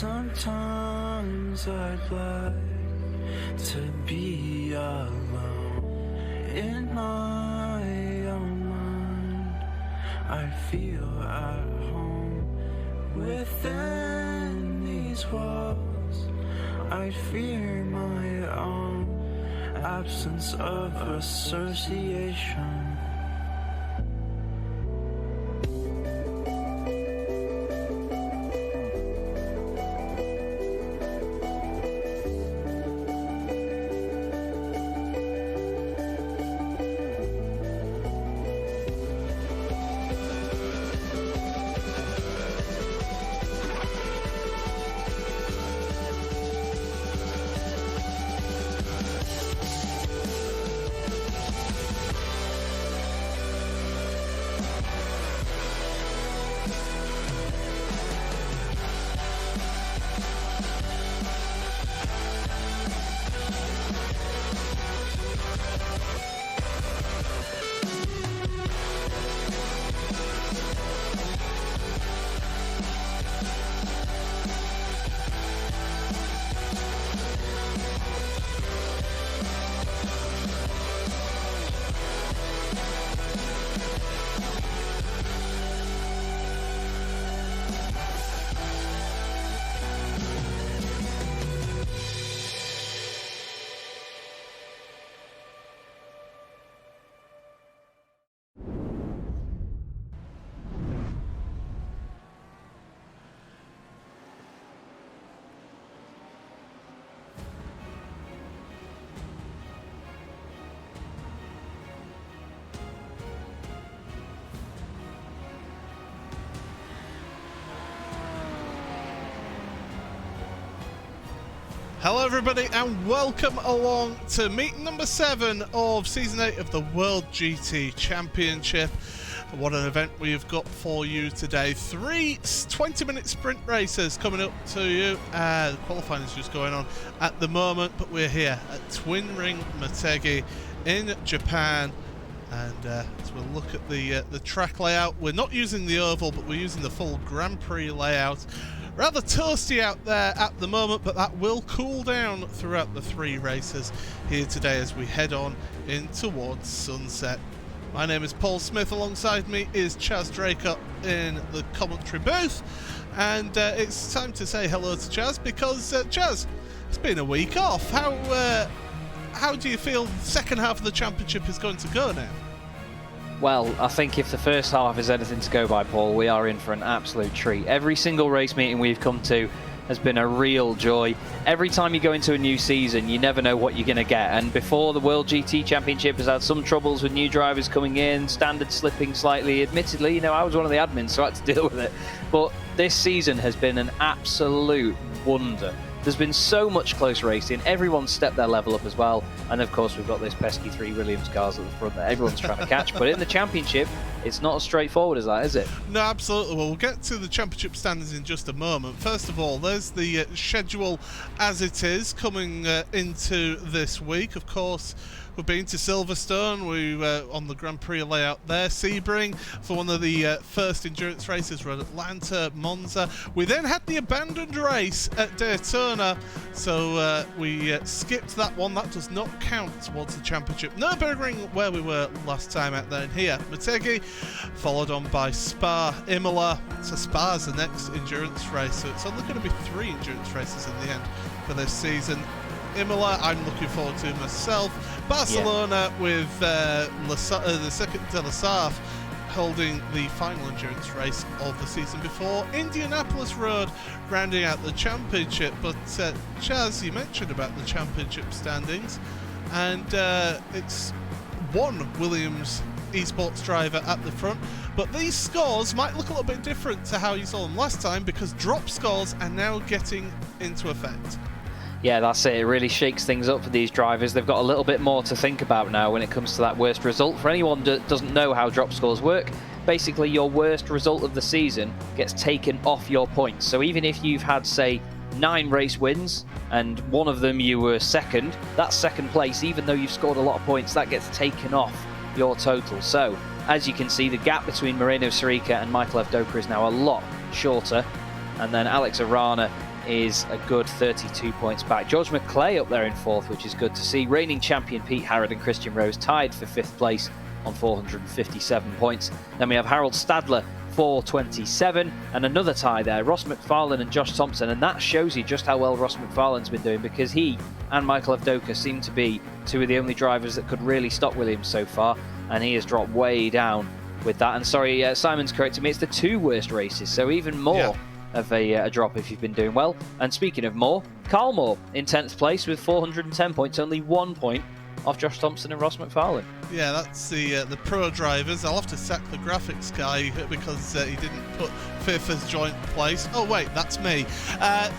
Sometimes I'd like to be alone in my own mind. I feel at home within these walls. I fear my own absence of association. Hello everybody and welcome along to meeting number 7 of Season 8 of the World GT Championship. What an event we have got for you today. 3 20-minute sprint races coming up to you. The qualifying is just going on at the moment, but we're here at Twin Ring Motegi in Japan. And as we'll look at the track layout, we're not using the oval, but we're using the full Grand Prix layout. Rather toasty out there at the moment, but that will cool down throughout the 3 races here today as we head on in towards sunset. My name is Paul Smith, alongside me is Chaz Draker in the commentary booth, and it's time to say hello to Chaz because Chaz, it's been a week off. How do you feel the second half of the championship is going to go now? Well, I think if the first half is anything to go by, Paul, we are in for an absolute treat. Every single race meeting we've come to has been a real joy. Every time you go into a new season, you never know what you're going to get. And before, the World GT Championship has had some troubles with new drivers coming in, standards slipping slightly. Admittedly, you know, I was one of the admins, so I had to deal with it. But this season has been an absolute wonder. There's been so much close racing. Everyone's stepped their level up as well. And of course, we've got this pesky 3 Williams cars at the front that everyone's trying to catch. But in the championship, it's not as straightforward as that, is it? No, absolutely. Well, we'll get to the championship standings in just a moment. First of all, there's the schedule as it is coming into this week. Of course, we've been to Silverstone. We were on the Grand Prix layout there. Sebring for one of the first endurance races. We're at Atlanta, Monza. We then had the abandoned race at Daytona, so we skipped that one. That does not count towards the championship. Nürburgring, where we were last time out there, and here Motegi, followed on by Spa, Imola. So Spa's the next endurance race, so it's only going to be 3 endurance races in the end for this season. Imola, I'm looking forward to myself. Barcelona, with the Circuit de la Sarthe holding the final endurance race of the season before Indianapolis Road rounding out the championship. But Chaz, you mentioned about the championship standings, and it's one Williams esports driver at the front, but these scores might look a little bit different to how you saw them last time because drop scores are now getting into effect. Yeah, that's it. It really shakes things up for these drivers. They've got a little bit more to think about now when it comes to that worst result. For anyone that doesn't know how drop scores work, basically your worst result of the season gets taken off your points. So even if you've had, say, 9 race wins and one of them you were second, that's second place. Even though you've scored a lot of points, that gets taken off your total. So as you can see, the gap between Moreno Sirica and Michael F. Doper is now a lot shorter. And then Alex Arana is a good 32 points back. George McClay up there in 4th, which is good to see. Reigning champion Pete Harrod and Christian Rose tied for 5th place on 457 points. Then we have Harold Stadler, 427, and another tie there, Ross McFarlane and Josh Thompson, and that shows you just how well Ross McFarlane's been doing, because he and Michael Avdoka seem to be two of the only drivers that could really stop Williams so far, and he has dropped way down with that. And sorry, Simon's corrected me, it's the 2 worst races, so even more of a drop if you've been doing well. And speaking of more, Carl Moore in 10th place with 410 points, only 1 point off Josh Thompson and Ross McFarlane. Yeah, that's the pro drivers. I'll have to sack the graphics guy because he didn't put 5th as joint place. Oh wait, that's me.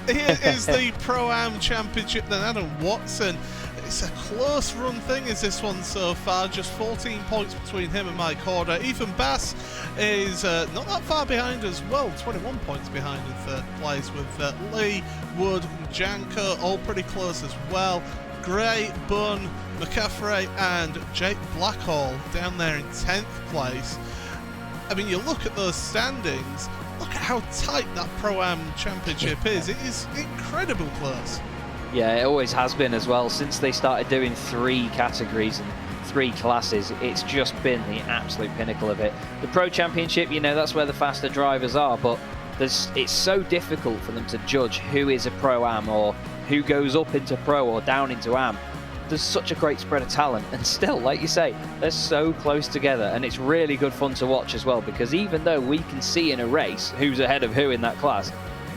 Here is the Pro-Am Championship then. Adam Watson, it's a close run thing is this one so far, just 14 points between him and Mike Horder. Ethan Bass is not that far behind as well, 21 points behind in 3rd place, with Lee, Wood and Janko all pretty close as well. Gray, Bunn, McCaffrey and Jake Blackhall down there in 10th place. I mean, you look at those standings, look at how tight that Pro-Am Championship is. It is incredibly close. Yeah, it always has been as well. Since they started doing 3 categories and 3 classes, it's just been the absolute pinnacle of it. The Pro Championship, you know, that's where the faster drivers are, but it's so difficult for them to judge who is a Pro-Am or who goes up into Pro or down into Am. There's such a great spread of talent, and still, like you say, they're so close together, and it's really good fun to watch as well, because even though we can see in a race who's ahead of who in that class,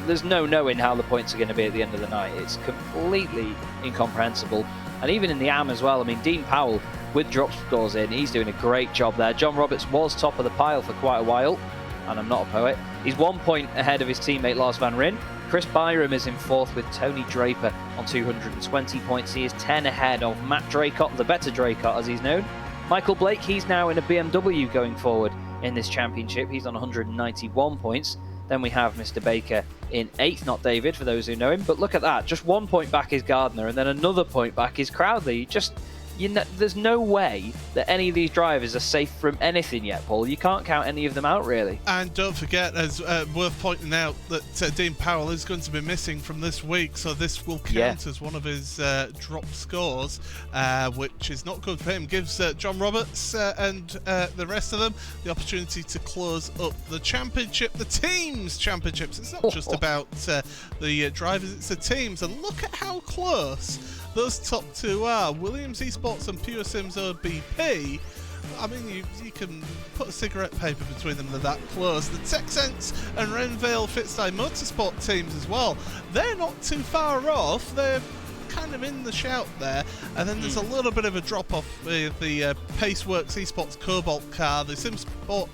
there's no knowing how the points are going to be at the end of the night. It's completely incomprehensible. And even in the Am as well, I mean, Dean Powell with drop scores in, he's doing a great job there. John Roberts was top of the pile for quite a while, and I'm not a poet. He's 1 point ahead of his teammate Lars van Ryn. Chris Byram is in 4th with Tony Draper on 220 points. He is 10 ahead of Matt Draycott, the better Draycott as he's known. Michael Blake, he's now in a BMW going forward in this championship. He's on 191 points. Then we have Mr. Baker in 8th, not David, for those who know him. But look at that, just 1 point back is Gardner, and then another point back is Crowley. You know, there's no way that any of these drivers are safe from anything yet, Paul. You can't count any of them out, really. And don't forget, as worth pointing out, that Dean Powell is going to be missing from this week, so this will count as one of his drop scores, which is not good for him. Gives John Roberts and the rest of them the opportunity to close up the championship, the teams championships. It's not just about the drivers, it's the teams. And look at how close those top 2 are. Williams Esports and Pure Sims OBP. I mean, you can put a cigarette paper between them, they're that close. The TechSense and Renvale Fitstyle Motorsport teams as well, they're not too far off. They're kind of in the shout there. And then there's a little bit of a drop off with the Paceworks Esports Cobalt car, the SimSport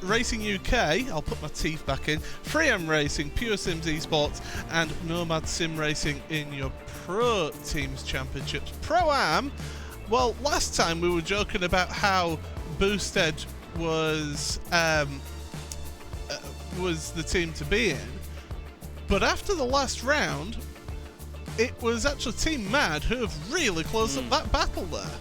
Racing UK, I'll put my teeth back in, Freeham Racing, Pure Sims Esports and Nomad Sim Racing in your Pro Teams Championships. Pro-Am, well, last time we were joking about how Boosted was the team to be in, but after the last round, it was actually Team Mad who have really closed up that battle there.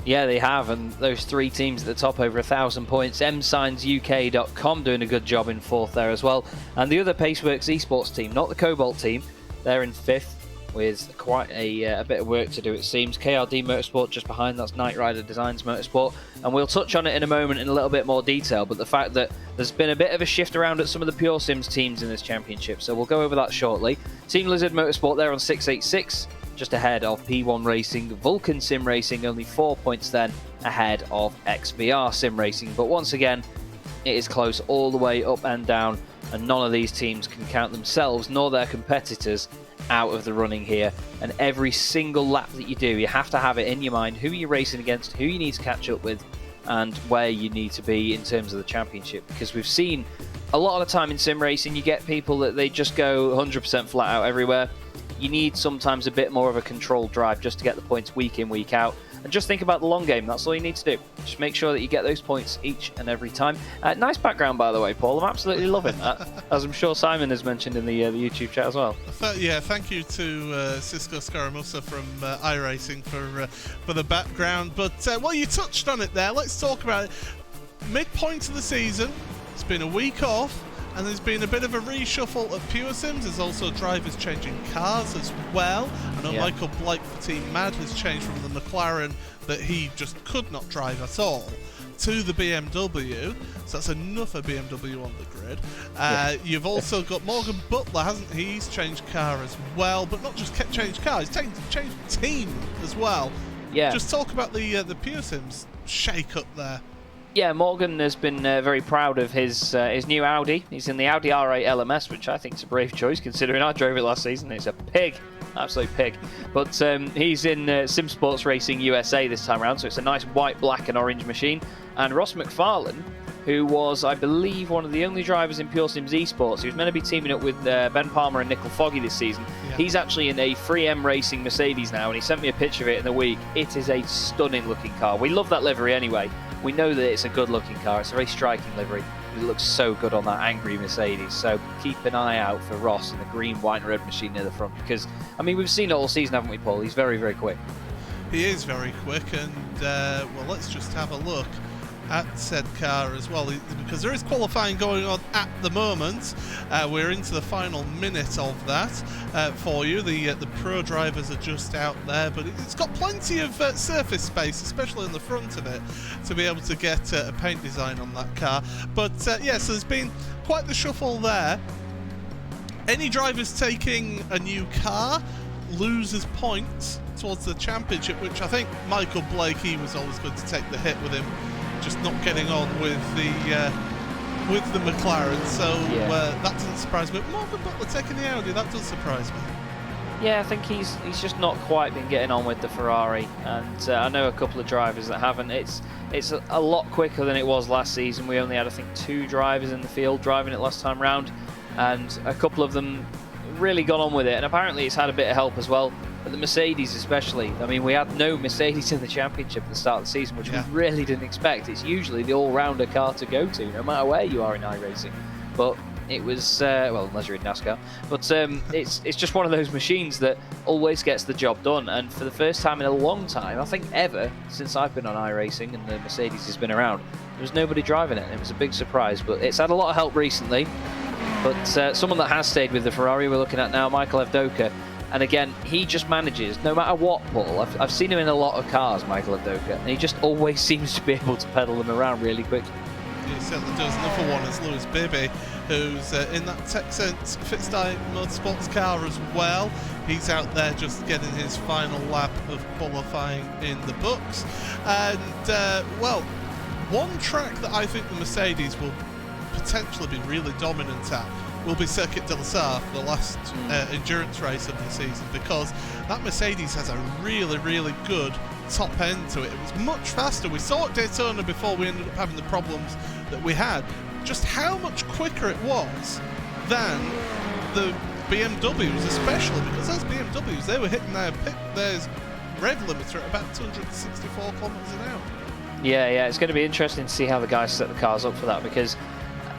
Yeah, they have, and those 3 teams at the top over 1,000 points. msignsuk.com doing a good job in 4th there as well. And the other Paceworks Esports team, not the Cobalt team, they're in 5th with quite a bit of work to do, it seems. KRD Motorsport just behind, that's Knight Rider Designs Motorsport. And we'll touch on it in a moment in a little bit more detail, but the fact that there's been a bit of a shift around at some of the Pure Sims teams in this championship, so we'll go over that shortly. Team Lizard Motorsport, they're on 686, just ahead of P1 Racing. Vulcan Sim Racing, only 4 points then ahead of XBR Sim Racing. But once again, it is close all the way up and down, and none of these teams can count themselves nor their competitors out of the running here. And every single lap that you do, you have to have it in your mind who you're racing against, who you need to catch up with, and where you need to be in terms of the championship. Because we've seen a lot of the time in sim racing, you get people that they just go 100% flat out everywhere. You need sometimes a bit more of a controlled drive just to get the points week in, week out. And just think about the long game, that's all you need to do. Just make sure that you get those points each and every time. Nice background, by the way, Paul. I'm absolutely loving that, as I'm sure Simon has mentioned in the YouTube chat as well. Yeah, thank you to Cisco Scaramusa from iRacing for the background. But, well, you touched on it there. Let's talk about it. Midpoint of the season, it's been a week off, and there's been a bit of a reshuffle at Pure Sims. There's also drivers changing cars as well. I know Michael Blake for Team Mad has changed from the McLaren that he just could not drive at all to the BMW, so that's another BMW on the grid. You've also got Morgan Butler, hasn't he? He's changed car as well, but not just changed car, he's changed team as well. Yeah. Just talk about the Pure Sims shake-up there. Yeah, Morgan has been very proud of his new Audi. He's in the Audi R8 LMS, which I think is a brave choice, considering I drove it last season. It's a pig. Absolute pig. But he's in Sim Sports Racing USA this time around, so it's a nice white, black and orange machine. And Ross McFarlane, who was, I believe, one of the only drivers in Pure Sims Esports, he was meant to be teaming up with Ben Palmer and Nickel Foggy this season. Yeah. He's actually in a 3M Racing Mercedes now, and he sent me a picture of it in the week. It is a stunning looking car. We love that livery anyway. We know that it's a good looking car. It's a very striking livery. It looks so good on that angry Mercedes. So keep an eye out for Ross in the green, white and red machine near the front, because, I mean, we've seen it all season, haven't we, Paul? He's very, very quick. He is very quick, and, well, let's just have a look at said car as well, because there is qualifying going on at the moment. We're into the final minute of that for you. The pro drivers are just out there, but it's got plenty of surface space, especially in the front of it, to be able to get a paint design on that car. But yeah, so there's been quite the shuffle there. Any drivers taking a new car loses points towards the championship, which I think Michael Blake, he was always going to take the hit with him just not getting on with the McLaren, so that doesn't surprise me. But Morgan Butler taking the Audi, that does surprise me. Yeah, I think he's just not quite been getting on with the Ferrari, and I know a couple of drivers that haven't. It's a lot quicker than it was last season. We only had, I think, 2 drivers in the field driving it last time round, and a couple of them really got on with it, and apparently it's had a bit of help as well. But the Mercedes especially, I mean, we had no Mercedes in the championship at the start of the season, which we really didn't expect. It's usually the all-rounder car to go to, no matter where you are in iRacing. But it was, well, unless you're in NASCAR. But it's just one of those machines that always gets the job done. And for the first time in a long time, I think ever, since I've been on iRacing and the Mercedes has been around, there was nobody driving it. And it was a big surprise. But it's had a lot of help recently. But someone that has stayed with the Ferrari we're looking at now, Michael Evdoka. And again, he just manages, no matter what, Paul. I've seen him in a lot of cars, Michael Evdoka, and he just always seems to be able to pedal them around really quickly. He certainly does. Another one is Lewis Bibby, who's in that Texans Fitstyle Motorsports car as well. He's out there just getting his final lap of qualifying in the books. And, well, one track that I think the Mercedes will potentially be really dominant at will be Circuit de la Sarre, the last endurance race of the season, because that Mercedes has a really, really good top end to it. It was much faster. We saw at Daytona before we ended up having the problems that we had, just how much quicker it was than the BMWs, especially because those BMWs, they were hitting their rev limiter at about 264 kilometers an hour. Yeah, it's going to be interesting to see how the guys set the cars up for that, because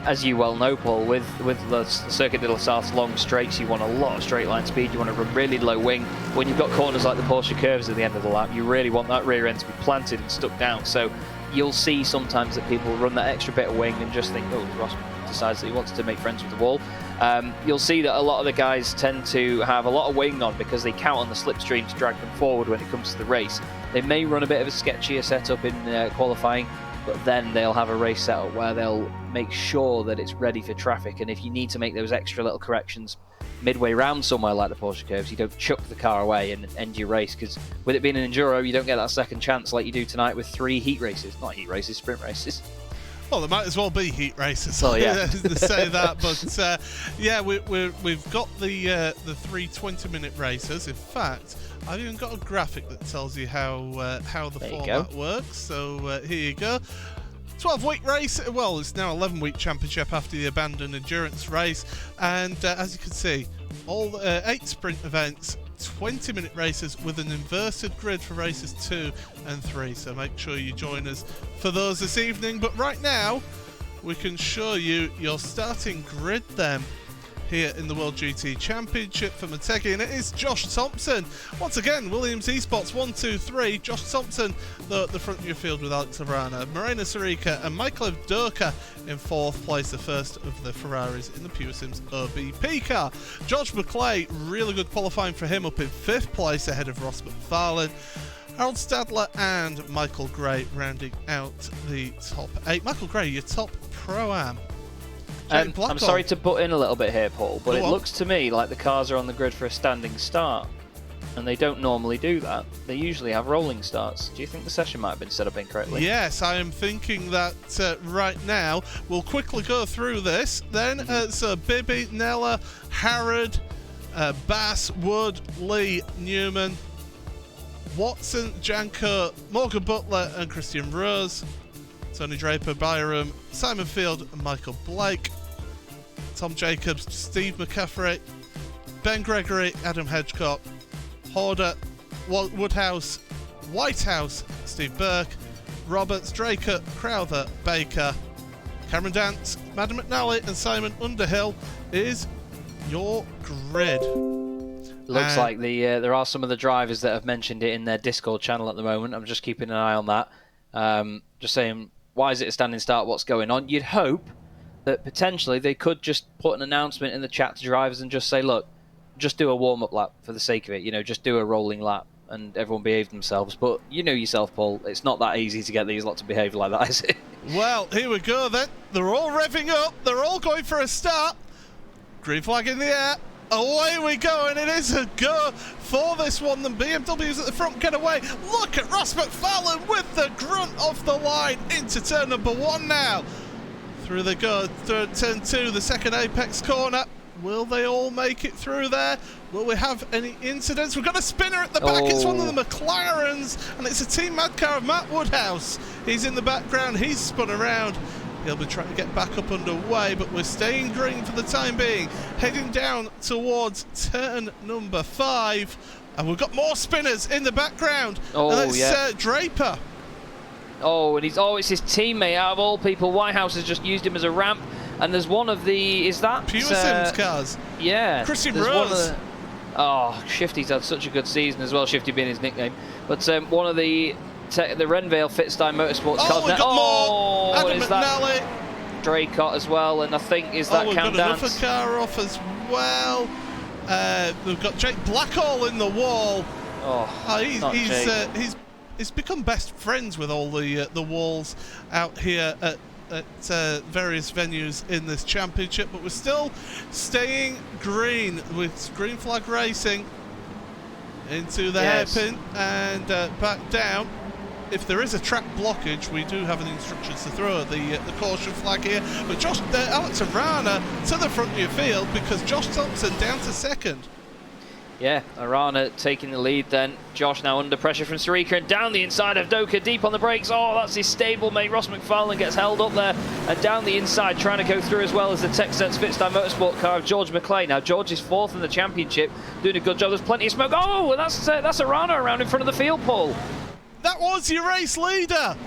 as you well know, Paul, with the Circuit de la Sarre's long straights, you want a lot of straight line speed, you want to run really low wing. When you've got corners like the Porsche curves at the end of the lap, you really want that rear end to be planted and stuck down. So you'll see sometimes that people run that extra bit of wing and just think, oh, Ross decides that he wants to make friends with the wall. You'll see that a lot of the guys tend to have a lot of wing on because they count on the slipstream to drag them forward when it comes to the race. They may run a bit of a sketchier setup in qualifying, but then they'll have a race setup where they'll make sure that it's ready for traffic, and if you need to make those extra little corrections midway round somewhere like the Porsche curves, you don't chuck the car away and end your race, because with it being an enduro, you don't get that second chance like you do tonight with 3 heat races. Not heat races, sprint races. Well, there might as well be heat races. Oh, yeah. To say that, but yeah, we've got the 3 20-minute races. In fact, I've even got a graphic that tells you how the format works. So here you go. 12-week race. Well, it's now 11-week championship after the abandoned endurance race, and as you can see, all 8 sprint events. 20-minute races with an inverted grid for races 2 and 3, so make sure you join us for those this evening. But right now we can show you your starting grid then. here in the World GT Championship for Motegi, and it is Josh Thompson. Once again, Williams Esports 1, 2, 3. Josh Thompson, the front of your field with Alex Arana, Morena Sarika and Michael Durka in 4th place, the first of the Ferraris in the Pure Sims OBP car. George McClay, really good qualifying for him, up in 5th place ahead of Ross McFarlane. Harold Stadler and Michael Gray rounding out the top 8. Michael Gray, your top Pro-Am. I'm sorry to butt in a little bit here, Paul, but it looks to me like the cars are on the grid for a standing start, and they don't normally do that. They usually have rolling starts. Do you think the session might have been set up incorrectly? Yes, I am thinking that right now. We'll quickly go through this. Then, so Bibby, Nella, Harrod, Bass, Wood, Lee, Newman, Watson, Janko, Morgan Butler and Christian Rose, Tony Draper, Byram, Simon Field and Michael Blake, Tom Jacobs, Steve McCaffrey, Ben Gregory, Adam Hedgecock, Horder, Woodhouse, Whitehouse, Steve Burke, Roberts, Draker, Crowther, Baker, Cameron Dance, Madam McNally and Simon Underhill is your grid. Looks like there are some of the drivers that have mentioned it in their Discord channel at the moment. I'm just keeping an eye on that. Just saying, why is it a standing start? What's going on? You'd hope that potentially they could just put an announcement in the chat to drivers and just say, look, just do a warm-up lap for the sake of it. You know, just do a rolling lap and everyone behave themselves. But you know yourself, Paul, it's not that easy to get these lot to behave like that, is it? Well, here we go then. They're all revving up. They're all going for a start. Green flag in the air. Away we go, and it is a go for this one. The BMW's at the front, get away. Look at Ross McFarlane with the grunt off the line into turn number 1 now. Through they go, turn 2, the second apex corner. Will they all make it through there? Will we have any incidents? We've got a spinner at the back. It's one of the McLarens, and it's a Team Mad car of Matt Woodhouse. He's in the background. He's spun around. He'll be trying to get back up underway, but we're staying green for the time being. Heading down towards turn number 5. And we've got more spinners in the background. Oh, and that's Draper. Oh, and it's his teammate out of all people. Whitehouse has just used him as a ramp. And there's one of the, is that? Pure Sims cars. Yeah. Christian Rose. Shifty's had such a good season as well, Shifty being his nickname. But one of the Renvale Fitstein Motorsports cars. We've got more. Adam is McNally. That Draycott as well, and I think is that we've Cam got Dance. another car off as well. We've got Jake Blackall in the wall. He's become best friends with all the walls out here at various venues in this championship, but we're still staying green with green flag racing into the hairpin and back down. If there is a track blockage, we do have an instructions to throw the caution flag here. But Alex Arana to the front of your field because Josh Thompson down to second. Yeah, Arana taking the lead then. Josh now under pressure from Sarika and down the inside of Doka, deep on the brakes. Oh, that's his stablemate. Ross McFarlane gets held up there and down the inside, trying to go through as well as the TechSense Fitstein Motorsport car of George McClay. Now, George is 4th in the championship, doing a good job. There's plenty of smoke. Oh, and that's Arana around in front of the field, Paul. That was your race leader.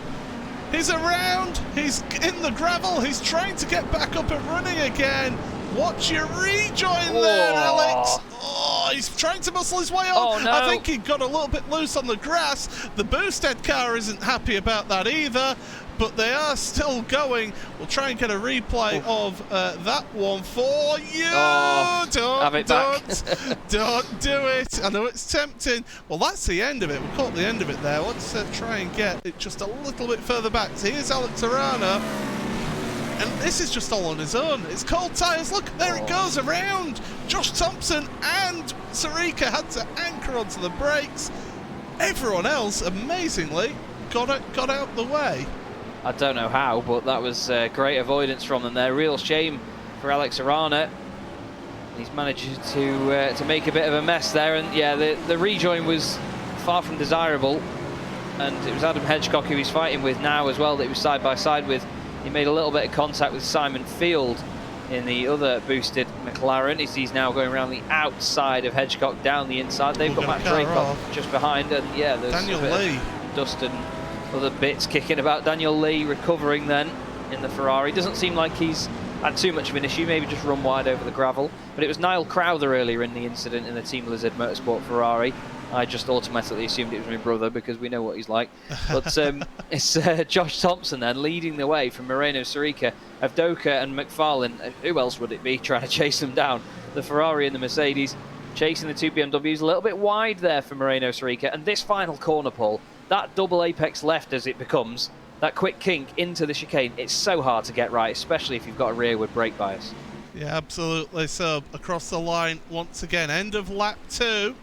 He's around. He's in the gravel. He's trying to get back up and running again. Watch your rejoin there, Alex. Oh, he's trying to muscle his way on. Oh, no. I think he got a little bit loose on the grass. The Boosted car isn't happy about that either, but they are still going. We'll try and get a replay of that one for you. Oh, Don't do it. I know it's tempting. Well, that's the end of it. We caught the end of it there. Let's try and get it just a little bit further back. So here's Alex Arana. And this is just all on his own. It's cold tyres. Look, there it goes around. Josh Thompson and Sarika had to anchor onto the brakes. Everyone else, amazingly, got out the way. I don't know how, but that was great avoidance from them there. Real shame for Alex Arana. He's managed to make a bit of a mess there. And yeah, the rejoin was far from desirable. And it was Adam Hedgecock who he's fighting with now as well, that he was side by side with. He made a little bit of contact with Simon Field in the other boosted McLaren. He's now going around the outside of Hedgecock, down the inside. They've got Matt Draycott just behind, and yeah, there's Daniel Lee. Dust and other bits kicking about. Daniel Lee recovering then in the Ferrari. Doesn't seem like he's had too much of an issue, maybe just run wide over the gravel. But it was Niall Crowther earlier in the incident in the Team Lizard Motorsport Ferrari. I just automatically assumed it was my brother because we know what he's like. But it's Josh Thompson then leading the way from Moreno Sorica, Avdoka and McFarlane. Who else would it be trying to chase them down? The Ferrari and the Mercedes chasing the two BMWs. A little bit wide there for Moreno Sorica. And this final corner, Paul, that double apex left as it becomes, that quick kink into the chicane, it's so hard to get right, especially if you've got a rearward brake bias. Yeah, absolutely. So across the line once again, end of lap 2.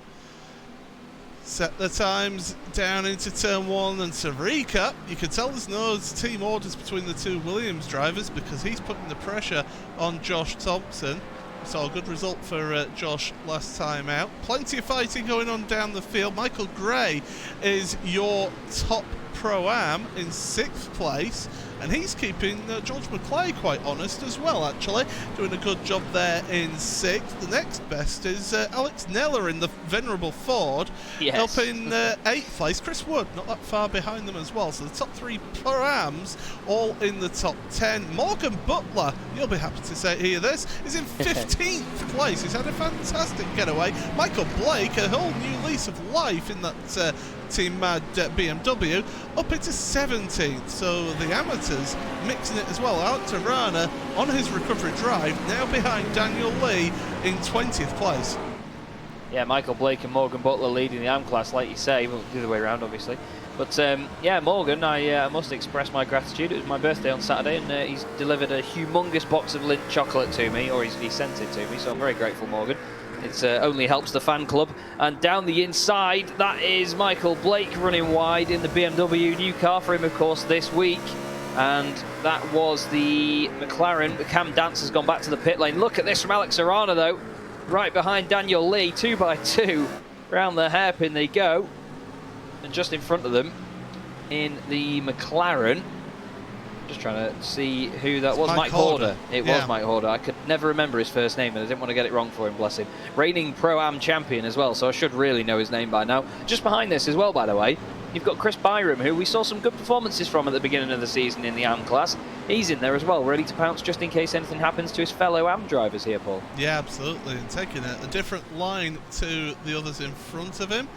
Set the times down into turn 1, and Sorica, you can tell there's no team orders between the two Williams drivers because he's putting the pressure on Josh Thompson. So a good result for Josh last time out. Plenty of fighting going on down the field. Michael Gray is your top Pro-Am in 6th place, and he's keeping George McClay quite honest as well, actually. Doing a good job there in 6th. The next best is Alex Neller in the venerable Ford. Yes. Up in 8th place. Chris Wood, not that far behind them as well. So the top 3 Pro-Ams all in the top 10. Morgan Butler, you'll be happy to hear this, is in 15th place. He's had a fantastic getaway. Michael Blake, a whole new lease of life in that Team Mad BMW, up into 17th. So the amateurs mixing it as well. Alex Arana on his recovery drive, now behind Daniel Lee in 20th place. Yeah, Michael Blake and Morgan Butler leading the AM class, like you say, well, the other way around, obviously. But yeah, Morgan, I must express my gratitude. It was my birthday on Saturday, and he's delivered a humongous box of Lindt chocolate to me, or he sent it to me, so I'm very grateful, Morgan. It only helps the fan club. And down the inside, that is Michael Blake running wide in the BMW. New car for him, of course, this week. And that was the McLaren. Cam Dance has gone back to the pit lane. Look at this from Alex Arana, though. Right behind Daniel Lee, 2 by 2. Round the hairpin they go. And just in front of them, in the McLaren, just trying to see who that was. Mike Horder. It was Mike Horder. I could never remember his first name, and I didn't want to get it wrong for him, bless him. Reigning Pro-Am champion as well, so I should really know his name by now. Just behind this as well, by the way, you've got Chris Byram, who we saw some good performances from at the beginning of the season in the AM class. He's in there as well, ready to pounce just in case anything happens to his fellow AM drivers here, Paul. Yeah, absolutely, and taking a different line to the others in front of him.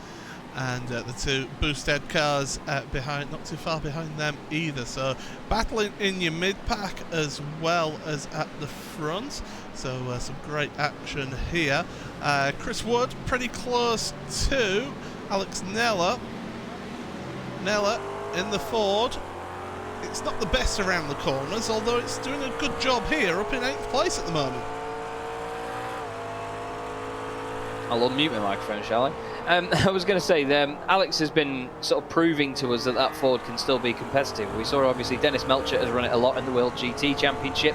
And the two Boosted cars behind, not too far behind them either. So battling in your mid-pack as well as at the front. So some great action here. Chris Wood pretty close to Alex Neller. Neller in the Ford. It's not the best around the corners, although it's doing a good job here, up in 8th place at the moment. I'll unmute my microphone, shall I? I was going to say, Alex has been sort of proving to us that Ford can still be competitive. We saw, obviously, Dennis Melcher has run it a lot in the World GT Championship.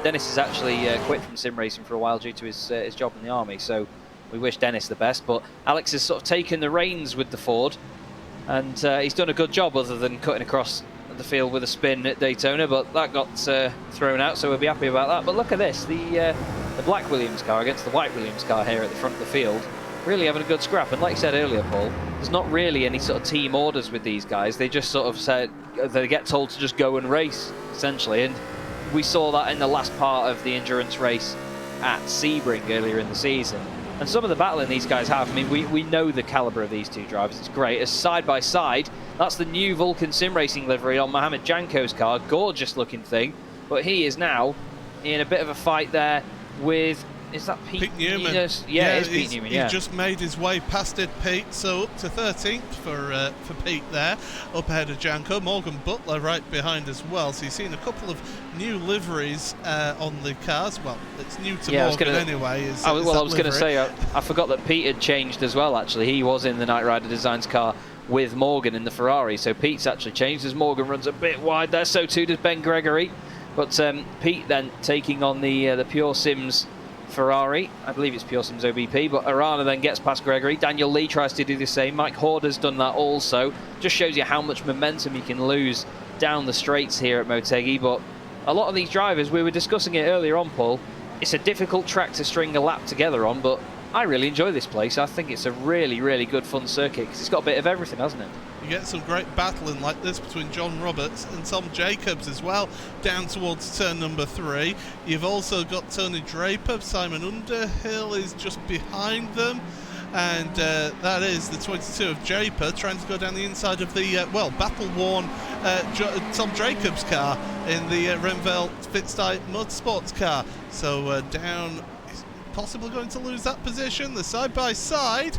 Dennis has actually quit from sim racing for a while due to his job in the army, so we wish Dennis the best. But Alex has sort of taken the reins with the Ford, and he's done a good job other than cutting across the field with a spin at Daytona, but that got thrown out, so we'll be happy about that. But look at this, the black Williams car against the white Williams car here at the front of the field. Really having a good scrap, and like I said earlier, Paul, there's not really any sort of team orders with these guys. They just sort of said they get told to just go and race, essentially, and we saw that in the last part of the endurance race at Sebring earlier in the season. And some of the battling these guys have, I mean, we know the calibre of these two drivers. It's great. As side by side, that's the new Vulcan Sim Racing livery on Mohamed Janko's car. Gorgeous looking thing, but he is now in a bit of a fight there with... Is that Pete Newman? Yeah, it is Pete Newman, yeah. He just made his way past it, Pete, so up to 13th for Pete there, up ahead of Janko. Morgan Butler right behind as well, so you've seen a couple of new liveries on the cars. Well, it's new to Morgan anyway. I was going to say, I forgot that Pete had changed as well, actually. He was in the Knight Rider Designs car with Morgan in the Ferrari, so Pete's actually changed as Morgan runs a bit wide there, so too does Ben Gregory. But Pete then taking on the Pure Sims Ferrari, I believe it's Pure Sims OBP, but Arana then gets past Gregory. Daniel Lee tries to do the same. Mike Horder's done that also. Just shows you how much momentum you can lose down the straights here at Motegi. But a lot of these drivers, we were discussing it earlier on, Paul, it's a difficult track to string a lap together on, but I really enjoy this place. I think it's a really, really good fun circuit because it's got a bit of everything, hasn't it? you get some great battling like this between John Roberts and Tom Jacobs as well, down towards turn number 3. You've also got Tony Draper. Simon Underhill is just behind them, and that is the 22 of Draper trying to go down the inside of the battle-worn Tom Jacobs car in the Renville Fitztide Motorsports car. So down, possibly going to lose that position. The side-by-side.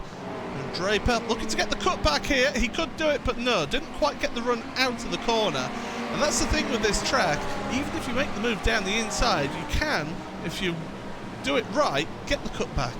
And Draper looking to get the cut back here. He could do it, but no, didn't quite get the run out of the corner. And that's the thing with this track. Even if you make the move down the inside, you can, if you do it right, get the cut back.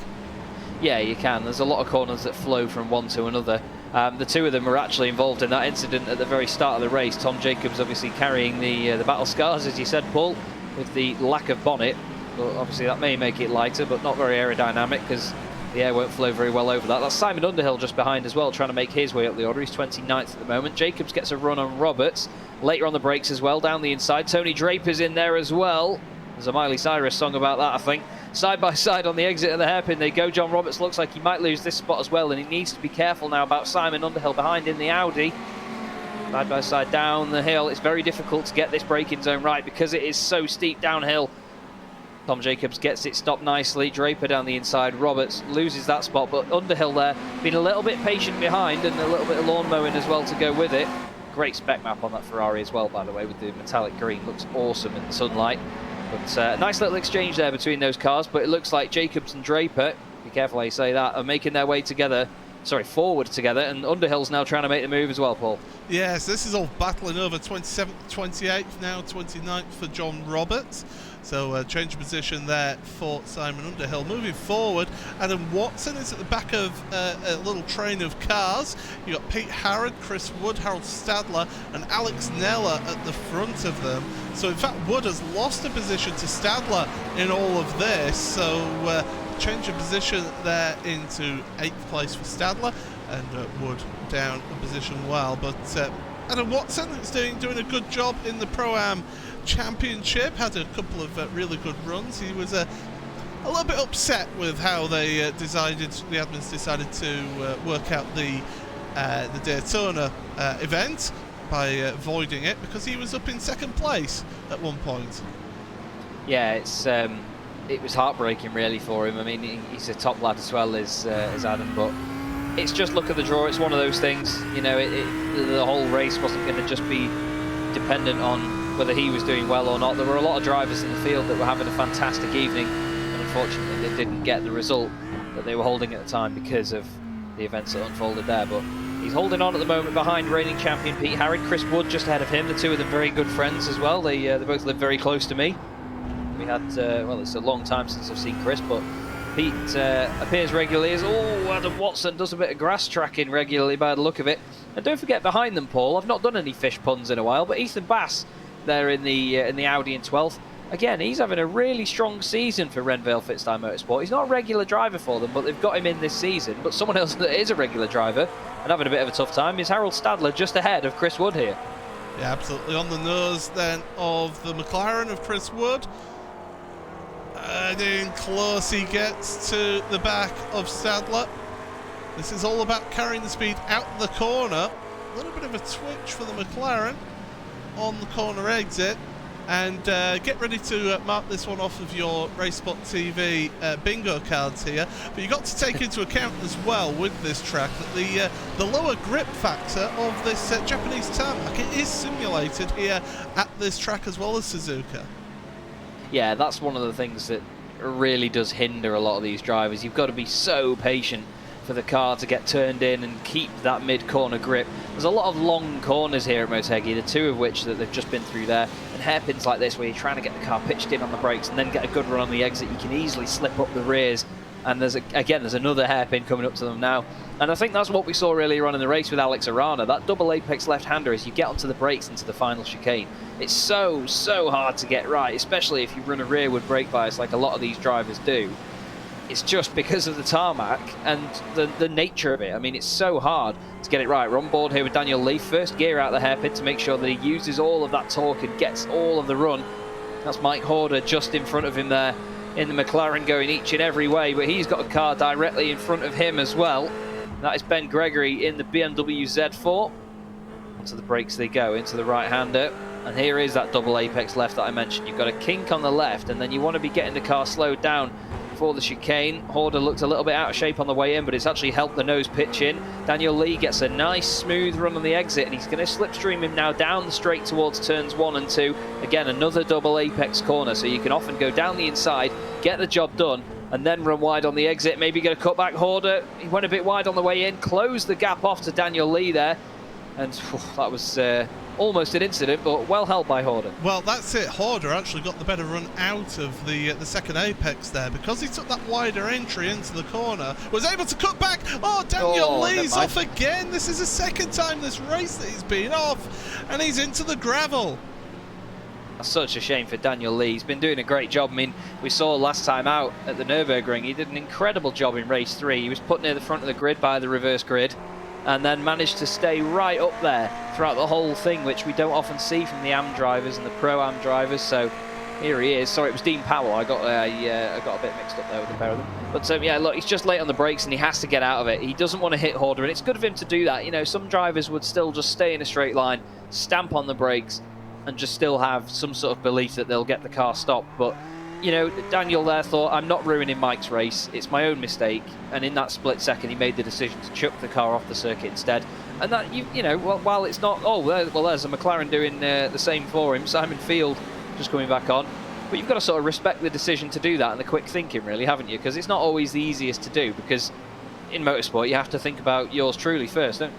Yeah, you can. There's a lot of corners that flow from one to another. The two of them were actually involved in that incident at the very start of the race. Tom Jacobs obviously carrying the battle scars, as you said, Paul, with the lack of bonnet. But obviously that may make it lighter, but not very aerodynamic because the air won't flow very well over that. That's Simon Underhill just behind as well, trying to make his way up the order. He's 29th at the moment. Jacobs gets a run on Roberts. Later on the brakes as well, down the inside. Tony Draper's in there as well. There's a Miley Cyrus song about that, I think. Side by side on the exit of the hairpin they go. John Roberts looks like he might lose this spot as well, and he needs to be careful now about Simon Underhill behind in the Audi. Side by side down the hill. It's very difficult to get this braking zone right because it is so steep downhill. Tom Jacobs gets it stopped nicely. Draper down the inside. Roberts loses that spot, but Underhill there being a little bit patient behind and a little bit of lawn mowing as well to go with it. Great spec map on that Ferrari as well, by the way, with the metallic green. Looks awesome in the sunlight. But nice little exchange there between those cars, but it looks like Jacobs and Draper, be careful how you say that, are making their way together, forward together, and Underhill's now trying to make the move as well, Paul. Yes, this is all battling over. 27th, 28th, now 29th for John Roberts. So change of position there for Simon Underhill. Moving forward, Adam Watson is at the back of a little train of cars. You've got Pete Harrod, Chris Wood, Harold Stadler and Alex Neller at the front of them. So in fact Wood has lost a position to Stadler in all of this. So change of position there into 8th place for Stadler, and Wood down a position well. But Adam Watson is doing a good job in the Pro-Am Championship, had a couple of really good runs. He was a little bit upset with how they the admins decided to work out the Daytona event by voiding it, because he was up in 2nd place at one point. Yeah, it was heartbreaking really for him. I mean, he's a top lad as well as Adam, but it's just look at the draw. It's one of those things, you know, the whole race wasn't going to just be dependent on whether he was doing well or not. There were a lot of drivers in the field that were having a fantastic evening, and unfortunately they didn't get the result that they were holding at the time because of the events that unfolded there. But he's holding on at the moment behind reigning champion Pete Harrod. Chris Wood just ahead of him. The two of them very good friends as well. They both live very close to me. We had, it's a long time since I've seen Chris, but Pete appears regularly as, Adam Watson does a bit of grass tracking regularly by the look of it. And don't forget behind them, Paul, I've not done any fish puns in a while, but Ethan Bass there in the Audi in 12th. Again, he's having a really strong season for Renville Fitztime Motorsport. He's not a regular driver for them, but they've got him in this season. But someone else that is a regular driver and having a bit of a tough time is Harold Stadler, just ahead of Chris Wood here. Yeah, absolutely on the nose then of the McLaren of Chris Wood. And in close he gets to the back of Stadler. This is all about carrying the speed out the corner. A little bit of a twitch for the McLaren on the corner exit. And get ready to mark this one off of your RaceSpot TV bingo cards here. But you've got to take into account as well with this track that the lower grip factor of this Japanese tarmac, it is simulated here at this track as well as Suzuka. Yeah, that's one of the things that really does hinder a lot of these drivers. You've got to be so patient for the car to get turned in and keep that mid-corner grip. There's a lot of long corners here at Motegi, the two of which that they've just been through there, and hairpins like this where you're trying to get the car pitched in on the brakes and then get a good run on the exit. You can easily slip up the rears, and there's another hairpin coming up to them now. And I think that's what we saw earlier on in the race with Alex Arana, that double apex left-hander as you get onto the brakes into the final chicane. It's so hard to get right, especially if you run a rearward brake bias like a lot of these drivers do. It's just because of the tarmac and the nature of it. I mean, it's so hard to get it right. We're on board here with Daniel Lee. First gear out the hairpin to make sure that he uses all of that torque and gets all of the run. That's Mike Horder just in front of him there in the McLaren going each and every way, but he's got a car directly in front of him as well. That is Ben Gregory in the BMW Z4. Onto the brakes they go, into the right-hander. And here is that double apex left that I mentioned. You've got a kink on the left, and then you want to be getting the car slowed down for the chicane. Horder looked a little bit out of shape on the way in, but it's actually helped the nose pitch in. Daniel Lee gets a nice smooth run on the exit, and he's going to slipstream him now down the straight towards turns 1 and 2. Again, another double apex corner, so you can often go down the inside, get the job done, and then run wide on the exit. Maybe get a cutback. Horder, he went a bit wide on the way in, closed the gap off to Daniel Lee there, and that was almost an incident, but well held by Horder. Well, that's it. Horder actually got the better run out of the second apex there, because he took that wider entry into the corner, was able to cut back. Oh, Daniel Lee's off again. This is the second time this race that he's been off, and he's into the gravel. That's such a shame for Daniel Lee. He's been doing a great job. I mean, we saw last time out at the Nürburgring, he did an incredible job in race 3. He was put near the front of the grid by the reverse grid, and then managed to stay right up there throughout the whole thing, which we don't often see from the AM drivers and the Pro-Am drivers. So here he is. Sorry, it was Dean Powell. I got a bit mixed up there with the pair of them. But yeah, look, he's just late on the brakes and he has to get out of it. He doesn't want to hit Horder, and it's good of him to do that. You know, some drivers would still just stay in a straight line, stamp on the brakes, and just still have some sort of belief that they'll get the car stopped. But you know, Daniel there thought, I'm not ruining Mike's race, it's my own mistake, and in that split second he made the decision to chuck the car off the circuit instead. And that, you know, while it's not, well, there's a McLaren doing the same for him, Simon Field just coming back on, but you've got to sort of respect the decision to do that and the quick thinking, really, haven't you? Because it's not always the easiest to do, because in motorsport you have to think about yours truly first, don't you?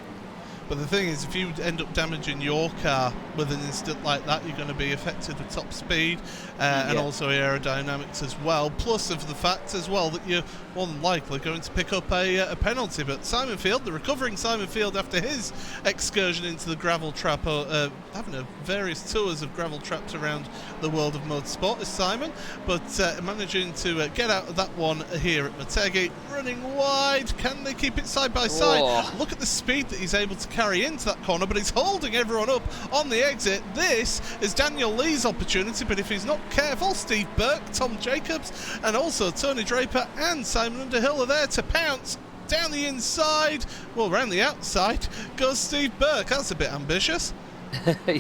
But the thing is, if you end up damaging your car with an instant like that, you're going to be affected with top speed and also aerodynamics as well. Plus of the fact as well that you're more than likely going to pick up a penalty. But Simon Field, the recovering Simon Field after his excursion into the gravel trap, having various tours of gravel traps around the world of motorsport is Simon, but managing to get out of that one here at Motegi, running wide. Can they keep it side by side? Oh. Look at the speed that he's able to carry into that corner, but he's holding everyone up on the exit. This is Daniel Lee's opportunity, but if he's not careful, Steve Burke, Tom Jacobs, and also Tony Draper and Simon Underhill are there to pounce down the inside. Well, around the outside goes Steve Burke. That's a bit ambitious.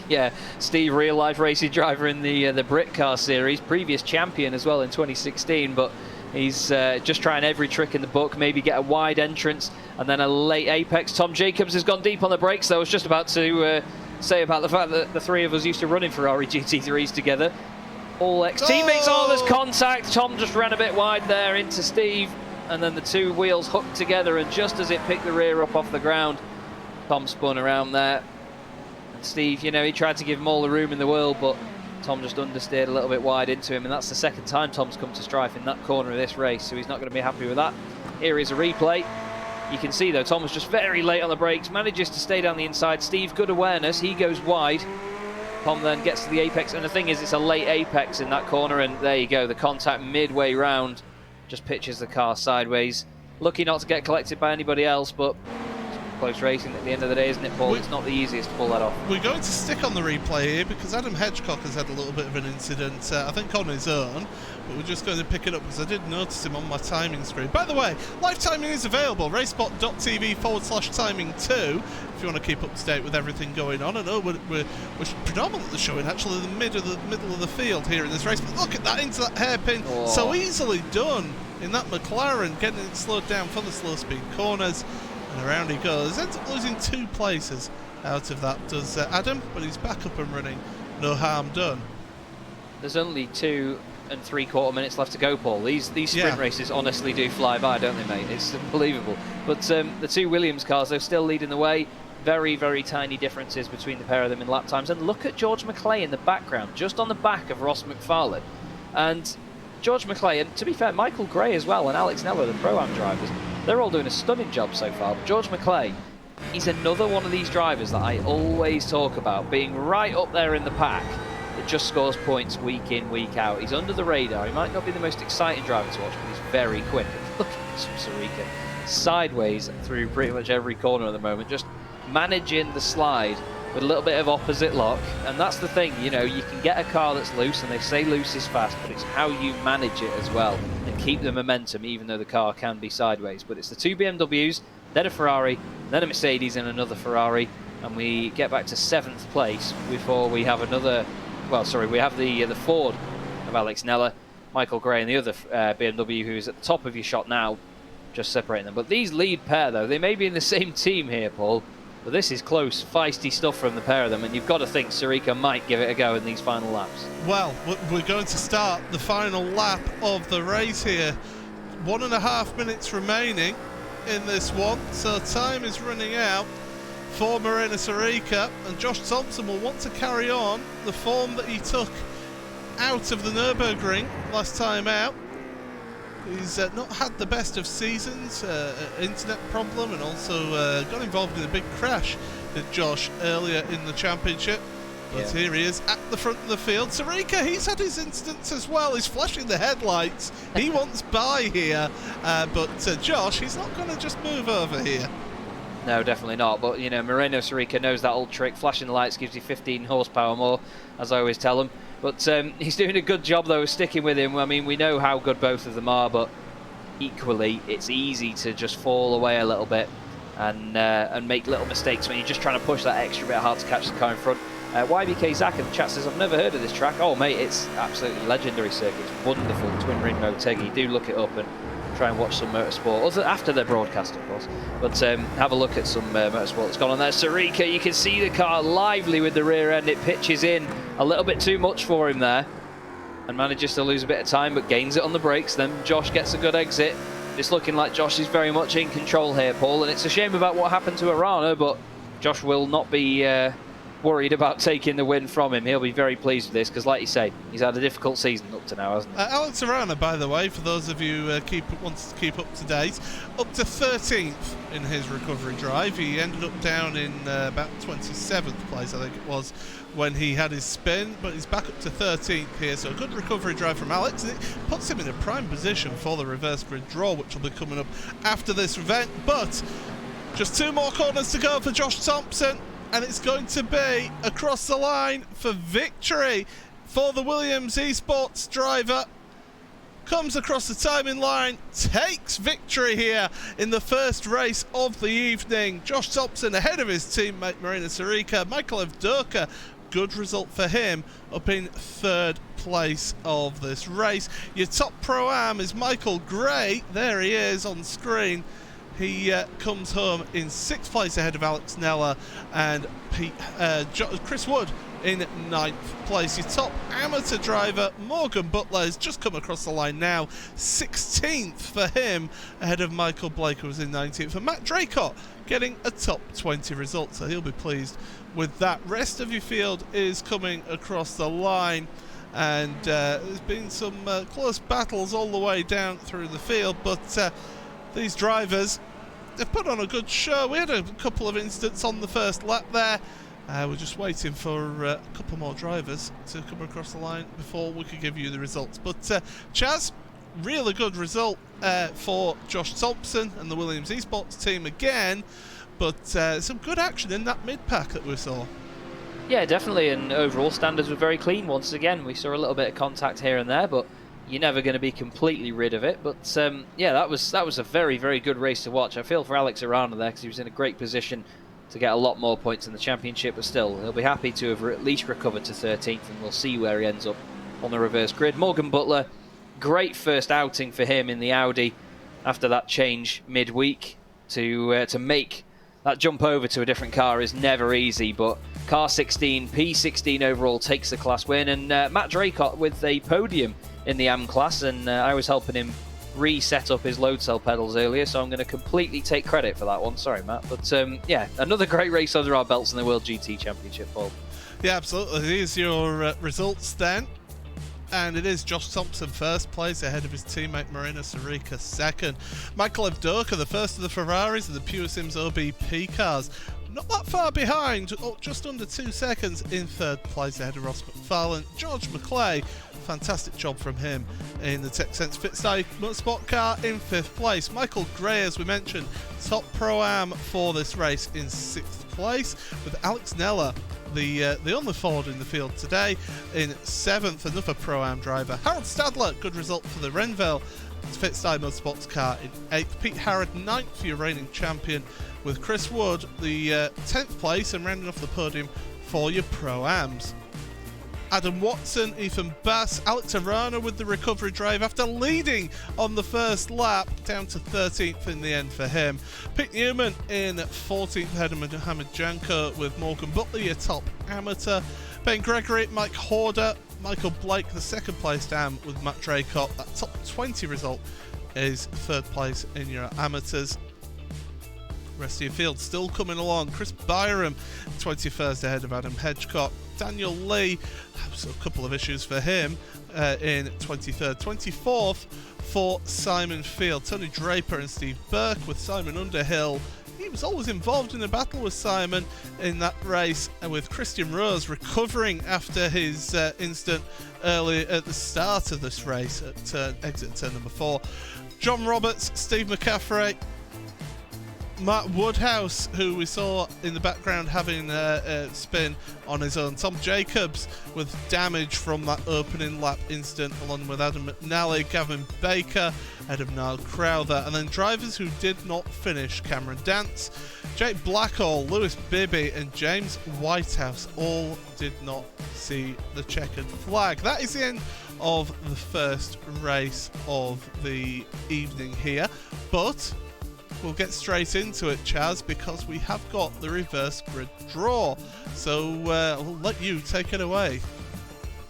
Yeah, Steve, real life racing driver in the Brit Car Series, previous champion as well in 2016, but he's just trying every trick in the book, maybe get a wide entrance and then a late apex. Tom Jacobs has gone deep on the brakes, though. I was just about to say about the fact that the three of us used to run in Ferrari GT3s together. All ex-teammates. Oh, there's contact. Tom just ran a bit wide there into Steve, and then the two wheels hooked together, and just as it picked the rear up off the ground, Tom spun around there. And Steve, you know, he tried to give him all the room in the world, but Tom just understeered a little bit wide into him, and that's the second time Tom's come to strife in that corner of this race, so he's not going to be happy with that. Here is a replay. You can see, though, Tom was just very late on the brakes, manages to stay down the inside. Steve, good awareness, he goes wide. Tom then gets to the apex, and the thing is, it's a late apex in that corner, and there you go, the contact midway round just pitches the car sideways. Lucky not to get collected by anybody else, but close racing at the end of the day, isn't it, Paul? It's not the easiest to pull that off. We're going to stick on the replay here because Adam Hedgecock has had a little bit of an incident, I think on his own, but we're just going to pick it up because I did notice him on my timing screen. By the way, live timing is available, racespot.tv/timing2, if you want to keep up to date with everything going on. I know we're predominantly showing actually the middle of the field here in this race, but look at that, into that hairpin, so easily done in that McLaren, getting it slowed down for the slow speed corners. And around he goes. Ends up losing 2 places out of that, does Adam, but he's back up and running. No harm done. There's only 2 3/4 minutes left to go, Paul. These sprint races honestly do fly by, don't they, mate? It's unbelievable. But the 2 Williams cars, they're still leading the way. Very, very tiny differences between the pair of them in lap times. And look at George McClay in the background, just on the back of Ross McFarlane. And George McClay, and to be fair, Michael Gray as well, and Alex Nello, the Pro-Am drivers, they're all doing a stunning job so far. But George McClay, he's another one of these drivers that I always talk about, being right up there in the pack. It just scores points week in, week out. He's under the radar. He might not be the most exciting driver to watch, but he's very quick. Look at this from Sarika. Sideways through pretty much every corner at the moment, just managing the slide with a little bit of opposite lock. And that's the thing, you know, you can get a car that's loose, and they say loose is fast, but it's how you manage it as well and keep the momentum, even though the car can be sideways. But it's the 2 BMWs, then a Ferrari, then a Mercedes and another Ferrari. and we get back to 7th place before we have another, well, sorry, we have the Ford of Alex Nella, Michael Gray and the other BMW who's at the top of your shot now, just separating them. But these lead pair, though, they may be in the same team here, Paul, but this is close, feisty stuff from the pair of them, and you've got to think Sarika might give it a go in these final laps. Well, we're going to start the final lap of the race here. 1.5 minutes remaining in this one, so time is running out for Marina Sarika, and Josh Thompson will want to carry on the form that he took out of the Nürburgring last time out. He's not had the best of seasons, internet problem, and also got involved in a big crash with Josh earlier in the championship. But here he is at the front of the field. Sarika, he's had his incidents as well. He's flashing the headlights. He wants by here, but Josh, he's not going to just move over here. No, definitely not. But, you know, Moreno Sarika knows that old trick. Flashing the lights gives you 15 horsepower more, as I always tell him. But he's doing a good job, though, of sticking with him. I mean, we know how good both of them are, but equally, it's easy to just fall away a little bit and make little mistakes when you're just trying to push that extra bit hard to catch the car in front. YBK Zach in the chat says, I've never heard of this track. Oh, mate, it's absolutely legendary circuit. It's wonderful. Twin Ring Motegi. Do look it up and try and watch some motorsport, after their broadcast, of course. But have a look at some motorsport that's gone on there. Sarika, you can see the car lively with the rear end. It pitches in a little bit too much for him there and manages to lose a bit of time, but gains it on the brakes. Then Josh gets a good exit. It's looking like Josh is very much in control here, Paul, and it's a shame about what happened to Arana, but Josh will not be worried about taking the win from him. He'll be very pleased with this because, like you say, he's had a difficult season up to now, hasn't he? Alex Arana, by the way, for those of you wants to keep up to date, up to 13th in his recovery drive. He ended up down in about 27th place, I think it was, when he had his spin, but he's back up to 13th here, so a good recovery drive from Alex, and it puts him in a prime position for the reverse grid draw, which will be coming up after this event. But just 2 more corners to go for Josh Thompson, and it's going to be across the line for victory for the Williams Esports driver. Comes across the timing line, takes victory here in the first race of the evening. Josh Thompson ahead of his teammate Marina Sarika. Michael Evdoka, good result for him, up in 3rd place of this race. Your top Pro-Am is Michael Gray. There he is on screen. He comes home in 6th place ahead of Alex Nella and Chris Wood in 9th place. Your top amateur driver, Morgan Butler, has just come across the line now. 16th for him, ahead of Michael Blake, who was in 19th. And Matt Draycott getting a top 20 result, so he'll be pleased with that. Rest of your field is coming across the line, and there's been some close battles all the way down through the field, but these drivers, they've put on a good show. We had a couple of incidents on the first lap there. We're just waiting for a couple more drivers to come across the line before we can give you the results. But Chaz, really good result for Josh Thompson and the Williams Esports team again. But some good action in that mid-pack that we saw. Yeah, definitely, and overall standards were very clean once again. We saw a little bit of contact here and there, but you're never going to be completely rid of it. But yeah, that was a very, very good race to watch. I feel for Alex Arana there because he was in a great position to get a lot more points in the championship, but still, he'll be happy to have at least recovered to 13th, and we'll see where he ends up on the reverse grid. Morgan Butler, great first outing for him in the Audi after that change midweek. To make that jump over to a different car is never easy, but car 16, P16 overall takes the class win, and Matt Draycott with a podium in the AM class, and I was helping him reset up his load cell pedals earlier, so I'm going to completely take credit for that one. Sorry, Matt. But yeah, another great race under our belts in the World GT Championship, Paul. Yeah, absolutely. Here's your results then. And it is Josh Thompson 1st place ahead of his teammate Marina Sarika 2nd. Michael Evdoka, the first of the Ferraris and the Pure Sims OBP cars. Not that far behind, just under 2 seconds in 3rd place ahead of Ross McFarlane. George McClay, fantastic job from him in the TechSense FitStyle Motorsport car in 5th place. Michael Gray, as we mentioned, top Pro-Am for this race in 6th place, with Alex Nella, the only Ford in the field today, in 7th, another Pro-Am driver. Harold Stadler, good result for the Renville Fitstyle Motorsports car in 8th. Pete Harrod 9th, your reigning champion, with Chris Wood the 10th place and rounding off the podium for your Pro-Ams. Adam Watson, Ethan Bass, Alex Arana with the recovery drive after leading on the first lap, down to 13th in the end for him. Pete Newman in 14th ahead of Mohamed Janko with Morgan Butler, your top amateur. Ben Gregory, Mike Horder, Michael Blake, the second place down with Matt Draycott. That top 20 result is third place in your amateurs. Rest of your field still coming along. Chris Byram, 21st ahead of Adam Hedgecock. Daniel Lee, so a couple of issues for him in 23rd. 24th for Simon Field. Tony Draper and Steve Burke with Simon Underhill. He was always involved in a battle with Simon in that race, and with Christian Rose recovering after his incident early at the start of this race at exit turn number 4. John Roberts, Steve McCaffrey, Matt Woodhouse, who we saw in the background having a spin on his own. Tom Jacobs with damage from that opening lap incident, along with Adam McNally, Gavin Baker, ahead of Niall Crowther. And then drivers who did not finish: Cameron Dance, Jake Blackall, Lewis Bibby and James Whitehouse all did not see the checkered flag. That is the end of the first race of the evening here, but we'll get straight into it, Chaz, because we have got the reverse grid draw. So we'll let you take it away.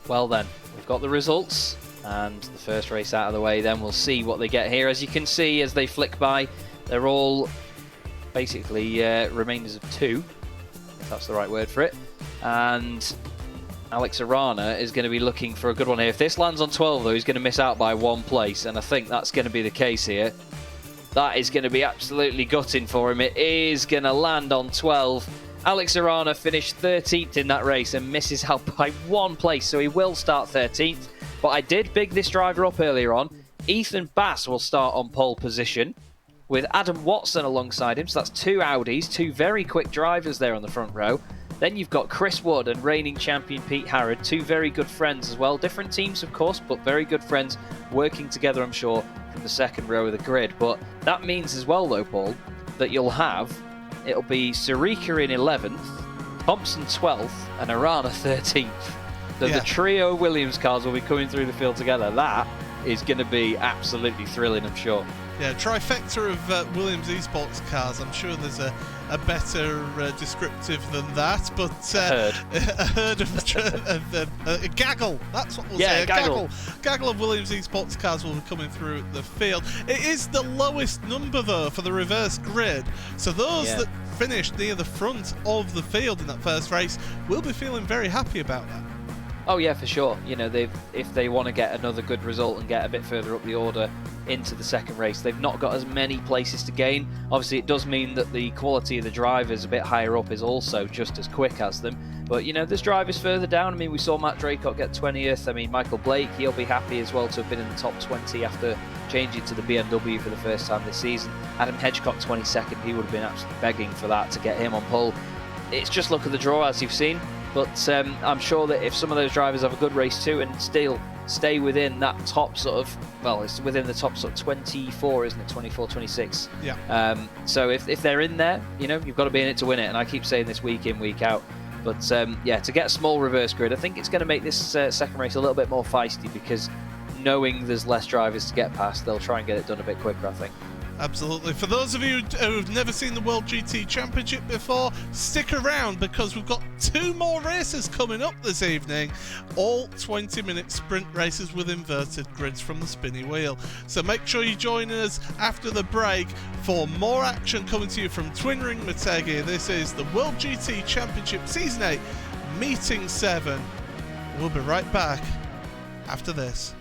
Well then, we've got the results and the first race out of the way, then we'll see what they get here. As you can see, as they flick by, they're all basically remainders of 2, if that's the right word for it. And Alex Arana is going to be looking for a good one here. If this lands on 12 though, he's going to miss out by 1 place, and I think that's going to be the case here. That is going to be absolutely gutting for him. It is going to land on 12. Alex Arana finished 13th in that race and misses out by 1 place, so he will start 13th. But I did big this driver up earlier on. Ethan Bass will start on pole position with Adam Watson alongside him. So that's 2 Audis, 2 very quick drivers there on the front row. Then you've got Chris Wood and reigning champion Pete Harrod, 2 very good friends as well. Different teams, of course, but very good friends working together, I'm sure, from the second row of the grid. But that means as well, though, Paul, that it'll be Sarika in 11th, Thompson 12th, and Arana 13th. So the trio Williams cars will be coming through the field together. That is going to be absolutely thrilling, I'm sure. Yeah, trifecta of Williams eSports cars. I'm sure there's a better descriptive than that, but a herd of a gaggle. That's what we'll say. A gaggle of Williams eSports cars will be coming through the field. It is the lowest number though for the reverse grid, so those that finished near the front of the field in that first race will be feeling very happy about that. Oh yeah, for sure. You know, if they want to get another good result and get a bit further up the order into the second race, they've not got as many places to gain. Obviously, it does mean that the quality of the drivers a bit higher up is also just as quick as them. But, you know, there's drivers further down. I mean, we saw Matt Draycott get 20th. I mean, Michael Blake, he'll be happy as well to have been in the top 20 after changing to the BMW for the first time this season. Adam Hedgecock, 22nd. He would have been absolutely begging for that to get him on pole. It's just luck of the draw, as you've seen. But I'm sure that if some of those drivers have a good race too and still stay within that top sort of, well, it's within the top sort of 24, isn't it? 24, 26. Yeah. So if they're in there, you know, you've got to be in it to win it. And I keep saying this week in, week out. But yeah, to get a small reverse grid, I think it's going to make this second race a little bit more feisty, because knowing there's less drivers to get past, they'll try and get it done a bit quicker, I think. Absolutely. For those of you who've never seen the World GT Championship before, stick around, because we've got 2 more races coming up this evening. All 20-minute sprint races with inverted grids from the spinny wheel. So make sure you join us after the break for more action coming to you from Twin Ring Motegi. This is the World GT Championship Season 8, Meeting 7. We'll be right back after this.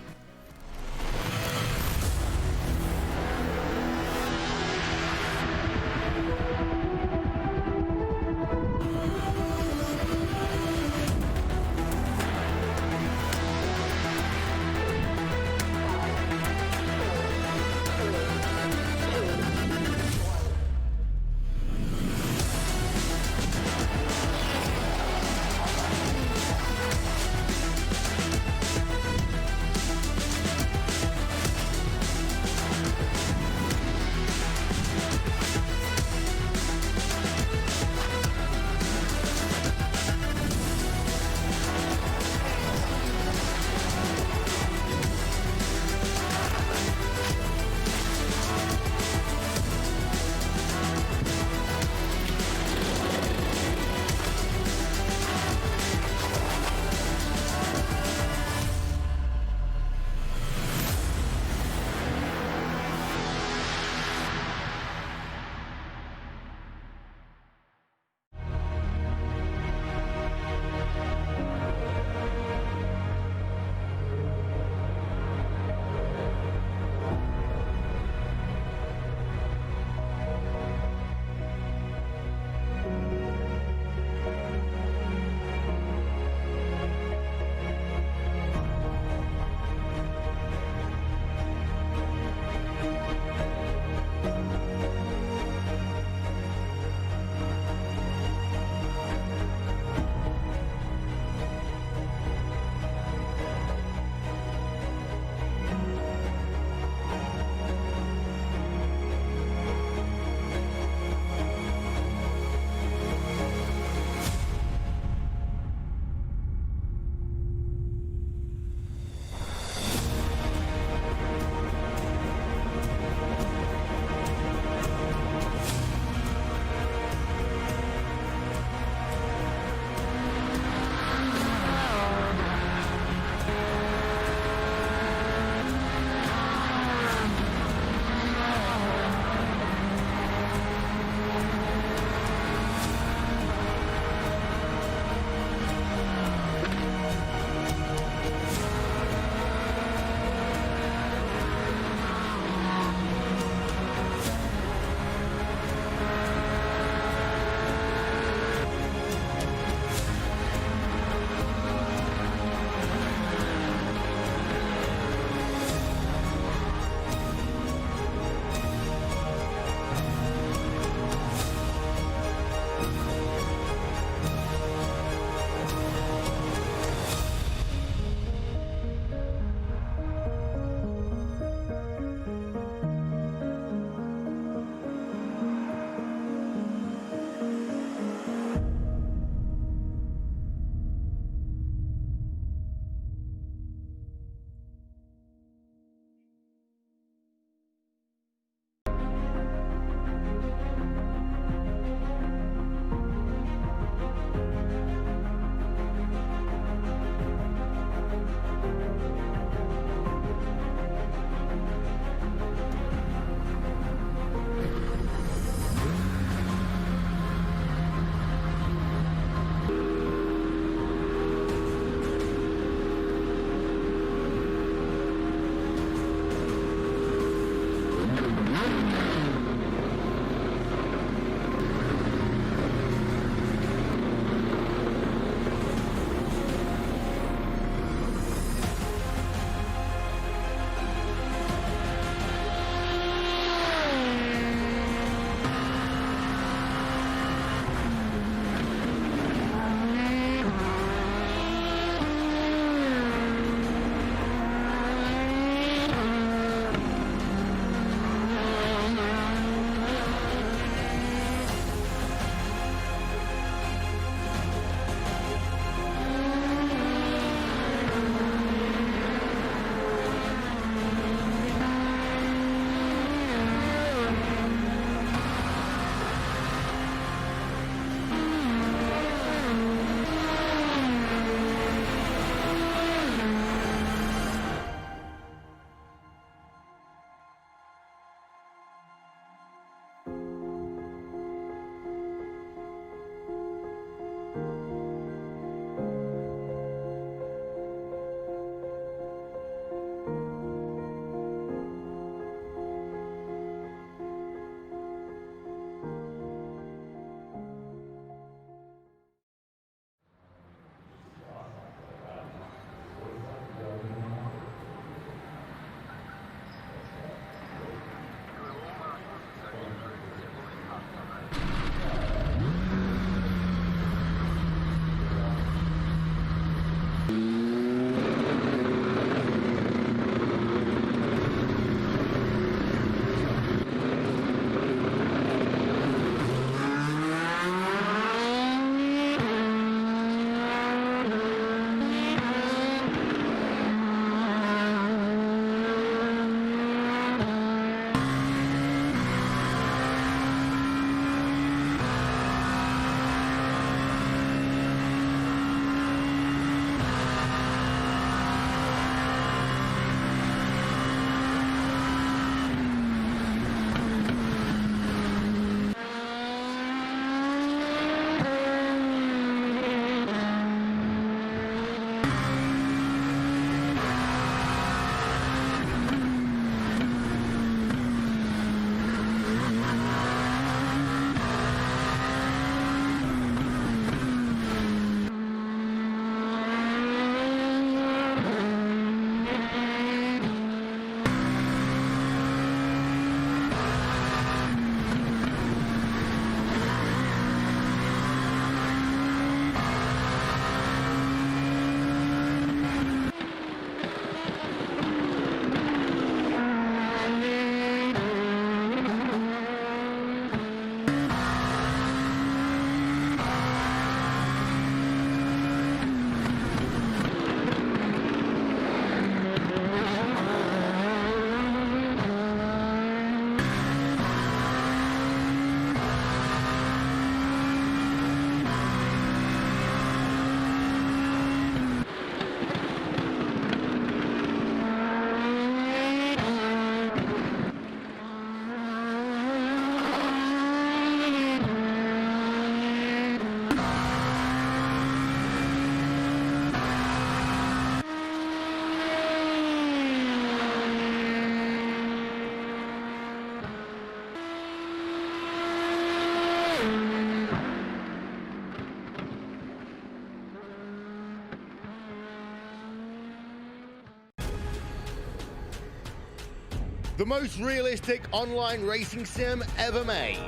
the most realistic online racing sim ever made.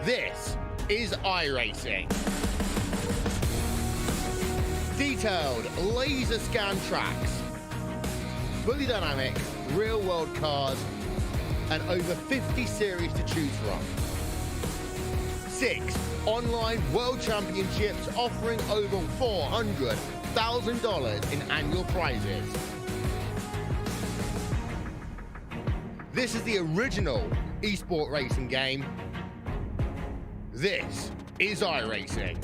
This is iRacing. Detailed laser scan tracks, fully dynamic real world cars, and over 50 series to choose from. 6 online world championships offering over $400,000 in annual prizes. This is the original esport racing game. This is iRacing.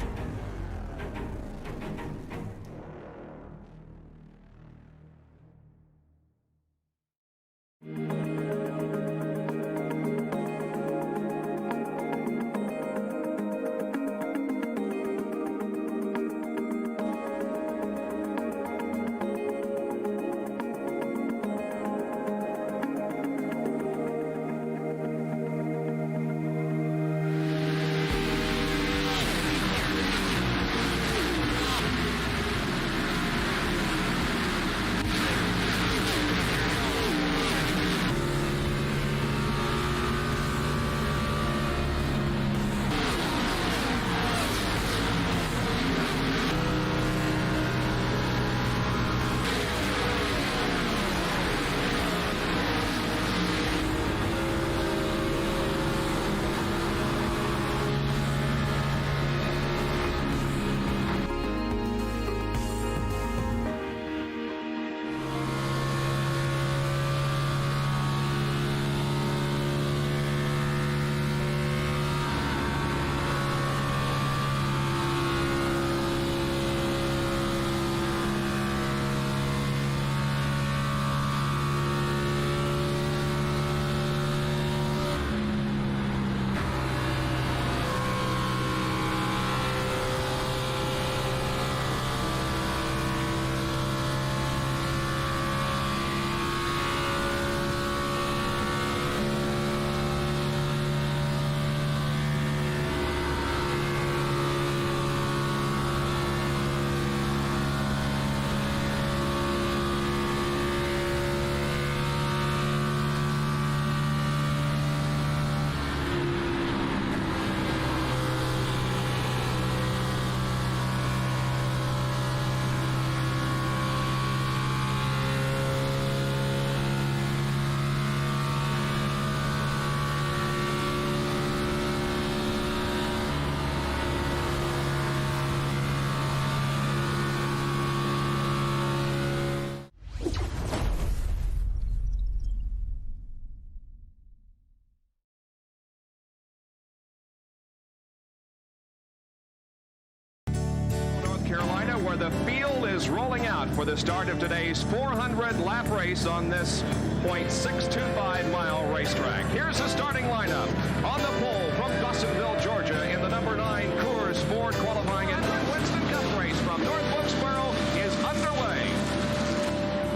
Carolina, where the field is rolling out for the start of today's 400-lap race on this .625-mile racetrack. Here's the starting lineup. On the pole from Dawsonville, Georgia, in the number 9 Coors Ford qualifying and Winston Cup race from North Wilkesboro is underway.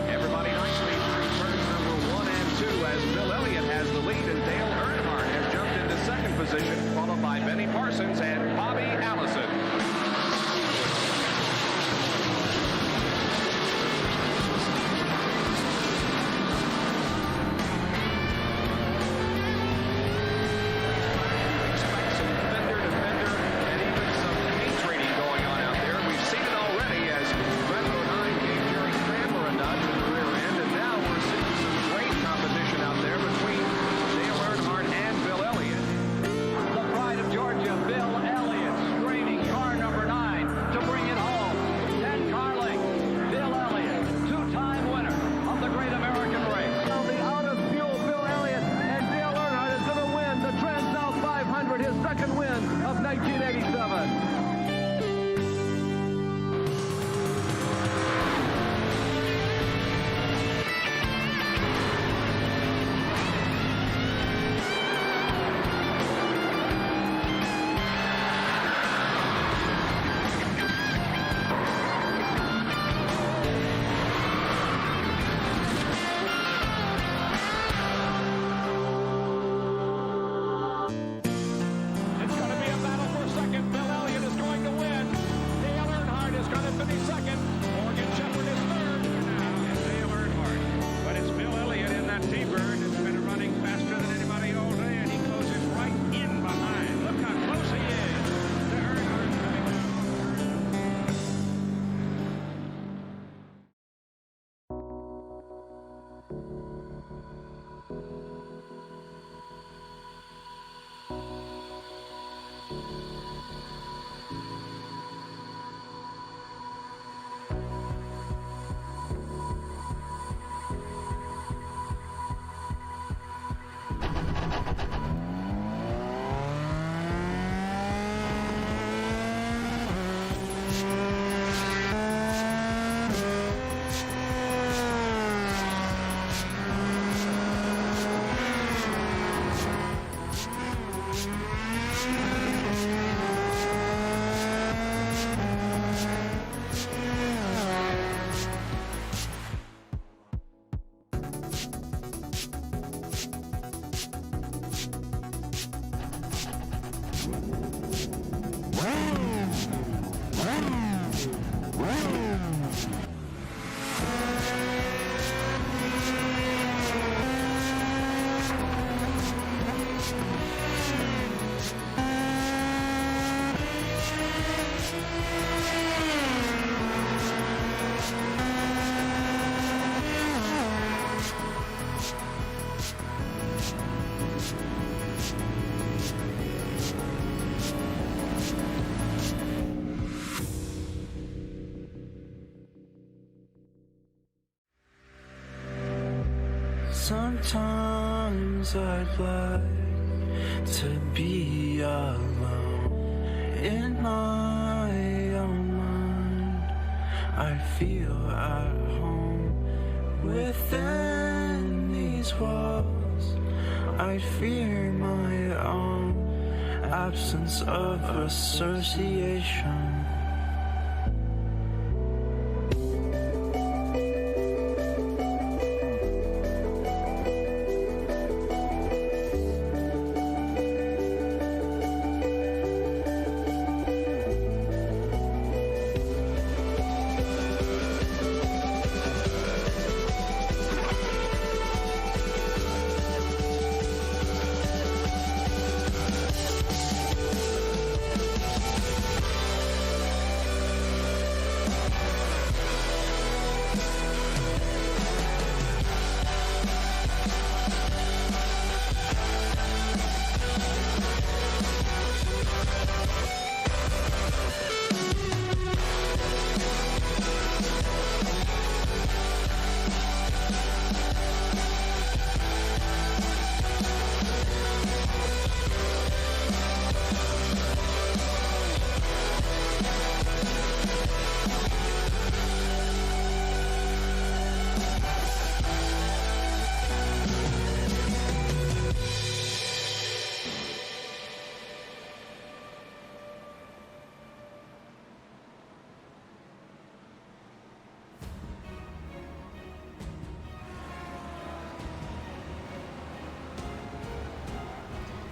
Everybody nicely through turns number 1 and 2 as Bill Elliott has the lead and Dale Earnhardt has jumped into second position, followed by Benny Parsons and Bobby Allison. Sometimes I'd like to be alone in my own mind. I feel at home within these walls. I fear my own absence of association.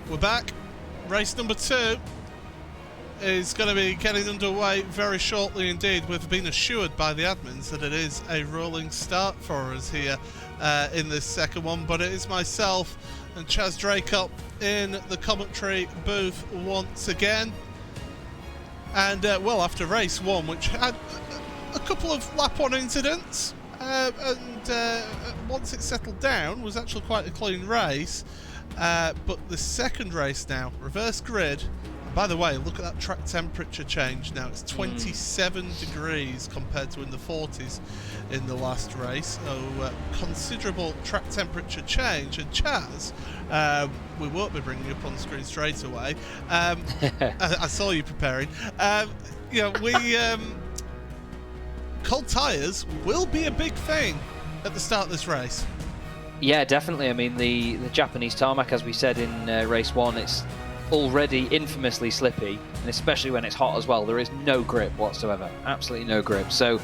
We're back. Race number 2 is going to be getting underway very shortly indeed. We've been assured by the admins that it is a rolling start for us here in this second one, but it is myself and Chaz Draycott in the commentary booth once again. And well, after race 1, which had a couple of lap 1 incidents, and once it settled down, was actually quite a clean race. But the second race now, reverse grid. And by the way, look at that track temperature change now. It's 27 degrees compared to in the 40s in the last race. So considerable track temperature change. And Chaz, we won't be bringing you up on the screen straight away. I saw you preparing. You know, cold tyres will be a big thing at the start of this race. Yeah, definitely. I mean, the Japanese tarmac, as we said in race 1, it's already infamously slippy, and especially when it's hot as well. There is no grip whatsoever, absolutely no grip. So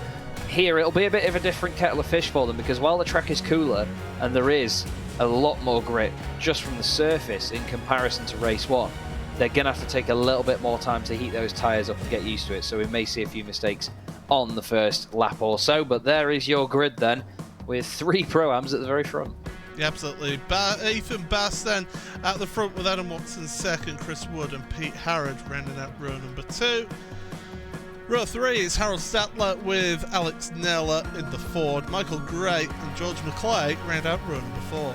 here it'll be a bit of a different kettle of fish for them, because while the track is cooler and there is a lot more grip just from the surface in comparison to race 1, they're going to have to take a little bit more time to heat those tyres up and get used to it. So we may see a few mistakes on the first lap or so, but there is your grid then, with 3 Pro-Ams at the very front. Yeah, absolutely. Ethan Bass then at the front with Adam Watson second, Chris Wood and Pete Harrod rounding out row number 2. Row 3 is Harold Statler with Alex Naylor in the Ford. Michael Gray and George McClay round out row number 4.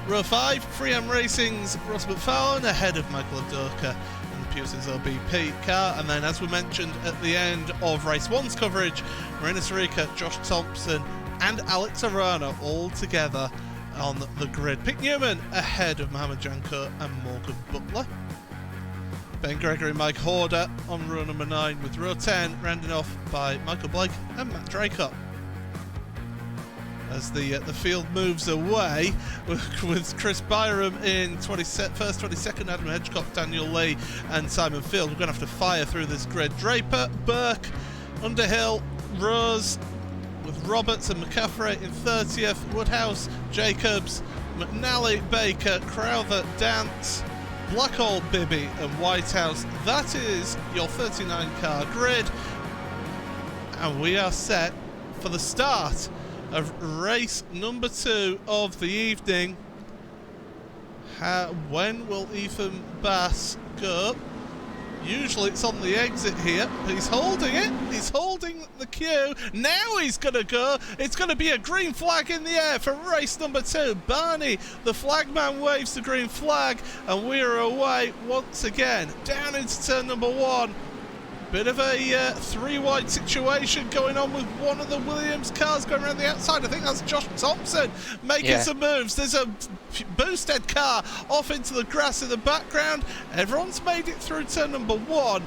Row 5, 3M Racing's Ross McFarlane ahead of Michael Adoka and Pearson's LBP car. And then, as we mentioned at the end of race 1's coverage, Marina Sarica, Josh Thompson and Alex Arana all together on the grid. Pete Newman ahead of Mohamed Janko and Morgan Butler. Ben Gregory, Mike Horder on row number 9, with row 10 rounded off by Michael Blake and Matt Draycott. As the field moves away, with Chris Byram in first, 22nd, Adam Hedgecock, Daniel Lee and Simon Field. We're going to have to fire through this grid. Draper, Burke, Underhill, Rose, with Roberts and McCaffrey in 30th, Woodhouse, Jacobs, McNally, Baker, Crowther, Dance, Blackhall, Bibby and Whitehouse. That is your 39 car grid, and we are set for the start of race number 2 of the evening. When will Ethan Bass go? Usually it's on the exit here, but he's holding it. He's holding the queue. Now he's going to go. It's going to be a green flag in the air for race number 2. Barney, the flagman, waves the green flag, and we are away once again. Down into turn number 1. Bit of a 3-wide situation going on with one of the Williams cars going around the outside. I think that's Josh Thompson making some moves. There's a boosted car off into the grass in the background. Everyone's made it through turn number 1.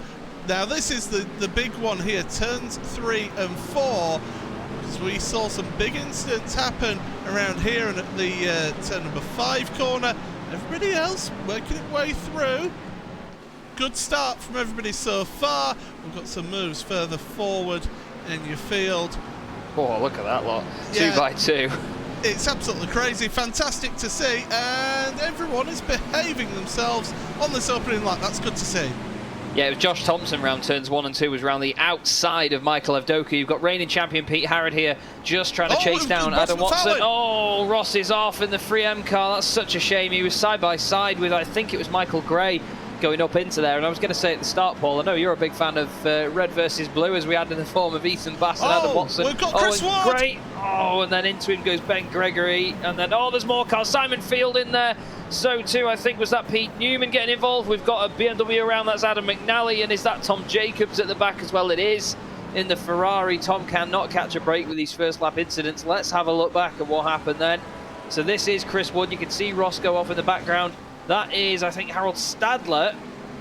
Now this is the big one here, turns 3 and 4. Because we saw some big incidents happen around here and at the turn number 5 corner. Everybody else working its way through. Good start from everybody so far. We've got some moves further forward in your field. Oh, look at that lot. Yeah, 2 by 2. It's absolutely crazy. Fantastic to see. And everyone is behaving themselves on this opening lap. That's good to see. Yeah, it was Josh Thompson round turns 1 and 2 was round the outside of Michael Evdoka. You've got reigning champion Pete Harrod here just trying to chase down Adam Watson. Oh, Ross is off in the 3M car. That's such a shame. He was side by side with, I think it was Michael Gray, going up into there. And I was going to say at the start, Paul, I know you're a big fan of red versus blue, as we had in the form of Ethan Bass and Adam Watson. We've got Chris Ward. Great. Oh, and then into him goes Ben Gregory, and then there's more cars. Simon Field in there. So too, I think, was that Pete Newman getting involved. We've got a BMW around. That's Adam McNally, and is that Tom Jacobs at the back as well? It is. In the Ferrari, Tom cannot catch a break with these first lap incidents. Let's have a look back at what happened then. So this is Chris Wood. You can see Ross go off in the background. That is, I think, Harold Stadler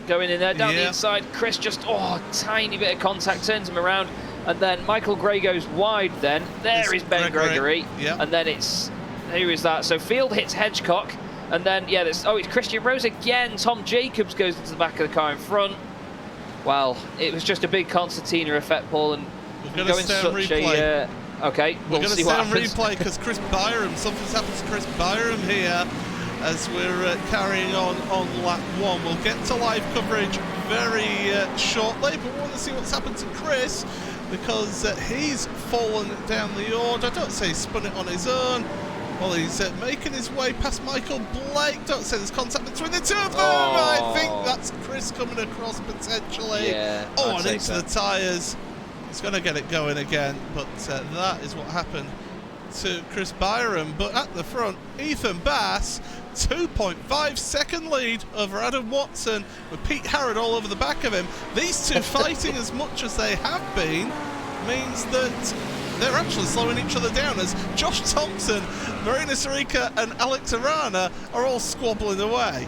going in there down the inside. Chris just, tiny bit of contact, turns him around, and then Michael Gray goes wide then. There is Ben Gregory. And then who is that? So Field hits Hedgecock, and then, it's Christian Rose again. Tom Jacobs goes into the back of the car in front. Well, it was just a big concertina effect, Paul, and we're going to stay on replay. Okay, we're we'll going to stay on replay because Chris Byram, something's happened to Chris Byram here as we're carrying on lap 1. We'll get to live coverage very shortly, but we want to see what's happened to Chris because he's fallen down the order. I don't say he spun it on his own. Well, he's making his way past Michael Blake. Don't say there's contact between the two of them. I think that's Chris coming across potentially. And into the tyres. He's going to get it going again, but that is what happened to Chris Byram. But at the front, Ethan Bass, 2.5 second lead over Adam Watson with Pete Harrod all over the back of him. These two fighting as much as they have been means that they're actually slowing each other down as Josh Thompson, Marina Sarica and Alex Arana are all squabbling away.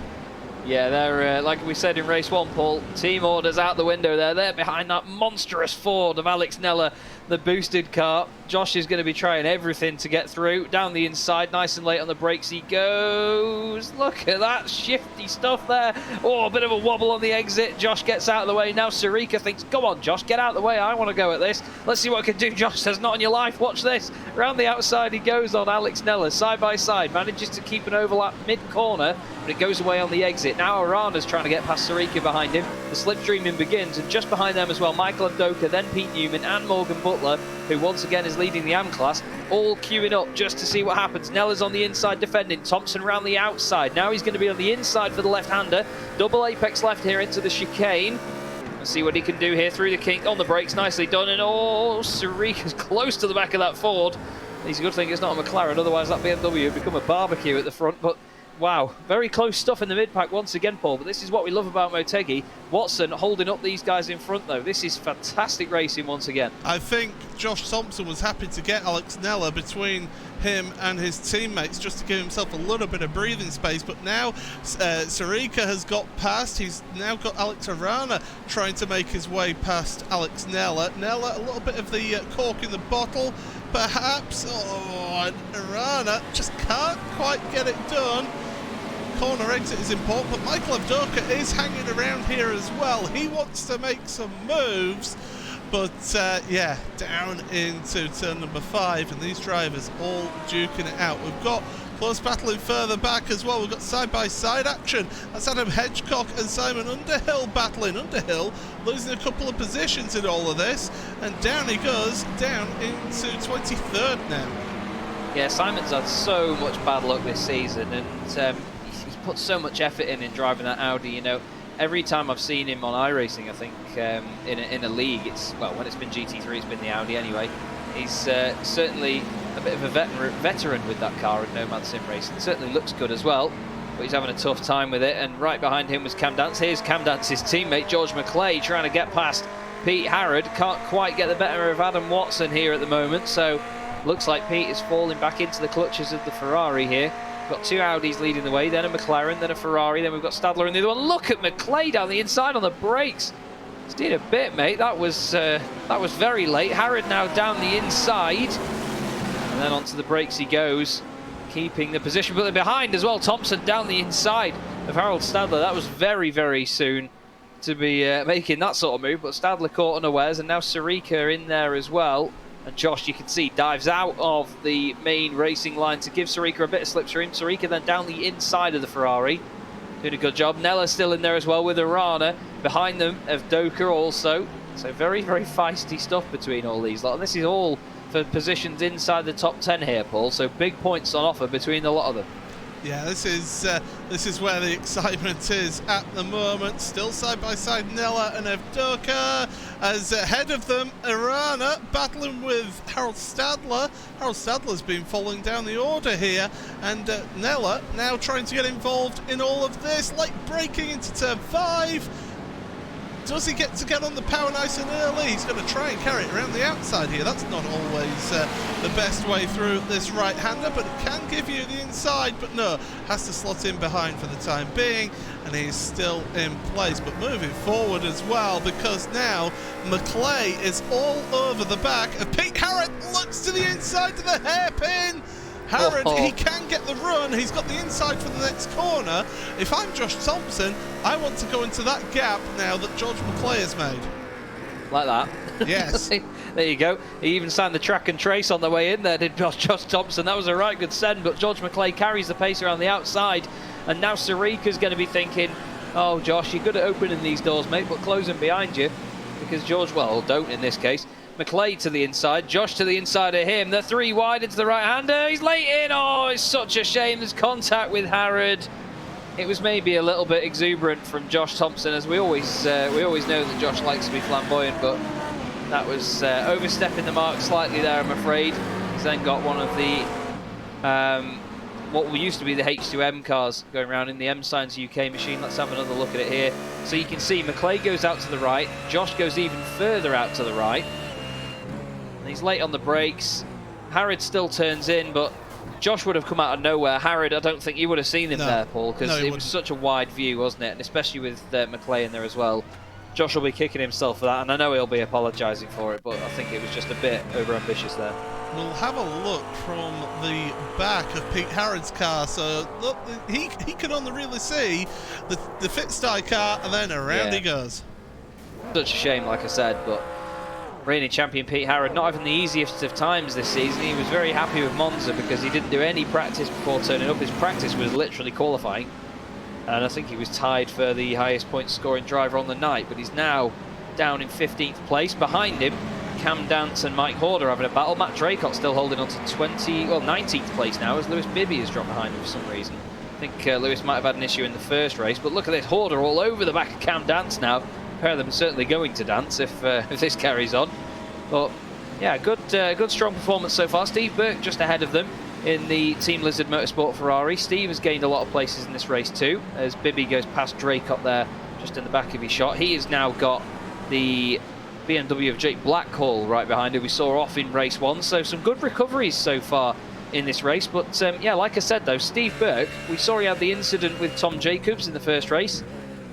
Yeah, they're, like we said in race 1, Paul, team orders out the window there. They're behind that monstrous Ford of Alex Neller, the boosted car. Josh is going to be trying everything to get through. Down the inside, nice and late on the brakes he goes. Look at that shifty stuff there. Oh, a bit of a wobble on the exit. Josh gets out of the way. Now Sarica thinks, go on, Josh, get out of the way. I want to go at this. Let's see what I can do. Josh says, not on your life. Watch this. Round the outside he goes on Alex Neller, side by side. Manages to keep an overlap mid-corner, but it goes away on the exit. Now Arana's trying to get past Sarica behind him. The slipstreaming begins, and just behind them as well, Michael Evdoka, then Pete Newman and Morgan Butler, who once again is leading the AM class, all queuing up just to see what happens. Neller's on the inside defending, Thompson round the outside. Now he's going to be on the inside for the left-hander. Double apex left here into the chicane. Let's see what he can do here through the kink on the brakes. Nicely done, and Sarica's close to the back of that Ford. It's a good thing it's not a McLaren, otherwise that BMW would become a barbecue at the front. But wow, very close stuff in the mid-pack once again, Paul, but this is what we love about Motegi. Watson holding up these guys in front, though. This is fantastic racing once again. I think Josh Thompson was happy to get Alex Neller between him and his teammates just to give himself a little bit of breathing space, but now Sarica has got past. He's now got Alex Arana trying to make his way past Alex Neller. Neller, a little bit of the cork in the bottle, perhaps. And Arana just can't quite get it done. Corner exit is important, but Michael Evdoka is hanging around here as well. He wants to make some moves, but down into turn number 5, and these drivers all duking it out. We've got Close battling further back as well. We've got side-by-side action. That's Adam Hedgecock and Simon Underhill battling. Underhill losing a couple of positions in all of this, and down he goes, down into 23rd now. Yeah, Simon's had so much bad luck this season, and he's put so much effort in driving that Audi. You know, every time I've seen him on iRacing, I think in a league, when it's been GT3, it's been the Audi anyway. He's certainly a bit of a veteran with that car in Nomad Sim Racing. Certainly looks good as well, but he's having a tough time with it. And right behind him was Cam Dance. Here's Cam Dance's teammate George McClay trying to get past Pete Harrod. Can't quite get the better of Adam Watson here at the moment, so looks like Pete is falling back into the clutches of the Ferrari here. We've got two Audis leading the way, then a McLaren, then a Ferrari, then we've got Stadler in the other one. Look at McClay down the inside on the brakes. He's doing a bit, mate. That was very late. Harrod now down the inside, and then onto the brakes he goes, keeping the position. But behind as well, Thompson down the inside of Harold Stadler. That was very, very soon to be making that sort of move, but Stadler caught unawares, and now Sarika in there as well. And Josh, you can see, dives out of the main racing line to give Sarika a bit of slipstream. Sarika then down the inside of the Ferrari, doing a good job. Nella's still in there as well with Arana. Behind them of Doka also. So very, very feisty stuff between all these lot. And this is all for positions inside the top 10 here, Paul. So big points on offer between a lot of them. Yeah, this is where the excitement is at the moment. Still side by side, Nella and Evdoka. As ahead of them, Arana battling with Harold Stadler. Harold Stadler's been falling down the order here, and Nella now trying to get involved in all of this, like braking into turn 5. Does he get on the power nice and early? He's going to try and carry it around the outside here. That's not always the best way through this right-hander, but it can give you the inside. But no, has to slot in behind for the time being, and he's still in place. But moving forward as well, because now McClay is all over the back of Pete Harrod. Looks to the inside to the hairpin. Harrod, he can get the run. He's got the inside for the next corner. If I'm Josh Thompson, I want to go into that gap now that George McClay has made. Like that? Yes. There you go. He even signed the track and trace on the way in there, did Josh Thompson. That was a right good send, but George McClay carries the pace around the outside. And now Sarika's going to be thinking, oh, Josh, you're good at opening these doors, mate, but close them behind you. Because George, well, don't in this case. McClay to the inside, Josh to the inside of him. They're three wide into the right-hander. He's late in. Oh, it's such a shame. There's contact with Harrod. It was maybe a little bit exuberant from Josh Thompson, as we always know that Josh likes to be flamboyant, but that was overstepping the mark slightly there, I'm afraid. He's then got one of the what used to be the H2M cars going around in the M Science UK machine. Let's have another look at it here. So you can see McClay goes out to the right. Josh goes even further out to the right. He's late on the brakes. Harrod still turns in, but Josh would have come out of nowhere. Harrod, I don't think you would have seen him there, Paul, because it was such a wide view, wasn't it? And especially with McClay in there as well. Josh will be kicking himself for that, and I know he'll be apologising for it, but I think it was just a bit over-ambitious there. We'll have a look from the back of Pete Harrod's car. So look, he can only really see the Fitstyle car, and then around he goes. Such a shame, like I said, but reigning champion Pete Harrod, not having the easiest of times this season. He was very happy with Monza because he didn't do any practice before turning up. His practice was literally qualifying, and I think he was tied for the highest point scoring driver on the night, but he's now down in 15th place. Behind him, Cam Dance and Mike Horder having a battle. Matt Draycott still holding on to 19th place now, as Lewis Bibby has dropped behind him for some reason. I think Lewis might have had an issue in the first race, but look at this, Horder all over the back of Cam Dance now. A pair of them certainly going to dance if this carries on. But yeah, good strong performance so far. Steve Burke just ahead of them in the Team Lizard Motorsport Ferrari. Steve has gained a lot of places in this race too, as Bibby goes past Drake up there just in the back of his shot. He has now got the BMW of Jake Blackhall right behind him. We saw off in race 1, so some good recoveries so far in this race. But yeah, like I said though, Steve Burke, we saw he had the incident with Tom Jacobs in the first race,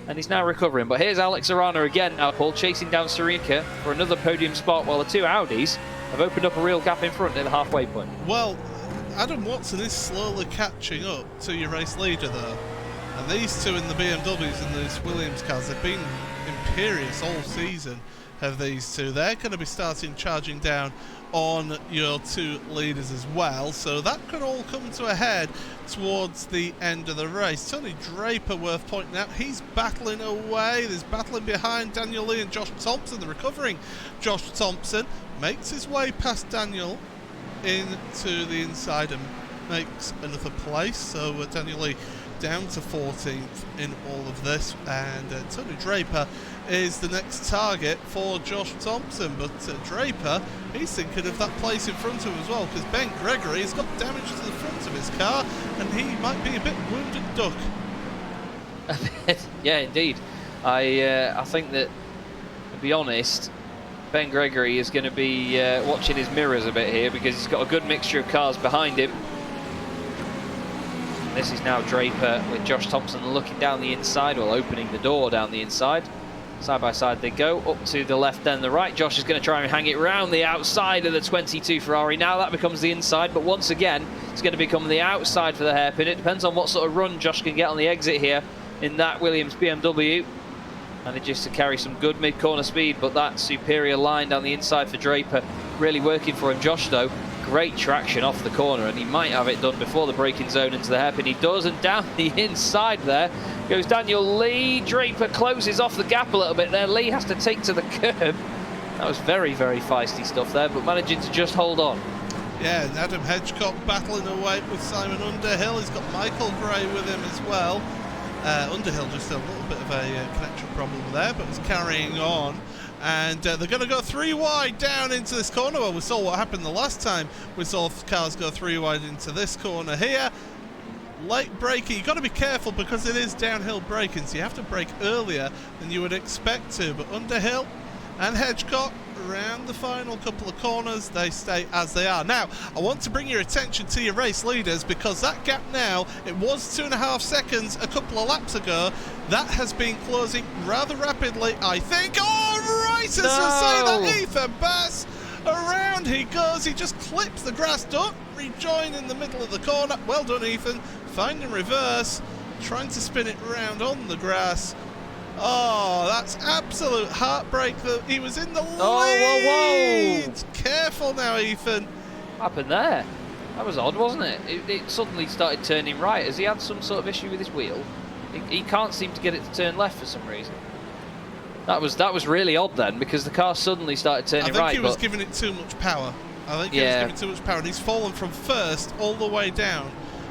and he's now recovering. But here's Alex Arana again now, Paul, chasing down Sarika for another podium spot, while the two Audis have opened up a real gap in front at the halfway point. Well, Adam Watson is slowly catching up to your race leader though. And these two in the BMWs and these Williams cars have been imperious all season. of these two. They're going to be starting charging down on your two leaders as well, so that could all come to a head towards the end of the race. Tony Draper, worth pointing out, he's battling away. There's battling behind Daniel Lee and Josh Thompson. The recovering Josh Thompson makes his way past Daniel into the inside and makes another place, so Daniel Lee down to 14th in all of this, and Tony Draper is the next target for Josh Thompson. But Draper, he's thinking of that place in front of him as well, because Ben Gregory has got damage to the front of his car and he might be a bit wounded duck. Yeah, indeed. I think that, to be honest, Ben Gregory is going to be watching his mirrors a bit here, because he's got a good mixture of cars behind him. This is now Draper with Josh Thompson looking down the inside, or opening the door down the inside. Side by side they go, up to the left then the right. Josh is going to try and hang it round the outside of the 22 Ferrari. Now that becomes the inside, but once again it's going to become the outside for the hairpin. It depends on what sort of run Josh can get on the exit here in that Williams BMW. Manages to carry some good mid-corner speed, but that superior line down the inside for Draper really working for him. Josh, though, great traction off the corner, and he might have it done before the braking zone into the hairpin. He does, and down the inside there goes Daniel Lee. Draper closes off the gap a little bit there. Lee has to take to the curb. That was very, very feisty stuff there, but managing to just hold on. Yeah, and Adam Hedgecock battling away with Simon Underhill. He's got Michael Gray with him as well. Underhill just a little bit of a connection problem there, but he's carrying on. And they're going to go 3 wide down into this corner. Well, we saw what happened the last time we saw cars go 3 wide into this corner here. Late braking, you've got to be careful because it is downhill braking, so you have to brake earlier than you would expect to. But Underhill and Hedgecock around the final couple of corners, they stay as they are. Now, I want to bring your attention to your race leaders, because that gap now, it was 2.5 seconds a couple of laps ago. That has been closing rather rapidly, I think. Oh, racers will say that Ethan Bass, around he goes. He just clips the grass. Don't rejoin in the middle of the corner. Well done, Ethan. Finding reverse, trying to spin it round on the grass. Oh, that's absolute heartbreak that he was in the lead. Whoa. Careful now, Ethan. What happened there? That was odd, wasn't it? It suddenly started turning right. Has he had some sort of issue with his wheel? He can't seem to get it to turn left for some reason. That was really odd then, because the car suddenly started turning right. I think he was giving it too much power. I think he was giving too much power, and he's fallen from first all the way down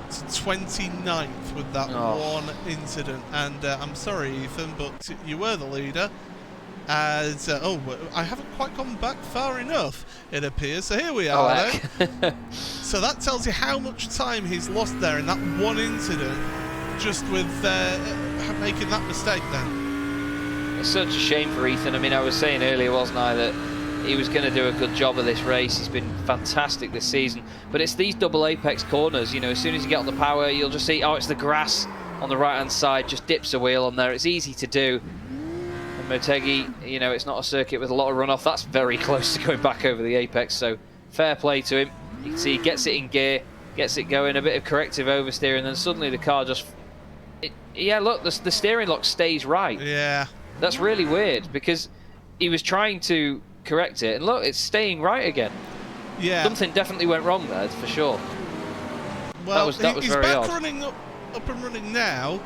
to 29th with that one incident. And I'm sorry, Ethan, but you were the leader. As I haven't quite gone back far enough, it appears. So here we are then. So that tells you how much time he's lost there in that one incident, just with making that mistake then. It's such a shame for Ethan. I mean, I was saying earlier, wasn't I, that he was going to do a good job of this race. He's been fantastic this season. But it's these double apex corners, you know, as soon as you get on the power, you'll just see, oh, it's the grass on the right-hand side, just dips a wheel on there. It's easy to do. And Motegi, you know, it's not a circuit with a lot of runoff. That's very close to going back over the apex, so fair play to him. You can see he gets it in gear, gets it going, a bit of corrective oversteer, and then suddenly the car just... yeah, look, the steering lock stays right. Yeah. That's really weird, because he was trying to correct it, and look, it's staying right again. Yeah. Something definitely went wrong there, for sure. Well, that was he's very back odd. running up and running now.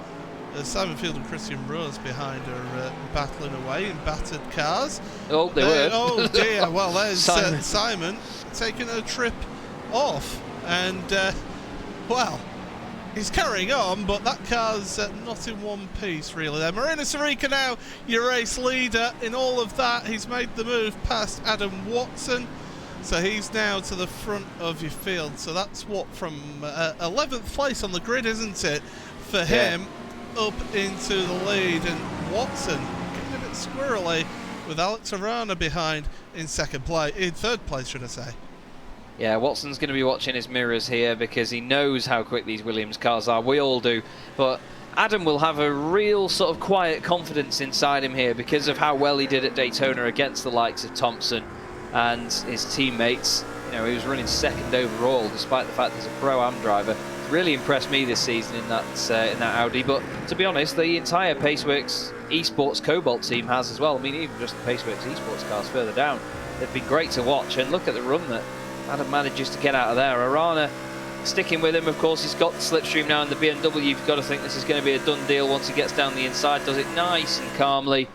Simon Field and Christian Rose behind are battling away in battered cars. Oh, they were. Oh dear, well there's Simon taking a trip off, and well, he's carrying on, but that car's not in one piece really there. Marina Sarica now, your race leader in all of that. He's made the move past Adam Watson, so he's now to the front of your field. So that's what, from 11th place on the grid, isn't it, for him, up into the lead. And Watson getting a bit squirrely with Alex Arana behind in third place, should I say. Yeah, Watson's going to be watching his mirrors here, because he knows how quick these Williams cars are. We all do. But Adam will have a real sort of quiet confidence inside him here because of how well he did at Daytona against the likes of Thompson and his teammates. You know, he was running second overall, despite the fact he's a Pro-Am driver. really impressed me this season in that Audi. But to be honest, the entire Paceworks Esports Cobalt team has as well. I mean, even just the Paceworks Esports cars further down, they've been great to watch. And look at the run that Adam manages to get out of there. Arana sticking with him, of course. He's got the slipstream now in the BMW. You've got to think this is going to be a done deal once he gets down the inside. Does it nice and calmly.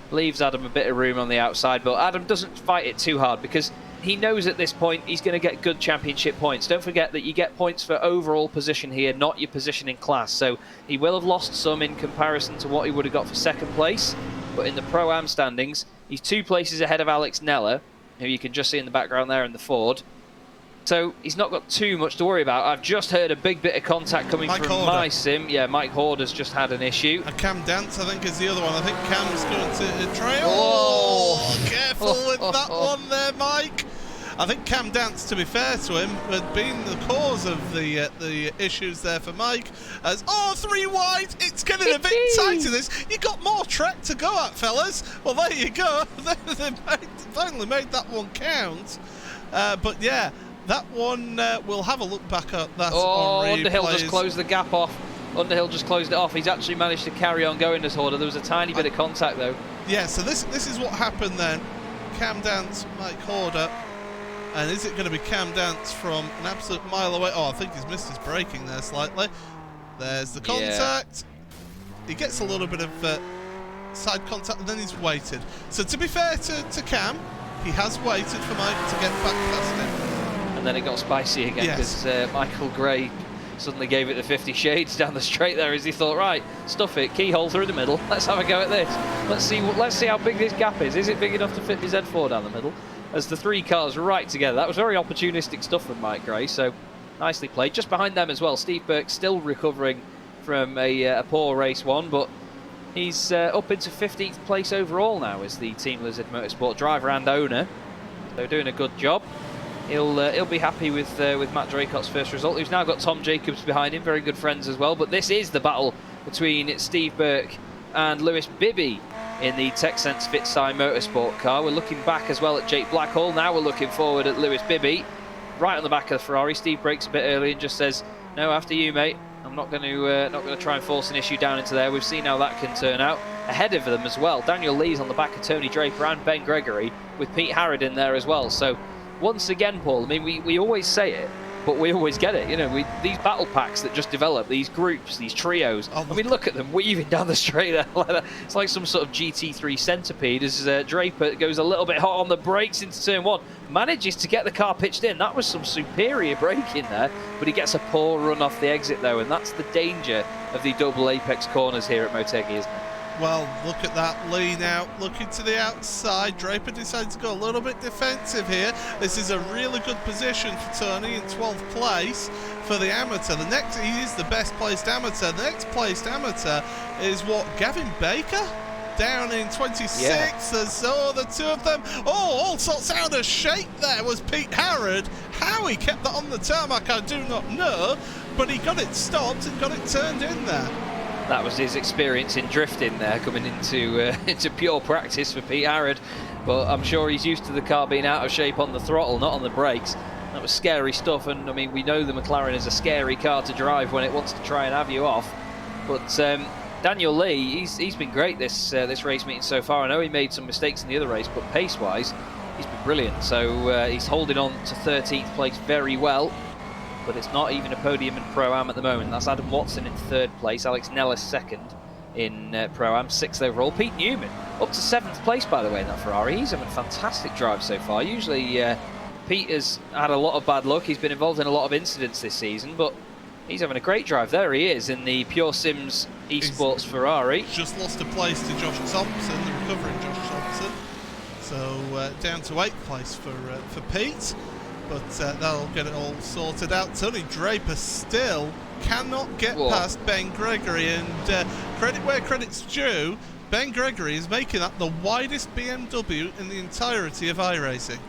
Leaves Adam a bit of room on the outside, but Adam doesn't fight it too hard because he knows at this point he's going to get good championship points. Don't forget that you get points for overall position here, not your position in class. So he will have lost some in comparison to what he would have got for second place, but in the Pro-Am standings, he's 2 places ahead of Alex Neller, who you can just see in the background there in the Ford. So he's not got too much to worry about. I've just heard a big bit of contact coming from my sim. Yeah, Mike Horder's just had an issue. And Cam Dance, I think, is the other one. I think Cam's going to try. Oh, careful with that one there, Mike. I think Cam Dance, to be fair to him, had been the cause of the issues there for Mike. As 3 wide, it's getting a bit tight in this. You got more track to go at, fellas. Well, there you go. They finally made that one count. But yeah. That one, we'll have a look back at that on replays. Underhill just closed the gap off. Underhill just closed it off. He's actually managed to carry on going this Horder. There was a tiny bit of contact, though. Yeah, so this is what happened then. Cam Dance, Mike Horder. And is it going to be Cam Dance from an absolute mile away? Oh, I think he's missed his braking there slightly. There's the contact. Yeah. He gets a little bit of side contact, and then he's waited. So to be fair to Cam, he has waited for Mike to get back past him. And then it got spicy again because Michael Gray suddenly gave it the 50 Shades down the straight there as he thought, right, stuff it, keyhole through the middle, let's have a go at this. Let's see how big this gap is. Is it big enough to fit the Z4 down the middle? As the 3 cars right together. That was very opportunistic stuff from Mike Gray, so nicely played. Just behind them as well, Steve Burke still recovering from a poor race 1, but he's up into 15th place overall now as the Team Lizard Motorsport driver and owner. So doing a good job. He'll be happy with Matt Draycott's first result. He's now got Tom Jacobs behind him, very good friends as well. But this is the battle between Steve Burke and Lewis Bibby in the TechSense Fitsai Motorsport car. We're looking back as well at Jake Blackhall. Now we're looking forward at Lewis Bibby, right on the back of the Ferrari. Steve breaks a bit early and just says, "No, after you, mate. I'm not going to try and force an issue down into there." We've seen how that can turn out. Ahead of them as well, Daniel Lee's on the back of Tony Draper and Ben Gregory, with Pete Harrod in there as well. So once again, Paul, I mean, we always say it, but we always get it. You know, these battle packs that just develop, these groups, these trios. I mean, look at them weaving down the straight there. It's like some sort of GT3 centipede as Draper goes a little bit hot on the brakes into turn 1. Manages to get the car pitched in. That was some superior braking there, but he gets a poor run off the exit, though, and that's the danger of the double apex corners here at Motegi, isn't it? Well, look at that. Lee now looking to the outside. Draper decides to go a little bit defensive here. This is a really good position for Tony in 12th place for the amateur. He is the best placed amateur. The next placed amateur is Gavin Baker? Down in 26th. Yeah. The 2 of them. All sorts out of shape there was Pete Harrod. How he kept that on the tarmac, I do not know, but he got it stopped and got it turned in there. That was his experience in drifting there, coming into pure practice for Pete Harrod. But I'm sure he's used to the car being out of shape on the throttle, not on the brakes. That was scary stuff, and I mean, we know the McLaren is a scary car to drive when it wants to try and have you off. But Daniel Lee, he's been great this race meeting so far. I know he made some mistakes in the other race, but pace-wise, he's been brilliant. So he's holding on to 13th place very well. But it's not even a podium in Pro-Am at the moment. That's Adam Watson in 3rd place, Alex Nellis 2nd in Pro-Am, 6th overall. Pete Newman up to 7th place, by the way, in that Ferrari. He's having a fantastic drive so far. Usually Pete has had a lot of bad luck. He's been involved in a lot of incidents this season, but he's having a great drive. There he is in the Pure Sims Esports Ferrari. Just lost a place to Josh Thompson, the recovering Josh Thompson. So down to 8th place for Pete. But that'll get it all sorted out. Tony Draper still cannot get past Ben Gregory, and credit where credit's due, Ben Gregory is making that the widest BMW in the entirety of iRacing.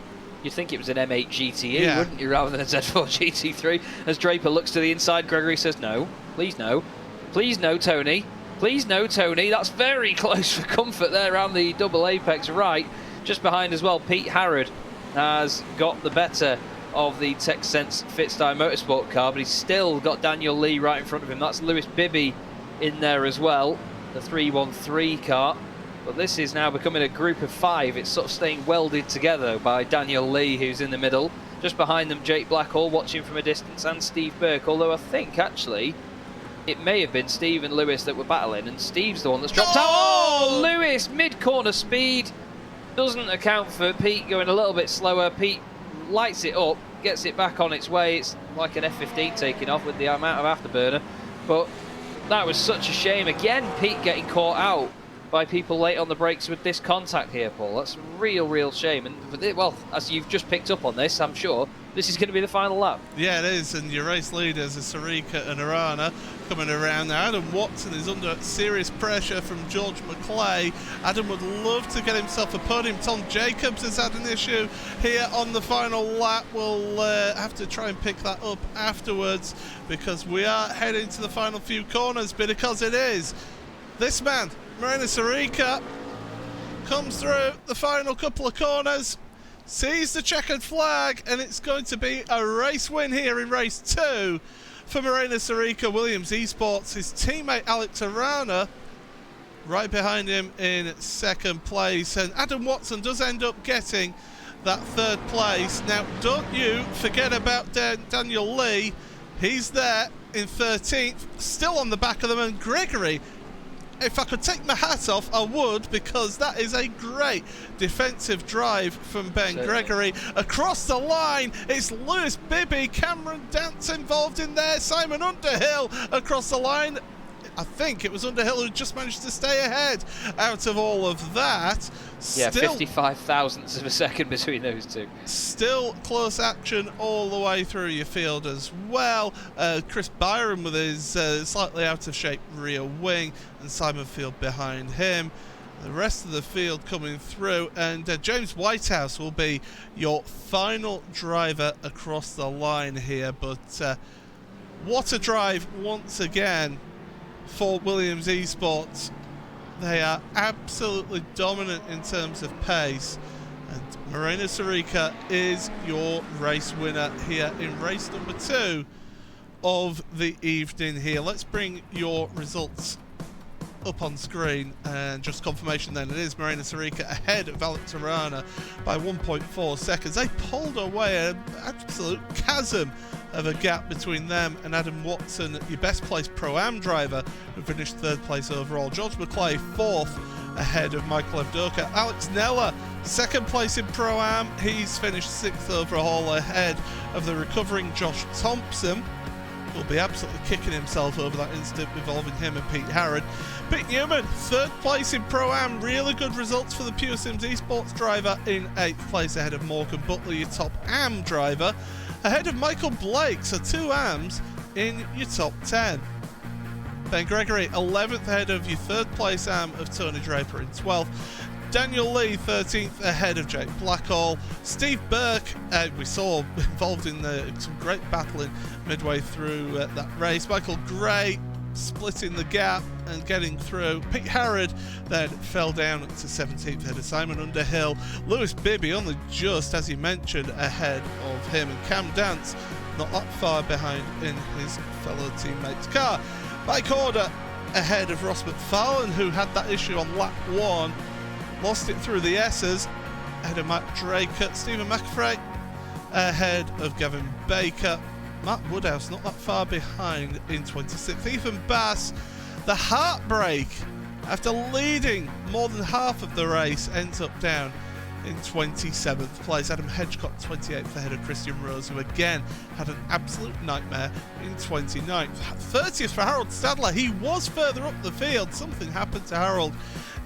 You'd think it was an M8 GTE, wouldn't you, rather than a Z4 GT3? As Draper looks to the inside, Gregory says, "No, please no. Please no, Tony. Please no, Tony." That's very close for comfort there around the double apex right. Just behind as well, Pete Harrod has got the better of the TechSense Fitstyle Motorsport car, but he's still got Daniel Lee right in front of him. That's Lewis Bibby in there as well, the 313 car. But this is now becoming a group of 5. It's sort of staying welded together by Daniel Lee, who's in the middle. Just behind them, Jake Blackhall watching from a distance, and Steve Burke, although I think actually it may have been Steve and Lewis that were battling, and Steve's the one that's dropped out. Oh, Lewis, mid-corner speed. Doesn't account for Pete going a little bit slower. Pete lights it up, gets it back on its way. It's like an F15 taking off with the amount of afterburner. But that was such a shame. Again, Pete getting caught out by people late on the brakes with this contact here, Paul. That's a real shame. And well, as you've just picked up on this, I'm sure this is going to be the final lap. Yeah, it is. And your race leaders are Sarika and Arana coming around now. Adam Watson is under serious pressure from George McClay. Adam would love to get himself a podium. Tom Jacobs has had an issue here on the final lap. We'll have to try and pick that up afterwards, because we are heading to the final few corners, because it is this man, Moreno Sarika, comes through the final couple of corners, sees the checkered flag, and it's going to be a race win here in race 2 for Moreno Sarika. Williams Esports, his teammate Alex Arana right behind him in second place, and Adam Watson does end up getting that third place. Now, don't you forget about Daniel Lee. He's there in 13th, still on the back of them, and Gregory, if I could take my hat off, I would, because that is a great defensive drive from Ben Gregory. Across the line, it's Lewis Bibby, Cameron Dance involved in there, Simon Underhill across the line. I think it was Underhill who just managed to stay ahead out of all of that. Yeah, 55 thousandths of a second between those two. Still close action all the way through your field as well. Chris Byron with his slightly out of shape rear wing, and Simon Field behind him. The rest of the field coming through, and James Whitehouse will be your final driver across the line here. But what a drive once again for Williams Esports. They are absolutely dominant in terms of pace, and Moreno Sarika is your race winner here in race number 2 of the evening here. Let's bring your results up on screen, and just confirmation then, it is Moreno Sarika ahead of Alex Arana by 1.4 seconds. They pulled away an absolute chasm of a gap between them and Adam Watson, your best placed Pro-Am driver, who finished 3rd place overall. George McClay 4th ahead of Michael Evdoka. Alex Neller 2nd place in Pro-Am, he's finished 6th overall ahead of the recovering Josh Thompson, who'll be absolutely kicking himself over that incident involving him and Pete Harrod. Pete Newman 3rd place in Pro-Am, really good results for the Pure Sims Esports driver, in 8th place ahead of Morgan Butler, your top Am driver, ahead of Michael Blake, so 2 Ams in your top 10. Ben Gregory 11th ahead of your 3rd place Am of Tony Draper in 12th. Daniel Lee 13th ahead of Jake Blackhall. Steve Burke, we saw involved in some great battling midway through that race. Michael Gray splitting the gap and getting through. Pete Harrod then fell down to 17th ahead of Simon Underhill. Lewis Bibby only just, as he mentioned, ahead of him, and Cam Dance not that far behind in his fellow teammate's car. Bike order ahead of Ross McFarlane, who had that issue on lap 1, lost it through the S's, ahead of Matt Draker. Stephen McAfee ahead of Gavin Baker. Matt Woodhouse not that far behind in 26th. Ethan Bass, the heartbreak after leading more than half of the race, ends up down in 27th place. Adam Hedgecock 28th ahead of Christian Rose, who again had an absolute nightmare in 29th. 30th for Harold Stadler. He was further up the field. Something happened to Harold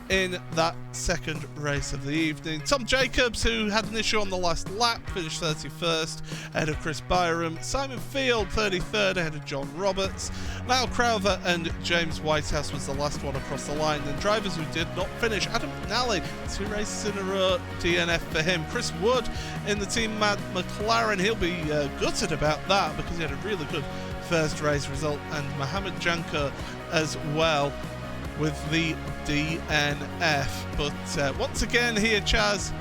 in that second race of the evening. Tom Jacobs, who had an issue on the last lap, finished 31st ahead of Chris Byram. Simon Field 33rd ahead of John Roberts. Niall Crowther and James Whitehouse was the last one across the line. Then drivers who did not finish: Adam McNally, 2 races in a row, DNF for him. Chris Wood in the Team Mad McLaren, he'll be gutted about that because he had a really good first race result. And Mohammed Janko as well with the DNF. But once again here, Chaz,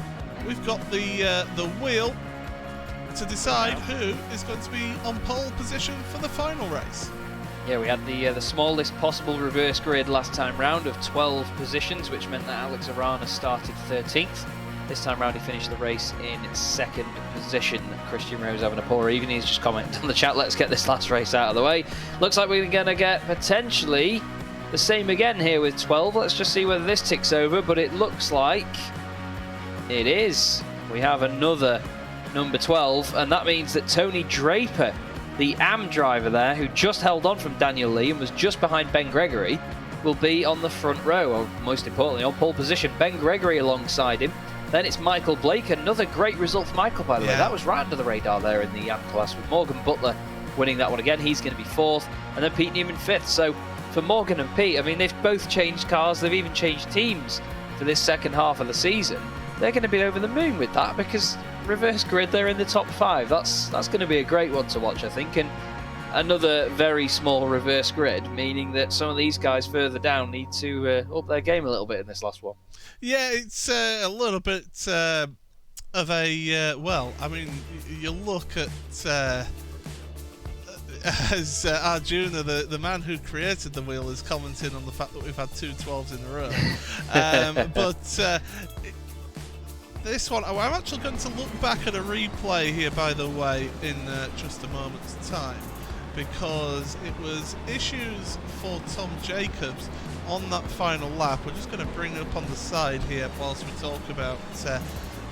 we've got the wheel to decide who is going to be on pole position for the final race. Yeah, we had the smallest possible reverse grid last time round of 12 positions, which meant that Alex Arana started 13th. This time round he finished the race in 2nd position. Christian Rose having a poor evening. He's just commented on the chat, let's get this last race out of the way. Looks like we're going to get potentially the same again here with 12. Let's just see whether this ticks over, but it looks like it is. We have another number 12, and that means that Tony Draper, the AM driver there, who just held on from Daniel Lee and was just behind Ben Gregory, will be on the front row, or most importantly on pole position. Ben Gregory alongside him. Then it's Michael Blake, another great result for Michael, by the way. That was right under the radar there in the AM class, with Morgan Butler winning that one again. He's going to be 4th, and then Pete Newman 5th. So for Morgan and Pete, I mean, they've both changed cars, they've even changed teams for this second half of the season. They're going to be over the moon with that, because reverse grid, they're in the top 5. That's going to be a great one to watch, I think. And another very small reverse grid, meaning that some of these guys further down need to up their game a little bit in this last one. Yeah, it's a little bit of a well, I mean, you look at as Arjuna, the man who created the wheel, is commenting on the fact that we've had 2 12s in a row. But this one, I'm actually going to look back at a replay here, by the way, in just a moment's time, because it was issues for Tom Jacobs on that final lap. We're just going to bring it up on the side here whilst we talk about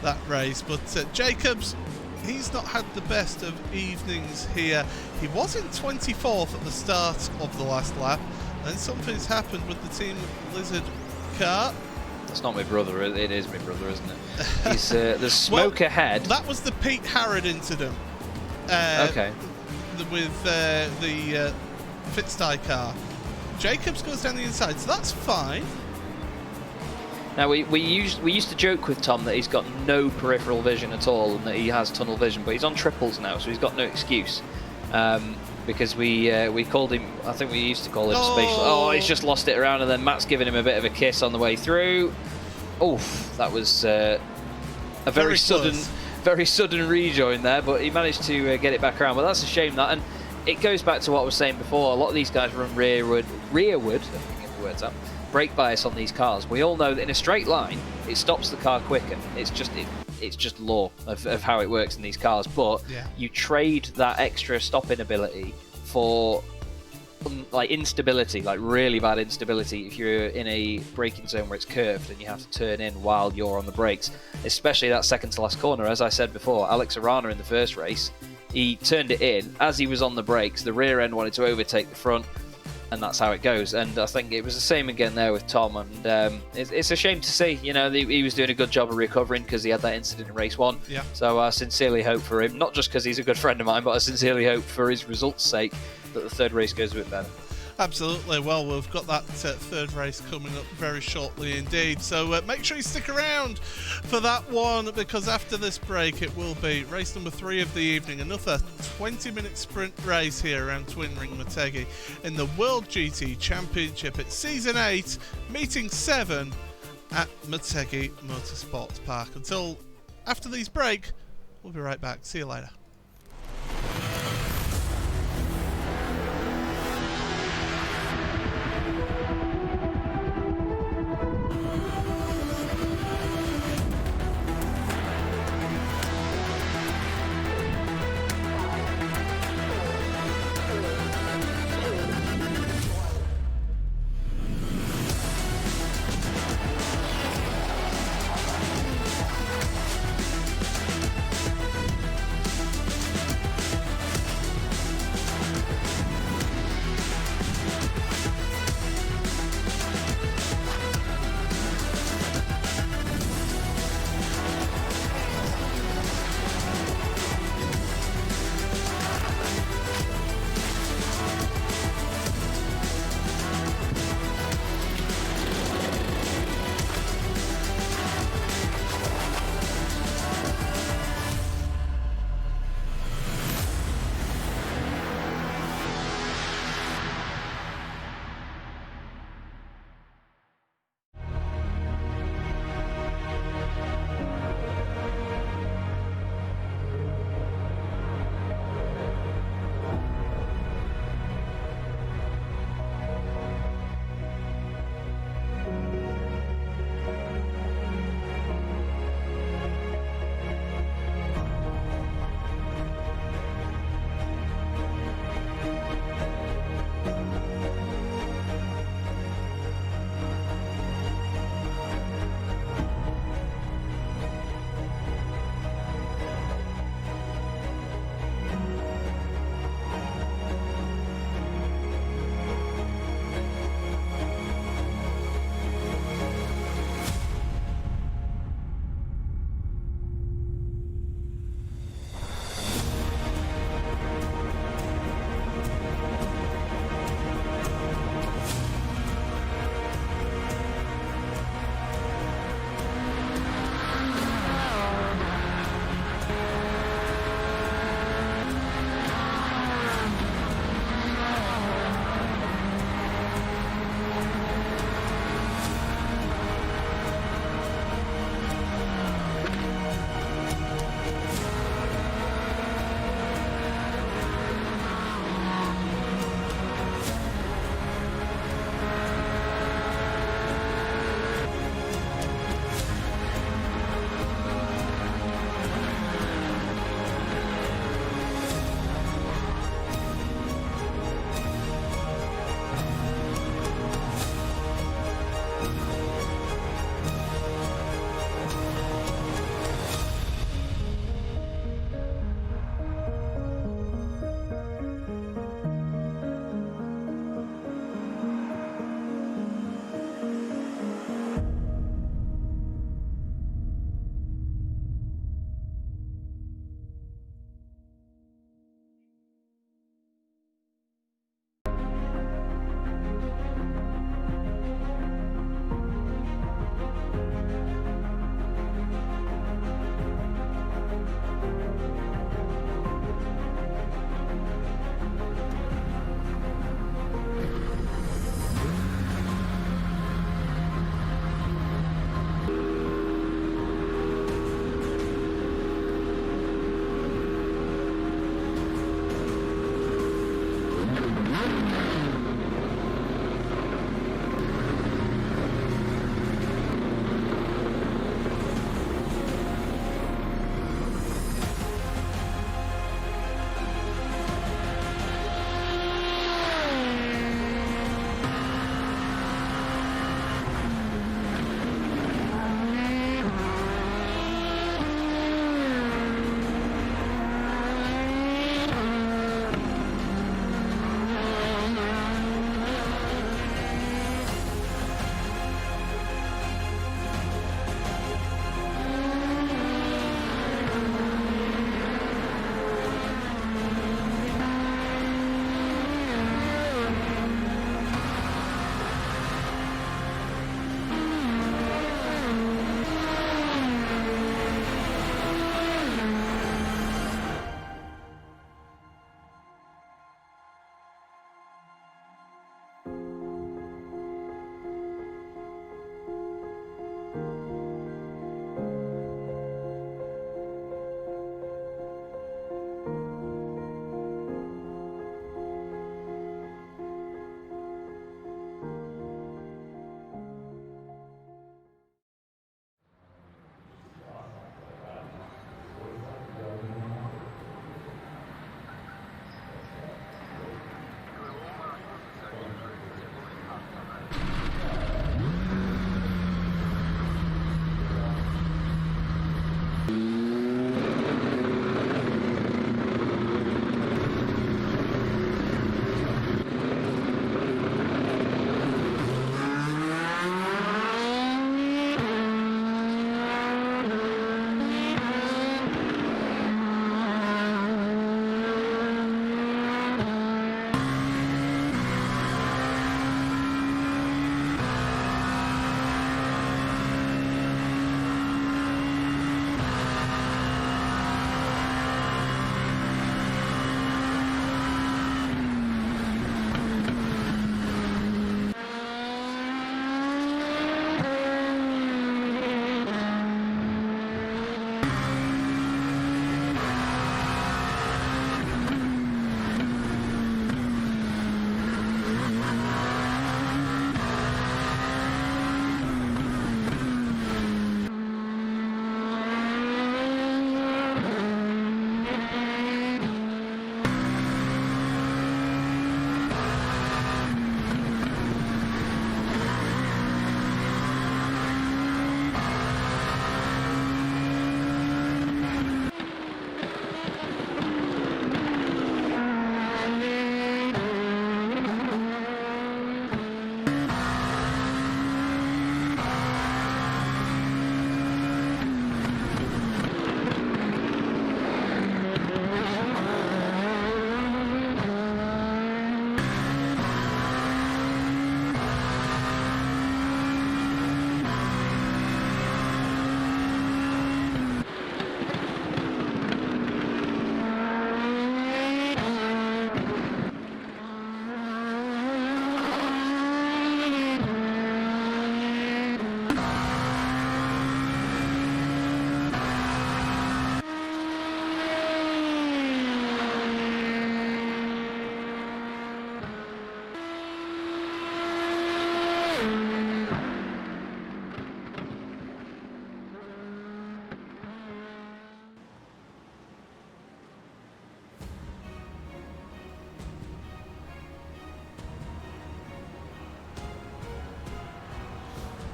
that race. But Jacobs, he's not had the best of evenings here. He was in 24th at the start of the last lap, and something's happened with the Team Lizard car. That's not my brother, it is my brother, isn't it? He's, there's smoke ahead. That was the Pete Harrod incident. Okay. With the Fitztie car. Jacobs goes down the inside, so that's fine. Now we used to joke with Tom that he's got no peripheral vision at all and that he has tunnel vision, but he's on triples now, so he's got no excuse. Because we called him, I think we used to call him spatial. Oh, he's just lost it around, and then Matt's giving him a bit of a kiss on the way through. Oof, that was a very sudden rejoin there, but he managed to get it back around. But that's a shame, that, and it goes back to what I was saying before. A lot of these guys run rearward, if I can get the words out, brake bias on these cars. We all know that in a straight line, it stops the car quicker. It's just law of how it works in these cars. But you trade that extra stopping ability for like instability, like really bad instability, if you're in a braking zone where it's curved and you have to turn in while you're on the brakes, especially that second to last corner. As I said before, Alex Arana in the first race, he turned it in as he was on the brakes. The rear end wanted to overtake the front, and that's how it goes. And I think it was the same again there with Tom, and it's a shame to see. You know, he was doing a good job of recovering because he had that incident in race 1. Yeah. So I sincerely hope for him, not just because he's a good friend of mine, but I sincerely hope for his results' sake that the third race goes a bit better. Absolutely. Well, we've got that third race coming up very shortly indeed. So make sure you stick around for that one, because after this break it will be race number 3 of the evening. Another 20-minute sprint race here around Twin Ring Motegi in the World GT Championship. It's Season 8, Meeting 7 at Motegi Motorsports Park. Until after these break, we'll be right back. See you later.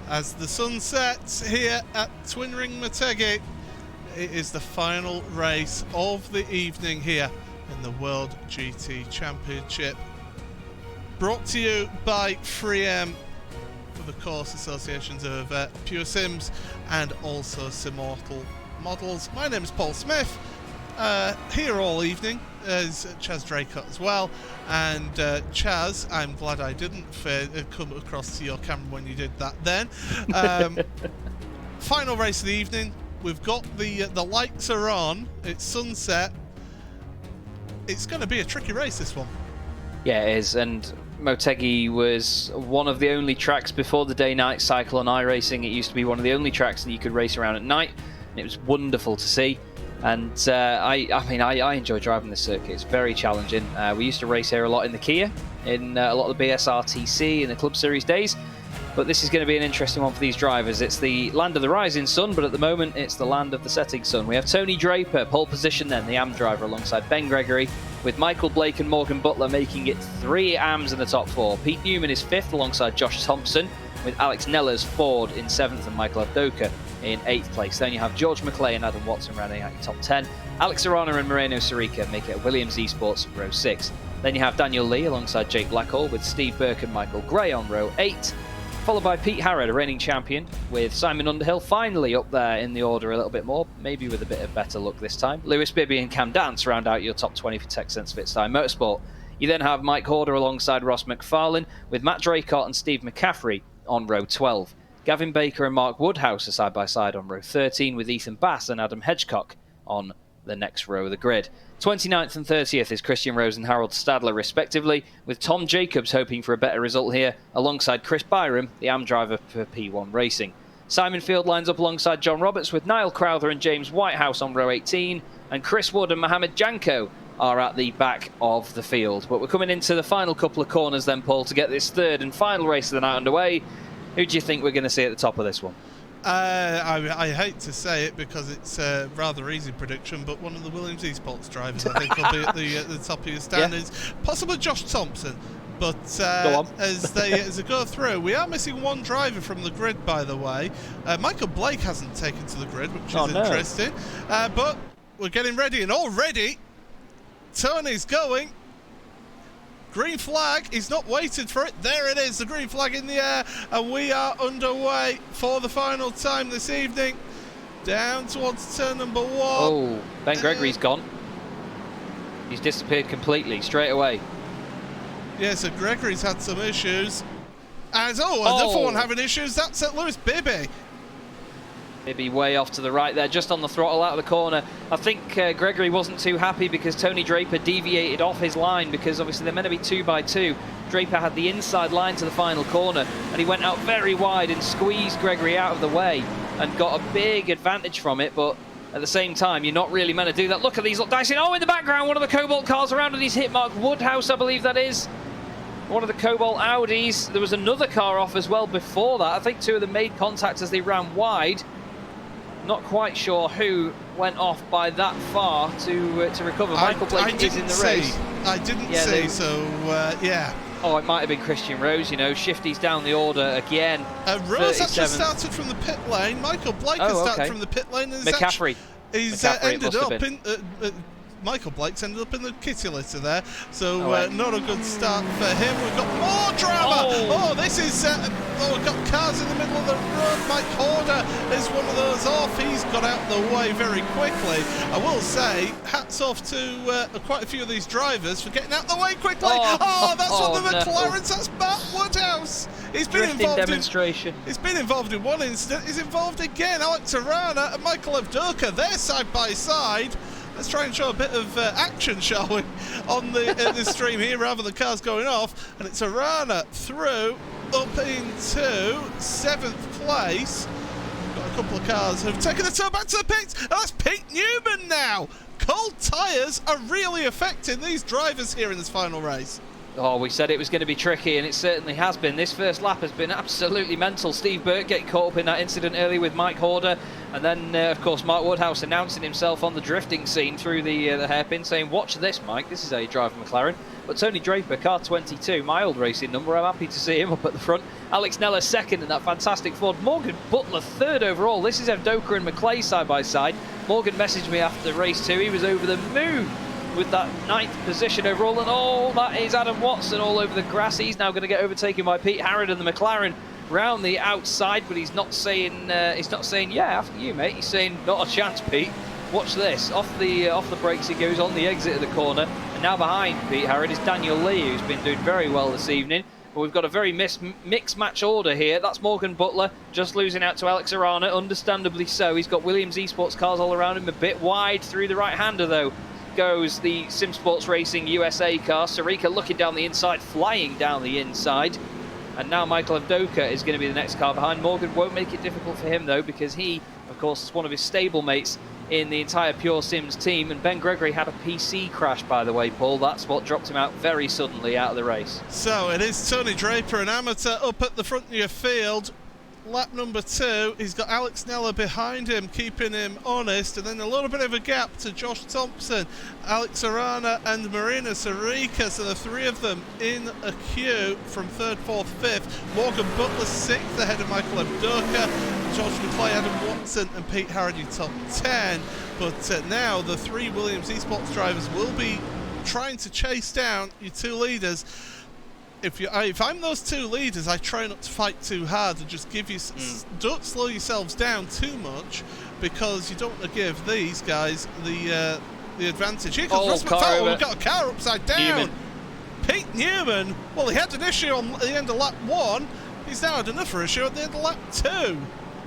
As the sun sets here at Twin Ring Motegi, it is the final race of the evening here in the World GT Championship. Brought to you by 3M for the course associations of Pure Sims and also Simmortal Models. My name is Paul Smith. Here all evening is Chaz Draycott as well. And Chaz, I'm glad I didn't come across to your camera when you did that then. Final race of the evening. We've got the lights are on. It's sunset. It's going to be a tricky race, this one. Yeah, it is. And Motegi was one of the only tracks before the day-night cycle on iRacing. It used to be one of the only tracks that you could race around at night, and it was wonderful to see. And I enjoy driving this circuit. It's very challenging. We used to race here a lot in the Kia, in a lot of the BSRTC in the Club Series days. But this is going to be an interesting one for these drivers. It's the land of the rising sun, but at the moment it's the land of the setting sun. We have Tony Draper, pole position then, the AM driver, alongside Ben Gregory, with Michael Blake and Morgan Butler making it 3 AMs in the top 4. Pete Newman is 5th alongside Josh Thompson, with Alex Nellers 4rd in 7th and Michael Avdoka in 8th place. Then you have George McClay and Adam Watson rounding out your top 10. Alex Arana and Moreno Sarica make it a Williams Esports row 6. Then you have Daniel Lee alongside Jake Blackhall, with Steve Burke and Michael Gray on row 8. Followed by Pete Harrod, a reigning champion, with Simon Underhill finally up there in the order a little bit more, maybe with a bit of better luck this time. Lewis Bibby and Cam Dance round out your top 20 for TechSense Fitstyle Motorsport. You then have Mike Horder alongside Ross McFarlane, with Matt Draycott and Steve McCaffrey on row 12. Gavin Baker and Mark Woodhouse are side by side on row 13, with Ethan Bass and Adam Hedgecock on the next row of the grid. 29th and 30th is Christian Rose and Harold Stadler respectively, with Tom Jacobs hoping for a better result here alongside Chris Byram, the AM driver for P1 Racing. Simon Field lines up alongside John Roberts, with Niall Crowther and James Whitehouse on row 18, and Chris Wood and Mohamed Janko are at the back of the field. But we're coming into the final couple of corners then, Paul, to get this third and final race of the night underway. Who do you think we're going to see at the top of this one? I hate to say it because it's a rather easy prediction, but one of the Williams Esports drivers I think will be at the top of your standings. Yeah. Possibly Josh Thompson, but as they go through, we are missing one driver from the grid, by the way. Michael Blake hasn't taken to the grid, which is interesting. But we're getting ready, and already Tony's going. Green flag, he's not waited for it. There it is, the green flag in the air, and we are underway for the final time this evening. Down towards turn number 1. Oh, Ben Gregory's gone. He's disappeared completely, straight away. Yeah, so Gregory's had some issues. And another one having issues, that's at Lewis Bibby. Maybe way off to the right there, just on the throttle out of the corner. I think Gregory wasn't too happy because Tony Draper deviated off his line, because obviously they're meant to be 2x2. Draper had the inside line to the final corner, and he went out very wide and squeezed Gregory out of the way and got a big advantage from it. But at the same time, you're not really meant to do that. Look at these dicing. Oh, in the background, one of the Cobalt cars around, and he's hit Mark Woodhouse, I believe that is. One of the Cobalt Audis. There was another car off as well before that. I think 2 of them made contact as they ran wide. Not quite sure who went off by that far to recover. Michael Blake is in the race. I didn't see, so yeah. Oh, it might have been Christian Rose, you know. Shifty's down the order again. Rose actually started from the pit lane. Michael Blake has started from the pit lane. And McCaffrey. He's ended up in... Michael Blake's ended up in the kitty litter there, so not a good start for him. We've got more drama. This is we've got cars in the middle of the road. Mike Horder is one of those off. He's got out the way very quickly. I will say, hats off to quite a few of these drivers for getting out the way quickly. That's one of the McLarens. That's Matt Woodhouse. He's been involved demonstration. He's been involved in one incident. He's involved again. Alex Arana and Michael Avdoka, they're side by side. Let's try and show a bit of action, shall we, on the stream here, rather than cars going off. And it's Arana through, up into 7th place. Got a couple of cars who've taken the turn back to the pits. And that's Pete Newman now. Cold tyres are really affecting these drivers here in this final race. Oh, we said it was going to be tricky, and it certainly has been. This first lap has been absolutely mental. Steve Burt getting caught up in that incident early with Mike Horder, and then, of course, Mark Woodhouse announcing himself on the drifting scene through the hairpin, saying, "Watch this, Mike, this is how you drive a McLaren." But Tony Draper, car 22, my old racing number, I'm happy to see him up at the front. Alex Neller second in that fantastic Ford. Morgan Butler third overall. This is Evdoka and McClay side by side. Morgan messaged me after race 2, he was over the moon with that 9th position overall, and oh, that is Adam Watson all over the grass. He's now going to get overtaken by Pete Harrod and the McLaren round the outside, but he's not saying yeah after you, mate. He's saying not a chance, Pete. Watch this. Off the brakes he goes on the exit of the corner, and now behind Pete Harrod is Daniel Lee, who's been doing very well this evening. But we've got a very mixed match order here. That's Morgan Butler just losing out to Alex Arana, understandably so. He's got Williams Esports cars all around him, a bit wide through the right-hander though. Goes the Sim Sports Racing USA car. Sarika looking down the inside, flying down the inside. And now Michael Evdoka is going to be the next car behind. Morgan won't make it difficult for him though, because he, of course, is one of his stablemates in the entire Pure Sims team. And Ben Gregory had a PC crash, by the way, Paul. That's what dropped him out very suddenly out of the race. So it is Tony Draper, an amateur, up at the front of your field. Lap number 2, he's got Alex Neller behind him, keeping him honest, and then a little bit of a gap to Josh Thompson, Alex Arana and Marina Sarika, so the 3 of them in a queue from 3rd, 4th, 5th. Morgan Butler 6th ahead of Michael Evdoka, George McClay, Adam Watson and Pete Harrody top 10, but now the 3 Williams Esports drivers will be trying to chase down your 2 leaders. If I'm those 2 leaders, I try not to fight too hard and just give you, don't slow yourselves down too much, because you don't want to give these guys the advantage. Here comes Ross McFarlane. We've got a car upside down. Newman. Pete Newman. Well, he had an issue on the end of lap 1. He's now had another issue at the end of lap 2.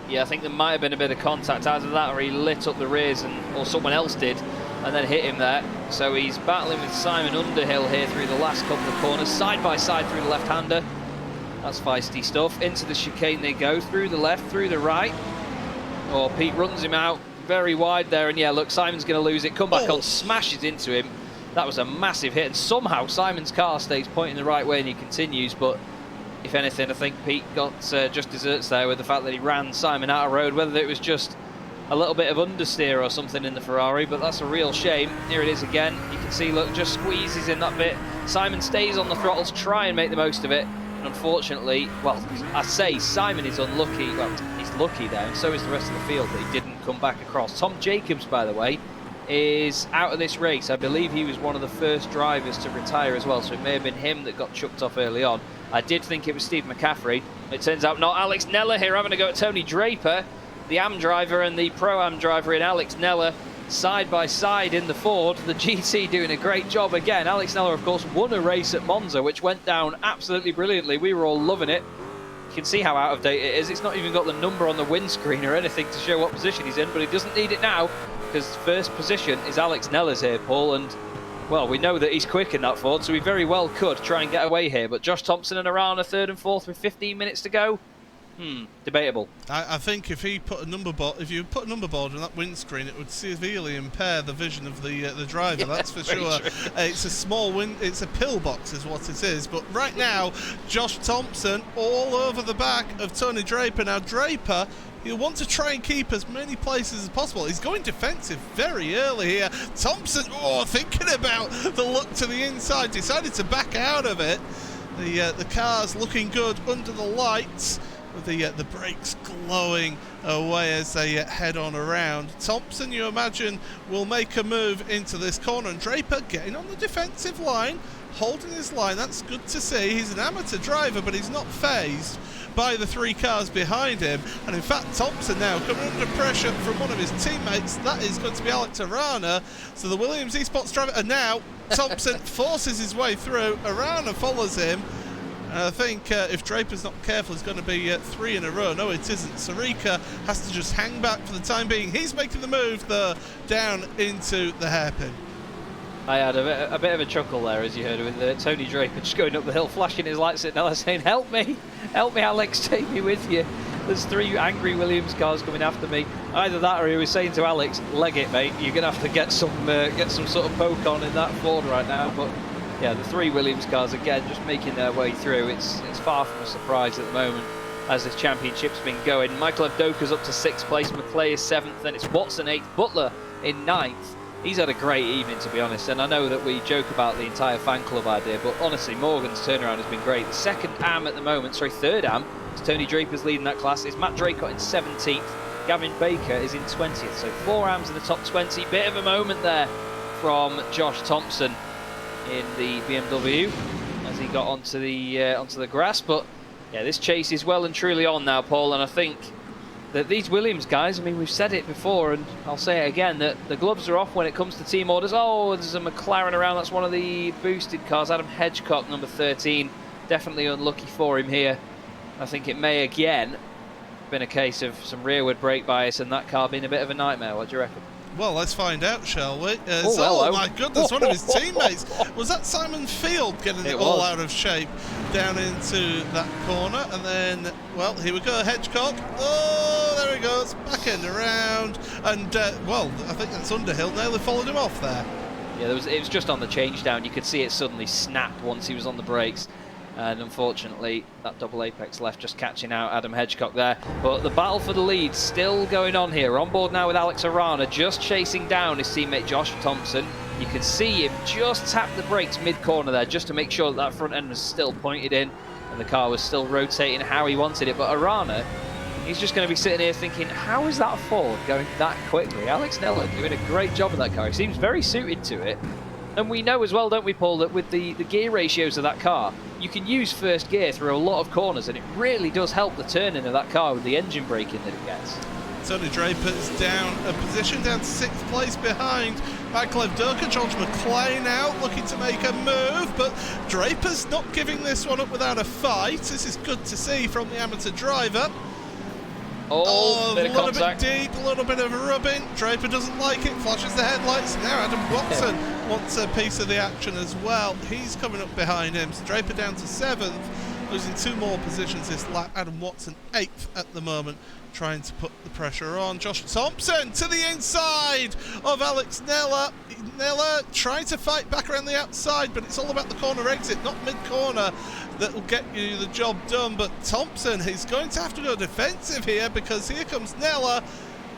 Yeah, I think there might have been a bit of contact. Either that or he lit up the rears, or someone else did, and then hit him there. So he's battling with Simon Underhill here through the last couple of corners, side by side through the left-hander. That's feisty stuff. Into the chicane they go, through the left, through the right. Oh, Pete runs him out very wide there, and yeah, look, Simon's going to lose it. Come back on, smashes into him. That was a massive hit, and somehow Simon's car stays pointing the right way and he continues, but if anything, I think Pete got just desserts there with the fact that he ran Simon out of road, whether it was just a little bit of understeer or something in the Ferrari, but that's a real shame. Here it is again. You can see, look, just squeezes in that bit. Simon stays on the throttles, try and make the most of it. And unfortunately, well, I say Simon is unlucky. Well, he's lucky there, and so is the rest of the field that he didn't come back across. Tom Jacobs, by the way, is out of this race. I believe he was one of the first drivers to retire as well, so it may have been him that got chucked off early on. I did think it was Steve McCaffrey. It turns out not. Alex Neller here having a go at Tony Draper. The AM driver and the Pro-Am driver in Alex Neller side by side in the Ford. The GT doing a great job again. Alex Neller, of course, won a race at Monza, which went down absolutely brilliantly. We were all loving it. You can see how out of date it is. It's not even got the number on the windscreen or anything to show what position he's in, but he doesn't need it now, because first position is Alex Neller's here, Paul, and well, we know that he's quick in that Ford, so he very well could try and get away here. But Josh Thompson and Arana 3rd and 4th with 15 minutes to go. Debatable. I think if he put a number board, if you put a number board on that windscreen, it would severely impair the vision of the driver. Yeah, that's for sure. It's a small it's a pillbox, is what it is. But right now, Josh Thompson all over the back of Tony Draper. Now Draper, he'll want to try and keep as many places as possible. He's going defensive very early here. Thompson, thinking about the look to the inside, decided to back out of it. The car's looking good under the lights, with the brakes glowing away as they head on around. Thompson, you imagine, will make a move into this corner, and Draper getting on the defensive line, holding his line. That's good to see. He's an amateur driver, but he's not phased by the 3 cars behind him. And in fact, Thompson now coming under pressure from one of his teammates. That is going to be Alex Arana. So the Williams Esports driver, and now Thompson forces his way through. Arana follows him. And I think if Draper's not careful, it's going to be 3 in a row. No, it isn't. Sarika has to just hang back for the time being. He's making the move, though, down into the hairpin. I had a bit of a chuckle there, as you heard, with Tony Draper just going up the hill, flashing his lights at Nella, saying, help me, Alex, take me with you. There's 3 angry Williams cars coming after me. Either that, or he was saying to Alex, leg it, mate. You're going to have to get some sort of poke on in that Ford right now. But yeah, the 3 Williams cars again just making their way through. It's far from a surprise at the moment as this championship's been going. Michael Avdoka's up to 6th place, McClay is 7th, then it's Watson 8th, Butler in 9th. He's had a great evening, to be honest, and I know that we joke about the entire fan club idea, but honestly, Morgan's turnaround has been great. The second AM at the moment, sorry, third AM, is Tony Draper's leading that class. It's Matt Draycott in 17th. Gavin Baker is in 20th, so 4 AMs in the top 20. Bit of a moment there from Josh Thompson in the BMW as he got onto the grass, but yeah, this chase is well and truly on now, Paul, and I think that these Williams guys, I mean, we've said it before and I'll say it again, that the gloves are off when it comes to team orders. Oh, there's a McLaren around, that's one of the boosted cars, Adam Hedgecock, number 13, definitely unlucky for him here. I think it may again been a case of some rearward brake bias and that car being a bit of a nightmare. What do you reckon? Well, let's find out, shall we? Oh my goodness, one of his teammates. Was that Simon Field getting it all out of shape down into that corner? And then, well, here we go, Hedgecock. Oh, there he goes, back end around. And, well, I think that's Underhill now. They followed him off there. Yeah, it was just on the change down. You could see it suddenly snap once he was on the brakes. And unfortunately, that double apex left just catching out Adam Hedgecock there. But the battle for the lead still going on here. On board now with Alex Arana, just chasing down his teammate Josh Thompson. You can see him just tap the brakes mid-corner there, just to make sure that front end was still pointed in and the car was still rotating how he wanted it. But Arana, he's just going to be sitting here thinking, how is that Ford going that quickly? Alex Neller doing a great job of that car. He seems very suited to it. And we know as well, don't we, Paul, that with the gear ratios of that car, you can use first gear through a lot of corners, and it really does help the turning of that car with the engine braking that it gets. Tony Draper's down a position, down to 6th place behind Michael Avdoka. George McClay now looking to make a move, but Draper's not giving this one up without a fight. This is good to see from the amateur driver. Oh, a little bit deep, a little bit of rubbing. Draper doesn't like it, flashes the headlights. Now Adam Watson wants a piece of the action as well. He's coming up behind him. So Draper down to 7th, losing 2 more positions this lap. Adam Watson 8th at the moment, trying to put the pressure on. Josh Thompson to the inside of Alex Neller. Neller trying to fight back around the outside, but it's all about the corner exit, not mid-corner, that will get you the job done. But Thompson is going to have to go defensive here, because here comes Neller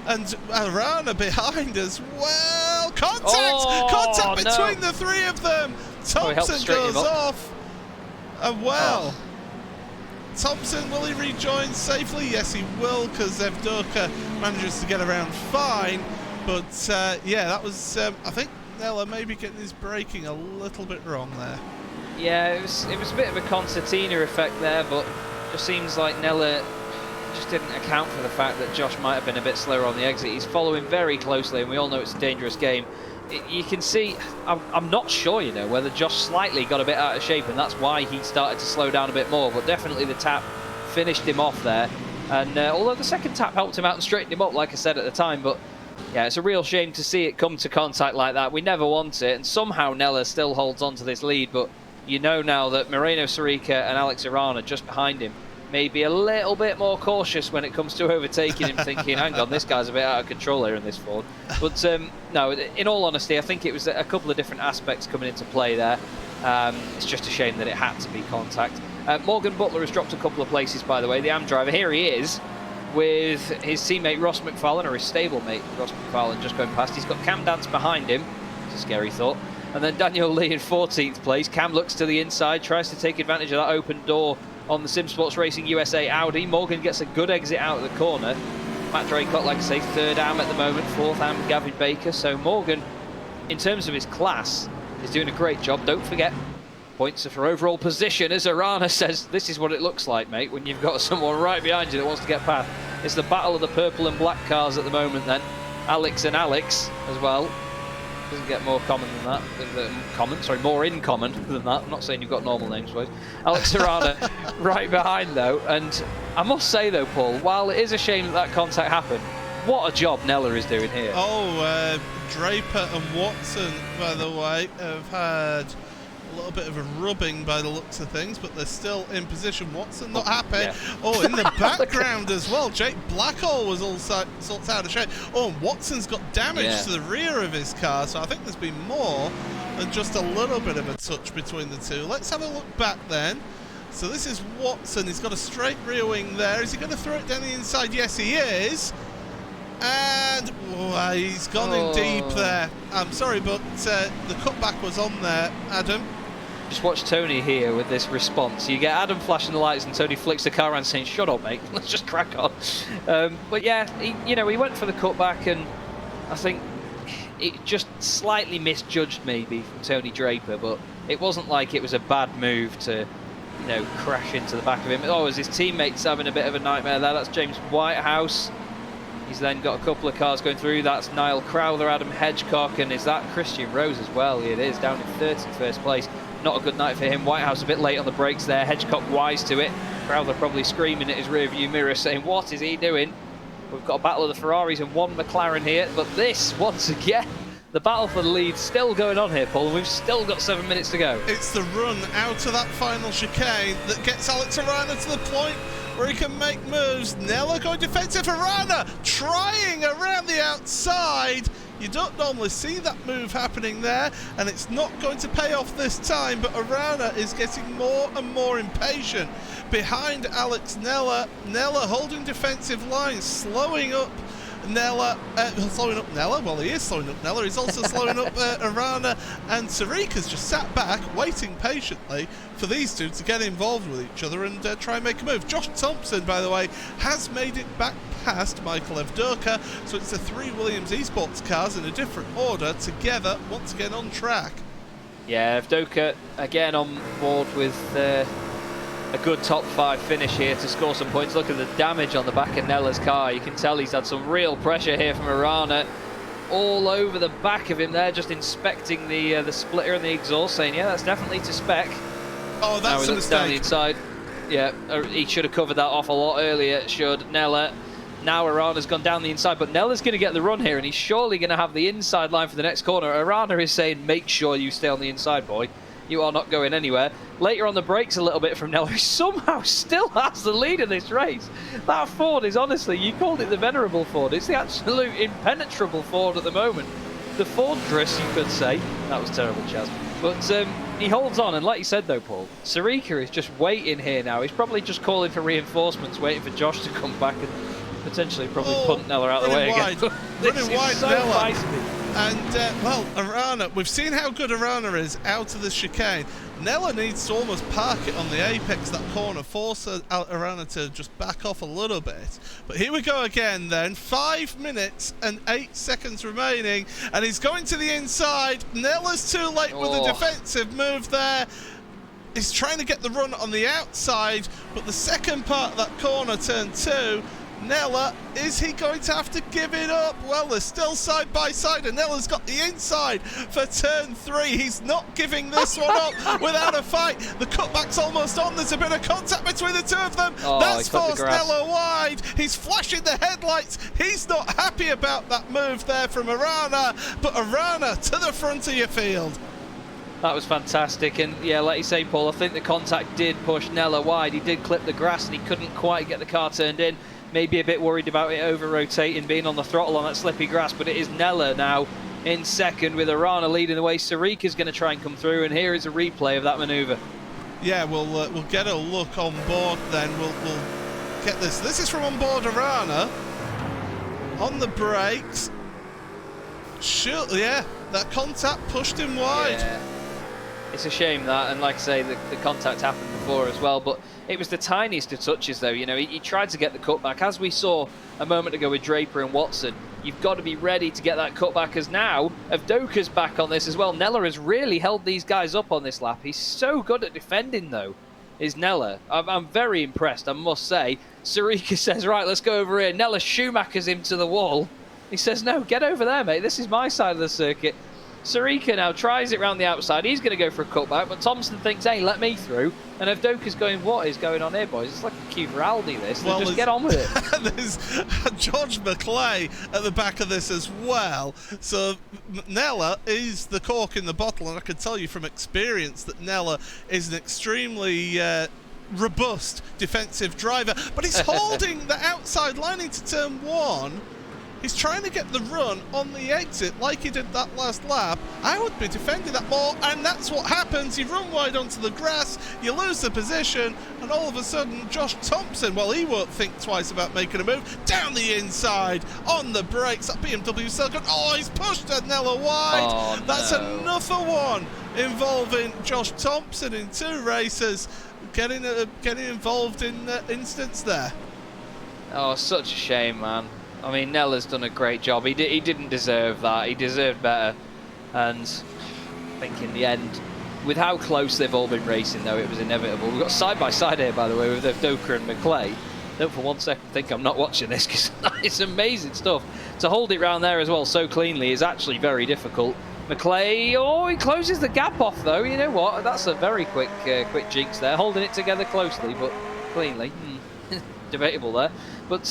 and Arana behind as well. Contact between the 3 of them. Thompson goes off. And well, Thompson, will he rejoin safely? Yes, he will, because Avdoka manages to get around fine. But yeah, that was, I think Neller maybe getting his braking a little bit wrong there. Yeah, it was a bit of a concertina effect there, but just seems like Neller just didn't account for the fact that Josh might have been a bit slower on the exit. He's following very closely, and we all know it's a dangerous game. You can see, I'm not sure, you know, whether Josh slightly got a bit out of shape, and that's why he started to slow down a bit more, but definitely the tap finished him off there. And although the second tap helped him out and straightened him up, like I said at the time, but yeah, it's a real shame to see it come to contact like that. We never want it, and somehow Neller still holds on to this lead, but you know now that Moreno Sarica and Alex Arana just behind him may be a little bit more cautious when it comes to overtaking him, thinking, hang on, this guy's a bit out of control here in this Ford. But no, in all honesty, I think it was a couple of different aspects coming into play there. It's just a shame that it had to be contact. Morgan Butler has dropped a couple of places, by the way. The AM driver, here he is, with his teammate Ross McFarlane, or his stablemate Ross McFarlane, just going past. He's got Cam Dance behind him. It's a scary thought. And then Daniel Lee in 14th place. Cam looks to the inside, tries to take advantage of that open door on the Sim Sports Racing USA Audi. Morgan gets a good exit out of the corner. Matt Draycott, like I say, 3rd AM at the moment, 4th AM Gavin Baker. So Morgan, in terms of his class, is doing a great job. Don't forget, points are for overall position, as Arana says. This is what it looks like, mate, when you've got someone right behind you that wants to get past. It's the battle of the purple and black cars at the moment then. Alex and Alex as well. Doesn't get more common than that. More in common than that. I'm not saying you've got normal names, boys. Alex Arana right behind, though. And I must say, though, Paul, while it is a shame that contact happened, what a job Neller is doing here. Oh, Draper and Watson, by the way, have had a little bit of a rubbing by the looks of things, but they're still in position. Watson not happy. Yeah. Oh, in the background as well, Jake Blackall was all sorts out of shape. Oh, and Watson's got damage to the rear of his car, so I think there's been more than just a little bit of a touch between the two. Let's have a look back then. So this is Watson. He's got a straight rear wing there. Is he going to throw it down the inside? Yes, he is. And he's gone in deep there. I'm sorry, but the cutback was on there, Adam. Just watch Tony here with this response. You get Adam flashing the lights and Tony flicks the car around saying, shut up, mate, let's just crack on. But yeah, he went for the cutback, and I think it just slightly misjudged maybe from Tony Draper, but it wasn't like it was a bad move to, crash into the back of him. Oh, as his teammates having a bit of a nightmare there. That's James Whitehouse. He's then got a couple of cars going through. That's Niall Crowther, Adam Hedgecock, and is that Christian Rose as well? It is, down in 31st place. Not a good night for him. Whitehouse a bit late on the brakes there. Hedgecock wise to it. Crowther probably screaming at his rear view mirror saying, what is he doing? We've got a battle of the Ferraris and one McLaren here. But this, once again, the battle for the lead still going on here, Paul. And we've still got 7 minutes to go. It's the run out of that final chicane that gets Alex Arana to the point where he can make moves. Nella going defensive. Arana trying around the outside. You don't normally see that move happening there, and it's not going to pay off this time, but Arana is getting more and more impatient. Behind Alex Nella, Nella holding defensive lines, slowing up Nella, well, he is slowing up Nella, he's also slowing up Arana, and Sarika's just sat back, waiting patiently for these two to get involved with each other and try and make a move. Josh Thompson, by the way, has made it back past Michael Evdoka, so it's the 3 Williams Esports cars in a different order, together, once again on track. Yeah, Evdoka again on board with a good top 5 finish here to score some points. Look at the damage on the back of Nella's car. You can tell he's had some real pressure here from Arana. All over the back of him there, just inspecting the splitter and the exhaust, saying, yeah, that's definitely to spec. Oh, that's a mistake. Down the inside. Yeah, he should have covered that off a lot earlier, should Nella. Now Arana's gone down the inside, but Nella's going to get the run here, and he's surely going to have the inside line for the next corner. Arana is saying, make sure you stay on the inside, boy. You are not going anywhere. Later on the brakes a little bit from Nella, who somehow still has the lead in this race. That Ford is honestly, you called it the venerable Ford. It's the absolute impenetrable Ford at the moment. The Fortress, you could say. That was terrible, Chaz. But he holds on, and like you said though, Paul, Sarika is just waiting here now. He's probably just calling for reinforcements, waiting for Josh to come back and potentially probably punt Nella out of the way again. Running wide, so Nella. feisty. And, well, Arana, we've seen how good Arana is out of the chicane. Nella needs to almost park it on the apex of that corner, force Arana to just back off a little bit. But here we go again then. 5 minutes and 8 seconds remaining, and he's going to the inside. Nella's too late with a defensive move there. He's trying to get the run on the outside, but the second part of that corner, turn 2, Nella, is he going to have to give it up? Well, they're still side by side, and Nella's got the inside for turn 3. He's not giving this one up without a fight. The cutback's almost on. There's a bit of contact between the two of them. That's forced Nella wide. He's flashing the headlights. He's not happy about that move there from Arana, but Arana to the front of your field. That was fantastic, and yeah, like you say, Paul, I think the contact did push Nella wide. He did clip the grass, and he couldn't quite get the car turned in. Maybe a bit worried about it over-rotating, being on the throttle on that slippy grass, but it is Nella now in second with Arana leading the way. Sarika's going to try and come through, and here is a replay of that manoeuvre. Yeah, we'll get a look on board then. We'll get this. This is from on board Arana. On the brakes. Sure, yeah, that contact pushed him wide. Yeah. It's a shame that, and like I say, the contact happened before as well, but it was the tiniest of touches though. You know, he tried to get the cutback, as we saw a moment ago with Draper and Watson. You've got to be ready to get that cutback, as now Evdoka's back on this as well. Nella has really held these guys up on this lap. He's so good at defending though, is Nella. I'm very impressed, I must say. Sarika says, right, let's go over here. Nella Schumachers him to the wall. He says, no, get over there, mate. This is my side of the circuit. Sarika now tries it round the outside. He's going to go for a cutback, but Thompson thinks, hey, let me through. And Evdoka's going, what is going on here, boys? It's like a cue for Aldi, this. Well, just get on with it. There's George McClay at the back of this as well. So Nella is the cork in the bottle, and I can tell you from experience that Nella is an extremely robust defensive driver. But he's holding the outside line into turn 1. He's trying to get the run on the exit like he did that last lap. I would be defending that more, and that's what happens. You run wide onto the grass, you lose the position, and all of a sudden Josh Thompson, well, he won't think twice about making a move. Down the inside, on the brakes, that BMW circuit. Oh, he's pushed Anella wide. Oh, that's no. another one involving Josh Thompson in 2 races. Getting involved in instance there. Oh, such a shame, man. I mean, Nella's done a great job. He didn't deserve that. He deserved better. And I think in the end, with how close they've all been racing, though, it was inevitable. We've got side-by-side here, by the way, with Doka and McClay. Don't for one second think I'm not watching this, because it's amazing stuff. To hold it round there as well so cleanly is actually very difficult. McClay, oh, he closes the gap off, though. You know what? That's a very quick jinx there. Holding it together closely, but cleanly. Debatable there. But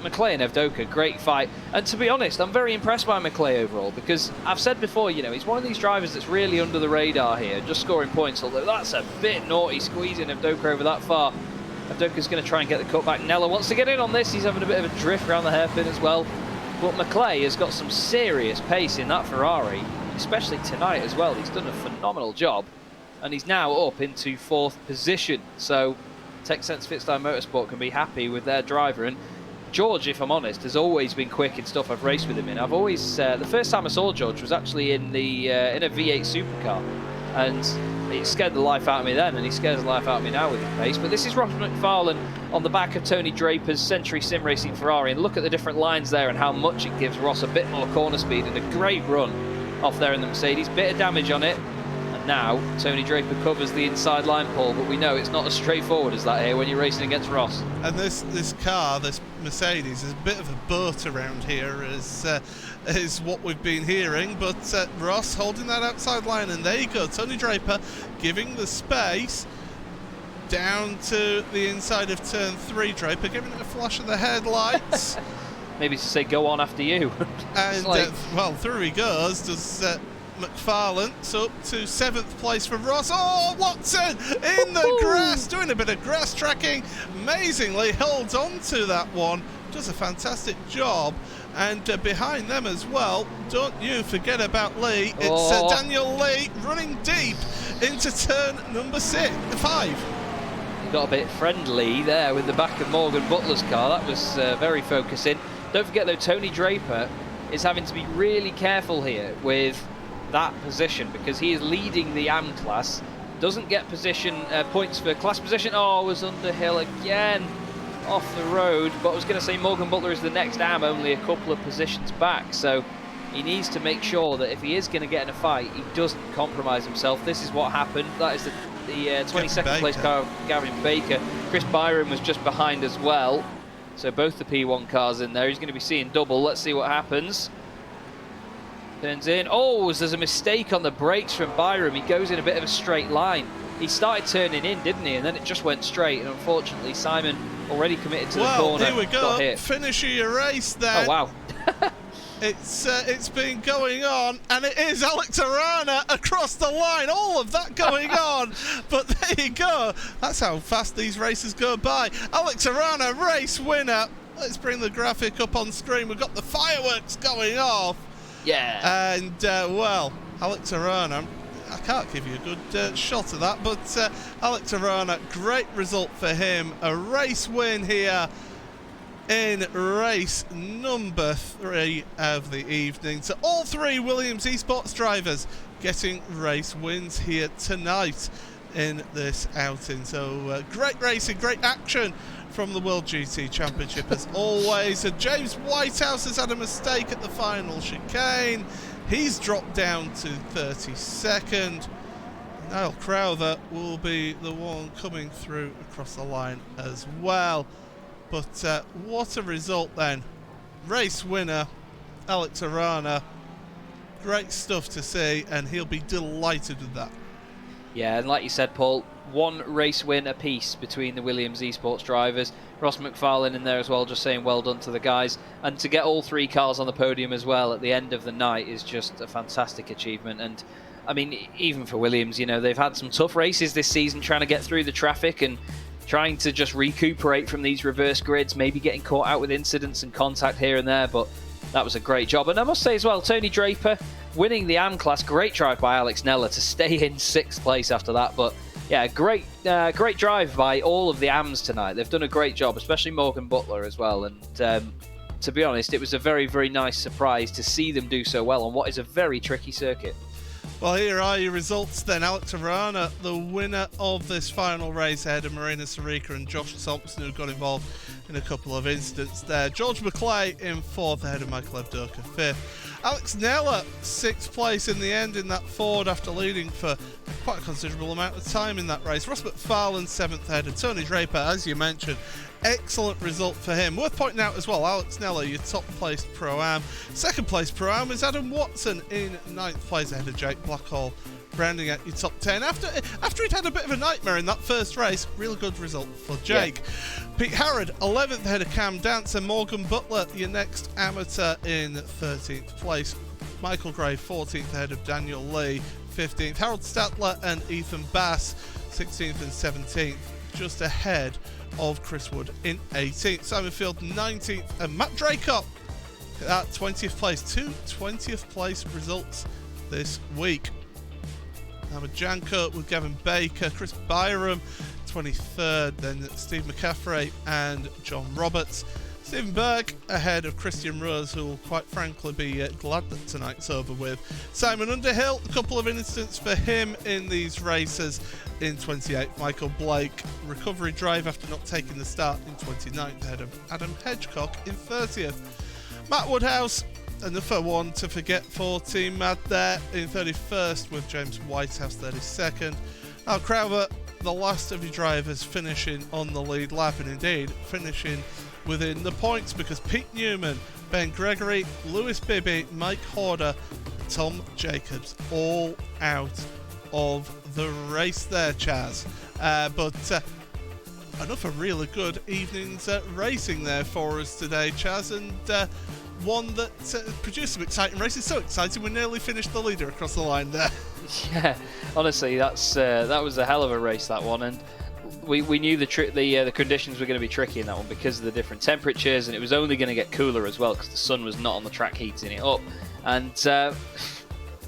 McClay and Evdoka, great fight. And to be honest, I'm very impressed by McClay overall, because I've said before, you know, he's one of these drivers that's really under the radar here, just scoring points, although that's a bit naughty, squeezing Evdoka over that far. Evdoka's going to try and get the cut back. Nella wants to get in on this. He's having a bit of a drift around the hairpin as well. But McClay has got some serious pace in that Ferrari, especially tonight as well. He's done a phenomenal job, and he's now up into 4th position. So TechSense Fitstyle Motorsport can be happy with their driver. And George, if I'm honest, has always been quick in stuff I've raced with him in. I've always the first time I saw George was actually in the in a V8 supercar, and it scared the life out of me then, and he scares the life out of me now with his pace. But this is Ross McFarlane on the back of Tony Draper's Century Sim Racing Ferrari, and look at the different lines there and how much it gives Ross a bit more corner speed, and a great run off there in the Mercedes. Bit of damage on it. Now, Tony Draper covers the inside line, Paul, but we know it's not as straightforward as that here when you're racing against Ross. And this car, this Mercedes, is a bit of a boat around here, is what we've been hearing. But Ross holding that outside line, and there you go, Tony Draper giving the space down to the inside of turn 3. Draper giving it a flash of the headlights. Maybe to say, go on after you. And, like... well, through he goes. Does McFarlane, so up to 7th place for Ross. Oh, Watson in the grass, doing a bit of grass tracking. Amazingly holds on to that one. Does a fantastic job. And behind them as well, don't you forget about Lee. It's Daniel Lee running deep into turn number 5. He got a bit friendly there with the back of Morgan Butler's car. That was very focusing. Don't forget, though, Tony Draper is having to be really careful here with that position, because he is leading the AM class, doesn't get position points for class position. Oh, was underhill again off the road, but I was going to say Morgan Butler is the next AM, only a couple of positions back, so he needs to make sure that if he is going to get in a fight, he doesn't compromise himself. This is what happened. That is the 22nd place car of Gavin Baker. Chris Byron was just behind as well, so both the P1 cars in there. He's going to be seeing double. Let's see what happens. Turns in. Oh, there's a mistake on the brakes from Byram. He goes in a bit of a straight line. He started turning in, didn't he? And then it just went straight. And unfortunately, Simon already committed to the corner. Well, here we go. Got hit. Finish of your race then. Oh, wow. It's been going on, and it is Alex Arana across the line. All of that going on. But there you go. That's how fast these races go by. Alex Arana, race winner. Let's bring the graphic up on screen. We've got the fireworks going off. Yeah. And, well, Alex Arana, I can't give you a good shot of that, but Alex Arana, great result for him. A race win here in race number 3 of the evening. So all 3 Williams Esports drivers getting race wins here tonight in this outing. So great racing, great action from the World GT Championship as always. James Whitehouse has had a mistake at the final chicane. He's dropped down to 32nd. Niall Crowther will be the one coming through across the line as well. But what a result then. Race winner, Alex Arana. Great stuff to see, and he'll be delighted with that. Yeah, and like you said, Paul, 1 race win apiece between the Williams Esports drivers. Ross McFarlane in there as well, just saying well done to the guys. And to get all 3 cars on the podium as well at the end of the night is just a fantastic achievement. And I mean, even for Williams, you know, they've had some tough races this season trying to get through the traffic and trying to just recuperate from these reverse grids, maybe getting caught out with incidents and contact here and there. But That was a great job. And I must say as well, Tony Draper winning the AM class. Great drive by Alex Neller to stay in 6th place after that. But yeah, great drive by all of the AMs tonight. They've done a great job, especially Morgan Butler as well. And to be honest, it was a very, very nice surprise to see them do so well on what is a very tricky circuit. Well, here are your results then. Alex Arana, the winner of this final race, ahead of Marina Sarica and Josh Thompson, who got involved in a couple of incidents there. George McClay in 4th, ahead of Michael Evdoka 5th. Alex Neller, 6th place in the end in that Ford after leading for quite a considerable amount of time in that race. Ross McFarlane 7th, ahead of Tony Draper, as you mentioned. Excellent result for him. Worth pointing out as well, Alex Neller, your top placed Pro-Am. 2nd place Pro-Am is Adam Watson in 9th place, ahead of Jake Blackhall, rounding out your top 10. After he'd had a bit of a nightmare in that first race, real good result for Jake. Yeah. Pete Harrod, 11th, ahead of Cam Dance, and Morgan Butler, your next amateur, in 13th place. Michael Gray, 14th, ahead of Daniel Lee, 15th. Harold Statler and Ethan Bass, 16th and 17th, just ahead of Chris Wood in 18th. Simon Field 19th, and Matt Draycott at 20th place. 2 20th place results this week. Howard Janko with Gavin Baker, Chris Byram 23rd, then Steve McCaffrey and John Roberts. Stephen Berg ahead of Christian Rose, who will quite frankly be glad that tonight's over with. Simon Underhill, a couple of incidents for him in these races in 28th. Michael Blake, recovery drive after not taking the start in 29th, ahead of Adam Hedgecock in 30th. Matt Woodhouse, another one to forget for Team Mad there, in 31st, with James Whitehouse 32nd. Al Crowther, the last of your drivers, finishing on the lead lap, and indeed finishing within the points, because Pete Newman, Ben Gregory, Lewis Bibby, Mike Horder, Tom Jacobs, all out of the race there, Chaz. But enough of really good evening's racing there for us today, Chaz, and one that produced some exciting races. So exciting, we nearly finished the leader across the line there. Yeah, honestly, that was a hell of a race, that one, and we knew the conditions were going to be tricky in that one because of the different temperatures, and it was only going to get cooler as well because the sun was not on the track heating it up, and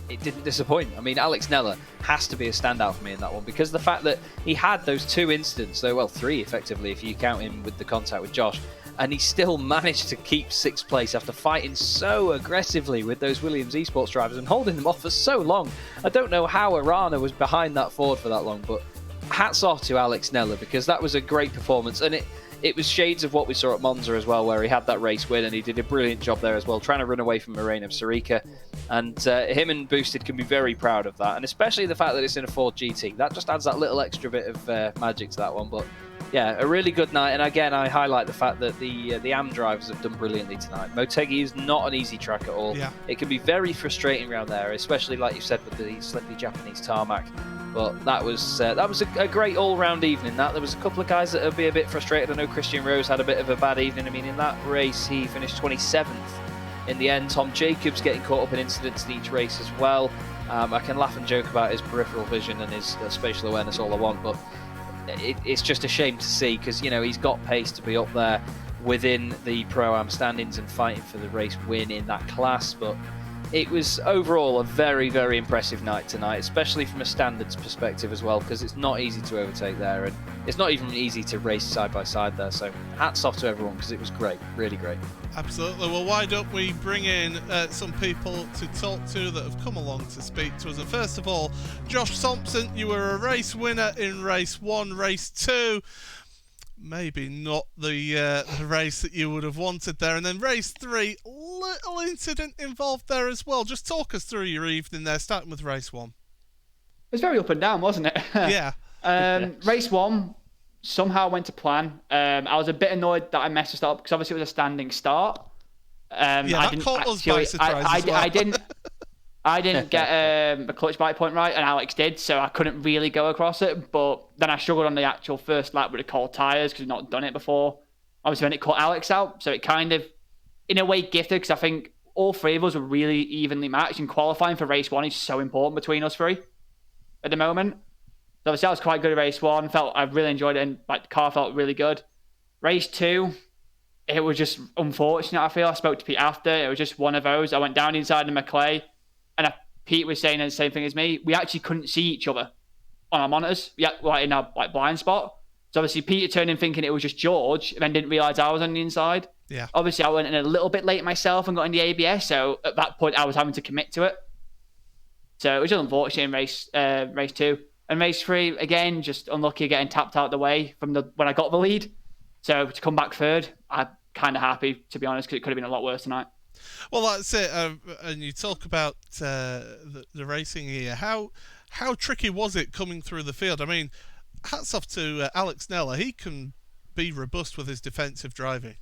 it didn't disappoint. I mean, Alex Neller has to be a standout for me in that one, because the fact that he had those 2 incidents, though, well, 3 effectively if you count him with the contact with Josh, and he still managed to keep 6th place after fighting so aggressively with those Williams Esports drivers and holding them off for so long. I don't know how Arana was behind that Ford for that long, but hats off to Alex Neller, because that was a great performance, and it was shades of what we saw at Monza as well, where he had that race win and he did a brilliant job there as well, trying to run away from Marina Sarica, and him and Boosted can be very proud of that, and especially the fact that it's in a Ford GT. That just adds that little extra bit of magic to that one. But yeah, a really good night, and again I highlight the fact that the AM drivers have done brilliantly tonight. Motegi is not an easy track at all. Yeah. It can be very frustrating around there, especially like you said with the slippy Japanese tarmac. But that was a great all-round evening. There was a couple of guys that would be a bit frustrated. I know Christian Rose had a bit of a bad evening. I mean, in that race he finished 27th in the end. Tom Jacobs getting caught up in incidents in each race as well. I can laugh and joke about his peripheral vision and his spatial awareness all I want, but it's just a shame to see, because he's got pace to be up there within the Pro-Am standings and fighting for the race win in that class. But it was overall a very, very impressive night tonight, especially from a standards perspective as well, because it's not easy to overtake there, and it's not even easy to race side by side there. So hats off to everyone, because it was great, really great. Absolutely. Well, why don't we bring in some people to talk to that have come along to speak to us. And first of all, Josh Thompson, you were a race winner in race 1. Race 2, maybe not the race that you would have wanted there. And then race 3, little incident involved there as well. Just talk us through your evening there, starting with race 1. It was very up and down, wasn't it? Yeah. Race 1 somehow went to plan. I was a bit annoyed that I messed it up, because obviously it was a standing start. That caught us by surprise as well. I didn't get a clutch bite point right, and Alex did, so I couldn't really go across it. But then I struggled on the actual first lap with the cold tyres, because I've not done it before. Obviously, when it caught Alex out, so it kind of, in a way, gifted, because I think all 3 of us were really evenly matched, and qualifying for race 1 is so important between us 3 at the moment. So obviously, I was quite good at race 1. I really enjoyed it, and the car felt really good. Race 2, it was just unfortunate. I feel I spoke to Pete after. It was just one of those. I went down inside the McClay, and Pete was saying the same thing as me. We actually couldn't see each other on our monitors. Yeah, like in our blind spot. So obviously Peter turned in thinking it was just George, and then didn't realise I was on the inside. Yeah. Obviously I went in a little bit late myself and got in the ABS. So at that point I was having to commit to it. So it was just unfortunate in race 2. And race 3, again, just unlucky getting tapped out of the way from when I got the lead. So to come back third, I'm kind of happy, to be honest, because it could have been a lot worse tonight. Well, that's it. And you talk about the racing here. How tricky was it coming through the field? I mean, hats off to Alex Nella. He can be robust with his defensive driving.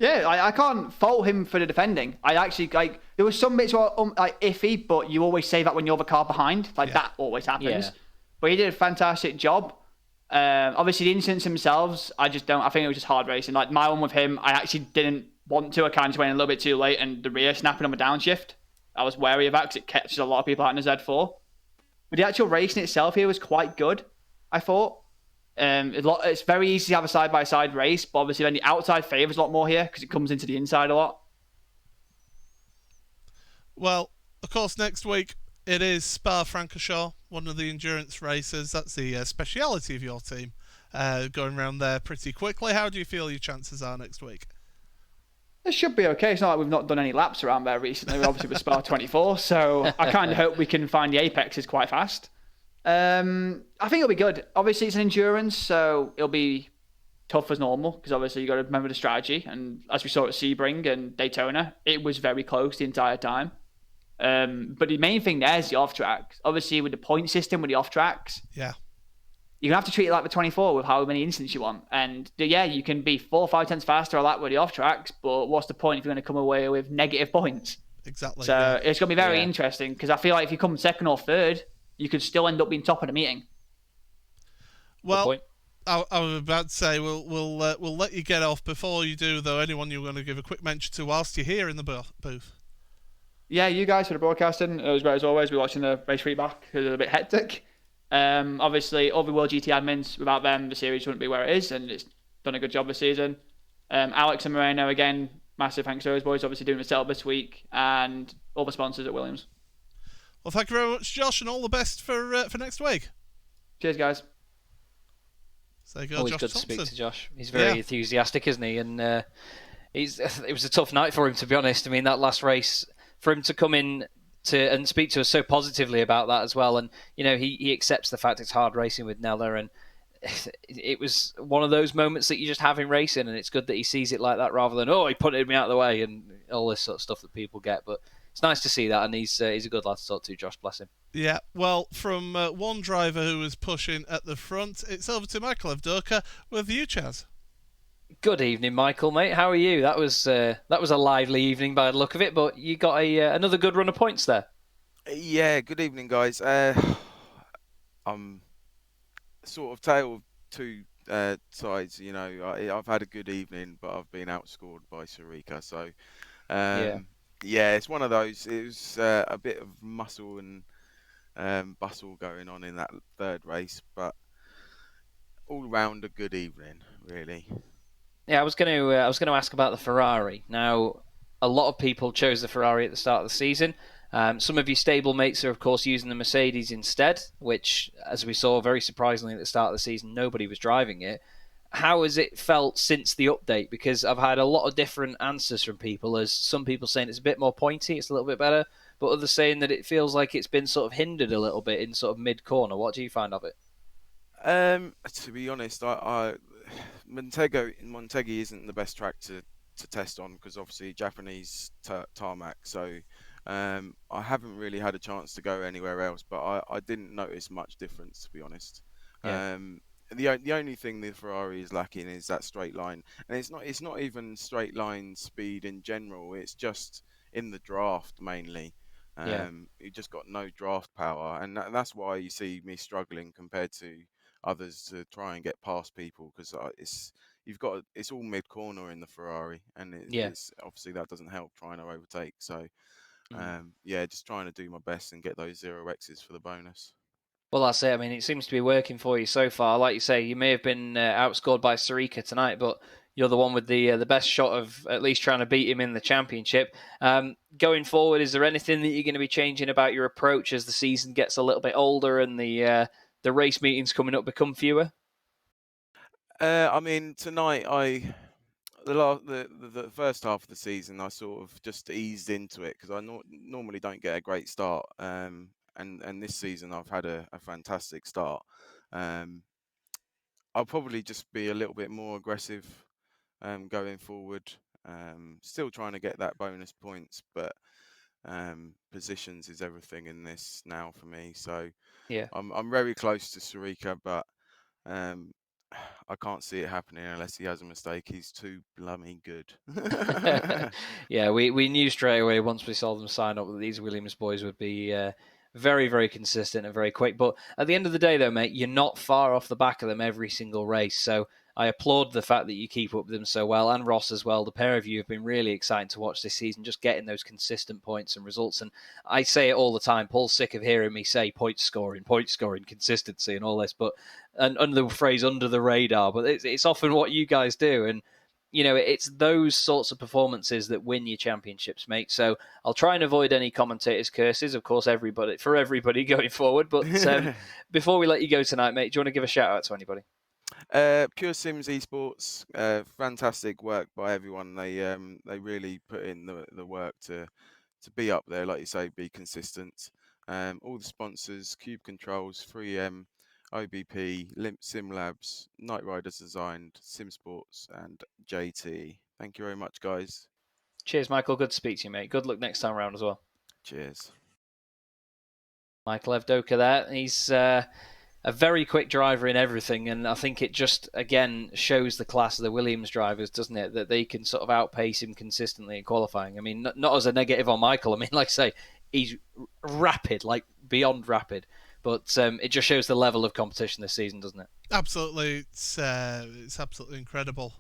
Yeah, I can't fault him for the defending. I actually, there was some bits were iffy, but you always say that when you're the car behind. That always happens. Yeah. But he did a fantastic job. Obviously, the incidents themselves, I think it was just hard racing. Like my one with him, I actually didn't want to. I kind of just went a little bit too late, and the rear snapping on the downshift. I was wary of that because it catches a lot of people out in the Z4. But the actual racing itself here was quite good, I thought. It's very easy to have a side-by-side race, but obviously then the outside favours a lot more here because it comes into the inside a lot. Well, of course, next week it is Spa-Francorchamps, one of the endurance races. That's the speciality of your team, going around there pretty quickly. How do you feel your chances are next week? It should be okay. It's not like we've not done any laps around there recently. We're obviously with Spa 24, so I kind of hope we can find the apexes quite fast. I think it'll be good. Obviously, it's an endurance, so it'll be tough as normal because obviously you got to remember the strategy. And as we saw at Sebring and Daytona, it was very close the entire time. But the main thing there is the off tracks. Obviously, with the point system with the off tracks, Yeah. you're gonna have to treat it like the 24 with how many instants you want. And yeah, you can be 4 or 5 tenths faster a lap with the off tracks, but what's the point if you're going to come away with negative points? Exactly. So it's going to be very Yeah. interesting because I feel like if you come second or third, you could still end up being top of the meeting. Well, I was about to say we'll let you get off. Before you do, though, anyone you're going to give a quick mention to whilst you're here in the booth? Yeah, you guys for the broadcasting. It was great as always. We're watching the race feedback. It was a bit hectic. Obviously, all the World GT admins, without them, the series wouldn't be where it is, and it's done a good job this season. Alex and Moreno, again, massive thanks to those boys, obviously doing the setup this week, and all the sponsors at Williams. Well, thank you very much, Josh, and all the best for next week. Cheers, guys. So you go, Always Josh good Thompson. to speak to Josh. He's very enthusiastic, isn't he? And it was a tough night for him, to be honest. I mean, that last race, for him to come in and speak to us so positively about that as well. And, he accepts the fact it's hard racing with Nella. And it was one of those moments that you just have in racing. And it's good that he sees it like that rather than, he putted me out of the way and all this sort of stuff that people get. But it's nice to see that. And he's a good lad to talk to, Josh, bless him. Yeah, well, from one driver who was pushing at the front, it's over to Michael Evdoka with you, Chaz. Good evening, Michael, mate. How are you? That was a lively evening by the look of it, but you got another good run of points there. Yeah, good evening, guys. I'm sort of tale of two sides. I've had a good evening, but I've been outscored by Sarika. So, yeah, it's one of those. It was a bit of muscle and bustle going on in that third race, but all round a good evening, really. Yeah, I was going to ask about the Ferrari. Now, a lot of people chose the Ferrari at the start of the season. Some of your stablemates are, of course, using the Mercedes instead, which, as we saw very surprisingly at the start of the season, nobody was driving it. How has it felt since the update? Because I've had a lot of different answers from people, as some people saying it's a bit more pointy, it's a little bit better, but others saying that it feels like it's been sort of hindered a little bit in sort of mid-corner. What do you find of it? To be honest, Motegi isn't the best track to test on because obviously Japanese tarmac. So I haven't really had a chance to go anywhere else, but I didn't notice much difference, to be honest. Yeah. The only thing the Ferrari is lacking is that straight line, and it's not even straight line speed in general. It's just in the draft mainly. You just got no draft power, and that's why you see me struggling compared to others to try and get past people because it's all mid corner in the Ferrari, and it's obviously that doesn't help trying to overtake. So just trying to do my best and get those 0x's for the bonus. Well, that's it. I mean, it seems to be working for you so far. Like you say, you may have been outscored by Sarika tonight, but you're the one with the best shot of at least trying to beat him in the championship. Going forward, is there anything that you're going to be changing about your approach as the season gets a little bit older and the race meetings coming up become fewer? I mean, tonight the first half of the season, I sort of just eased into it because I normally don't get a great start. And this season I've had a fantastic start. I'll probably just be a little bit more aggressive going forward. Still trying to get that bonus points, but positions is everything in this now for me. So Yeah. I'm very close to Sarika, but I can't see it happening unless he has a mistake. He's too blooming good. Yeah, we knew straight away once we saw them sign up that these Williams boys would be very, very consistent and very quick. But at the end of the day, though, mate, you're not far off the back of them every single race. So I applaud the fact that you keep up with them so well, and Ross as well. The pair of you have been really exciting to watch this season, just getting those consistent points and results. And I say it all the time. Paul's sick of hearing me say point scoring, consistency, and all this. But and under the phrase "under the radar," but it's often what you guys do. And it's those sorts of performances that win your championships, mate. So I'll try and avoid any commentators' curses, of course, for everybody going forward. But before we let you go tonight, mate, do you want to give a shout out to anybody? Pure Sims Esports, fantastic work by everyone. They really put in the work to be up there, like you say, be consistent. All the sponsors: Cube Controls, 3M, OBP, Limp Sim Labs, Night Riders Designed, Sim Sports, and JT. Thank you very much, guys. Cheers, Michael. Good to speak to you, mate. Good luck next time around as well. Cheers. Michael Evdoka there. He's a very quick driver in everything, and I think it just, again, shows the class of the Williams drivers, doesn't it? That they can sort of outpace him consistently in qualifying. I mean, not as a negative on Michael. I mean, like I say, he's rapid, like beyond rapid. But it just shows the level of competition this season, doesn't it? Absolutely, it's absolutely incredible.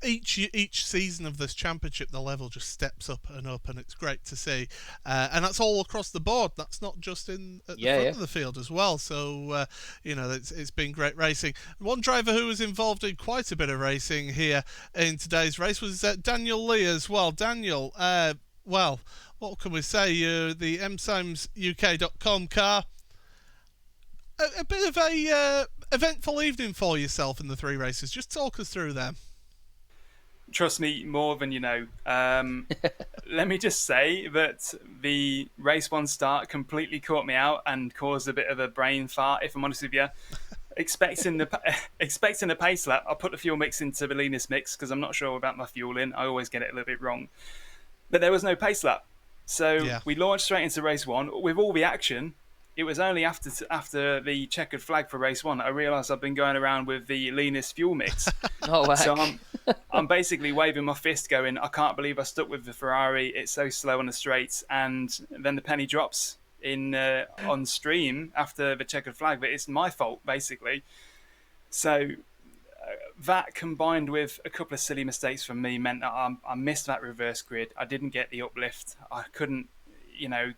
Each season of this championship, the level just steps up, and it's great to see. And that's all across the board. That's not just at the front of the field as well. So it's been great racing. One driver who was involved in quite a bit of racing here in today's race was Daniel Lee as well. Daniel, well, what can we say? The msimesuk.com car. A bit of a eventful evening for yourself in the three races. Just talk us through them. Trust me, more than you know. Let me just say that the race one start completely caught me out and caused a bit of a brain fart, if I'm honest with you. Expecting the pace lap, I put the fuel mix into the leanest mix because I'm not sure about my fueling. I always get it a little bit wrong. But there was no pace lap. So we launched straight into race one with all the action. It was only after the checkered flag for race one I realised I've been going around with the leanest fuel mix. So I'm basically waving my fist going, I can't believe I stuck with the Ferrari. It's so slow on the straights. And then the penny drops on stream after the checkered flag. But it's my fault, basically. So that combined with a couple of silly mistakes from me meant that I missed that reverse grid. I didn't get the uplift. I couldn't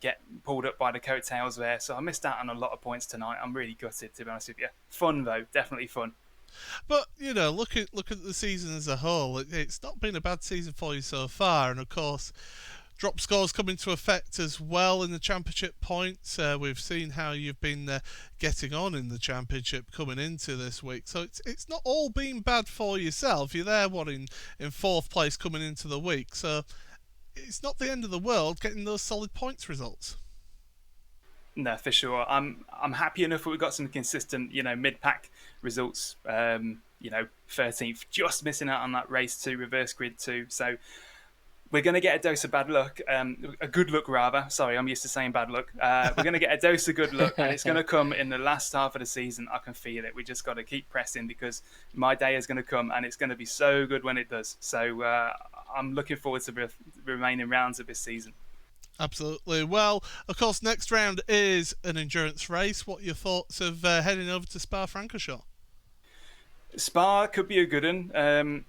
get pulled up by the coattails there. So I missed out on a lot of points tonight. I'm really gutted, to be honest with you. Fun, though. Definitely fun. But, look at the season as a whole. It's not been a bad season for you so far. And, of course, drop scores come into effect as well in the championship points. We've seen how you've been getting on in the championship coming into this week. So it's not all been bad for yourself. You're there, in fourth place coming into the week. So it's not the end of the world getting those solid points results. No, for sure. I'm happy enough that we got some consistent, mid-pack results. 13th, just missing out on that race 2, reverse grid 2. So we're going to get a dose of bad luck, a good luck rather. Sorry, I'm used to saying bad luck. We're going to get a dose of good luck, and it's going to come in the last half of the season. I can feel it. We just got to keep pressing because my day is going to come, and it's going to be so good when it does. So I'm looking forward to the remaining rounds of this season. Absolutely. Well, of course, next round is an endurance race. What are your thoughts of heading over to Spa-Francorchamps? Spa could be a good one.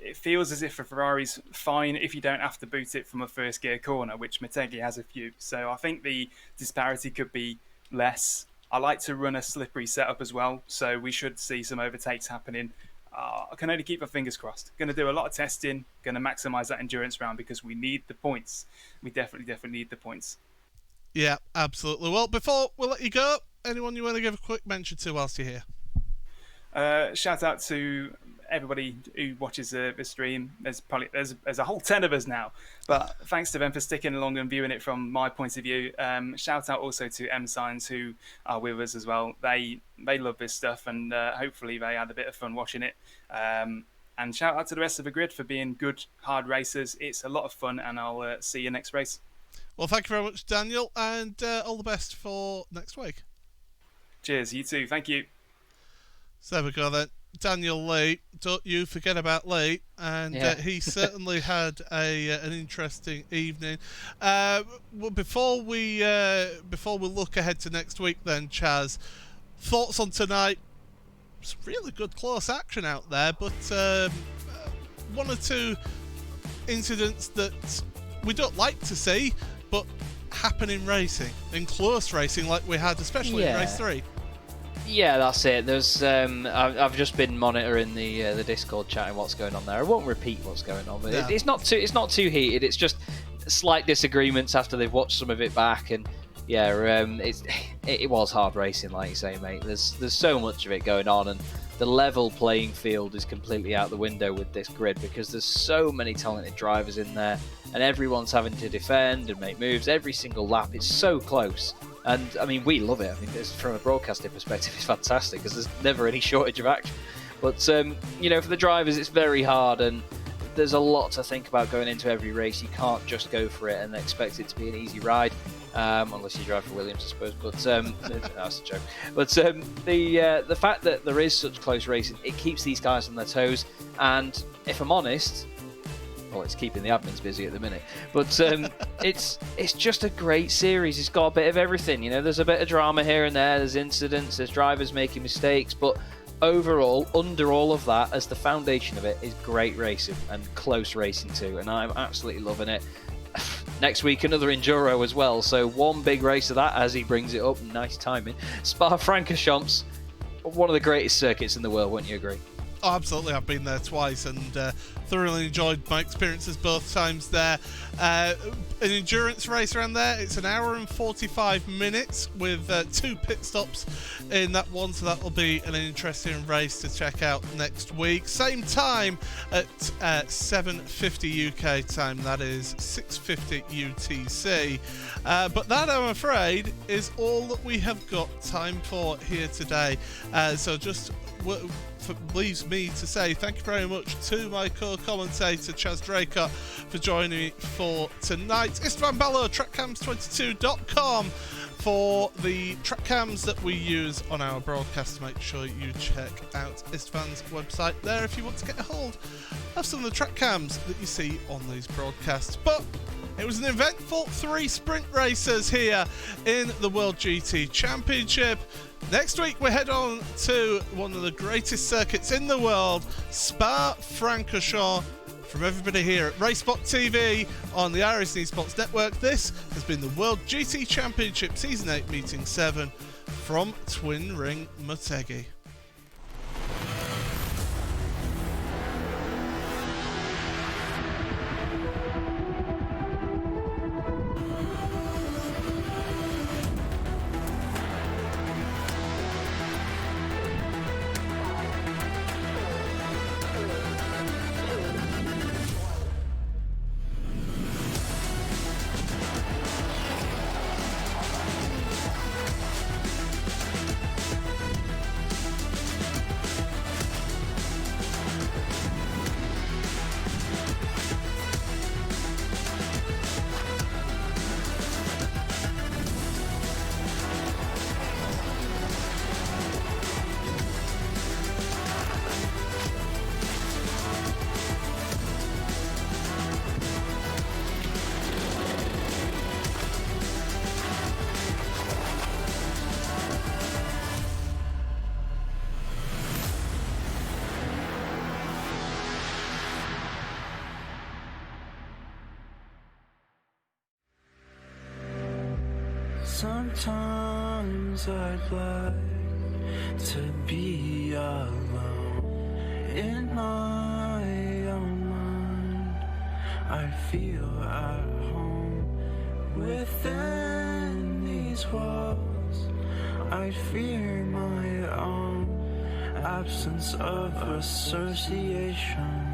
It feels as if a Ferrari's fine if you don't have to boot it from a first gear corner, which Motegi has a few. So I think the disparity could be less. I like to run a slippery setup as well, so we should see some overtakes happening. I can only keep my fingers crossed. Going to do a lot of testing, going to maximise that endurance round because we need the points. We definitely need the points. Yeah, absolutely. Well, before we let you go, anyone you want to give a quick mention to whilst you're here? Shout out to everybody who watches the stream. There's a whole 10 of us now, but thanks to them for sticking along and viewing it from my point of view. Shout out also to M Signs who are with us as well. They love this stuff, and hopefully they had a bit of fun watching it. And shout out to the rest of the grid for being good, hard racers. It's a lot of fun, and I'll see you next race. Well, thank you very much, Daniel, and all the best for next week. Cheers, you too. Thank you. So there we go then. Daniel Lee, don't you forget about Lee, and he certainly had an interesting evening. Before we look ahead to next week, then Chaz, thoughts on tonight? It's really good close action out there, but one or two incidents that we don't like to see, but happen in racing, in close racing, like we had, especially in race 3. Yeah, that's it. There's I've just been monitoring the Discord chat and what's going on there. I won't repeat what's going on, but it's not too heated. It's just slight disagreements after they've watched some of it back, and it was hard racing, like you say, mate. There's so much of it going on, and the level playing field is completely out the window with this grid because there's so many talented drivers in there, and everyone's having to defend and make moves every single lap. It's so close. And, I mean, we love it. I mean, from a broadcasting perspective, it's fantastic because there's never any shortage of action. But, for the drivers, it's very hard, and there's a lot to think about going into every race. You can't just go for it and expect it to be an easy ride, unless you drive for Williams, I suppose. But that's a joke. But the fact that there is such close racing, it keeps these guys on their toes. And if I'm honest, well, it's keeping the admins busy at the minute, but it's just a great series. It's got a bit of everything. There's a bit of drama here and there. There's incidents. There's drivers making mistakes, but overall, under all of that, as the foundation of it, is great racing and close racing too. And I'm absolutely loving it. Next week, another Enduro as well. So one big race of that as he brings it up. Nice timing. Spa-Francorchamps, one of the greatest circuits in the world. Wouldn't you agree? Oh, absolutely. I've been there twice and thoroughly enjoyed my experiences both times there. An endurance race around there. It's an hour and 45 minutes with 2 pit stops in that one, so that will be an interesting race to check out next week. Same time at 7:50 UK time, that is 6:50 UTC. But that, I'm afraid, is all that we have got time for here today. So just leaves me to say thank you very much to my co-commentator Chaz Draycott for joining me for tonight. Istvan Ballo, trackcams22.com for the track cams that we use on our broadcast. Make sure you check out Istvan's website there if you want to get a hold of some of the track cams that you see on these broadcasts. But it was an eventful 3 sprint races here in the World GT Championship. Next week we head on to one of the greatest circuits in the world, Spa-Francorchamps. From everybody here at Racebot TV on the Irish Esports Network, this has been the World GT Championship Season 8 Meeting 7 from Twin Ring Motegi. Sometimes I'd like to be alone in my own mind. I feel at home within these walls. I fear my own absence of association.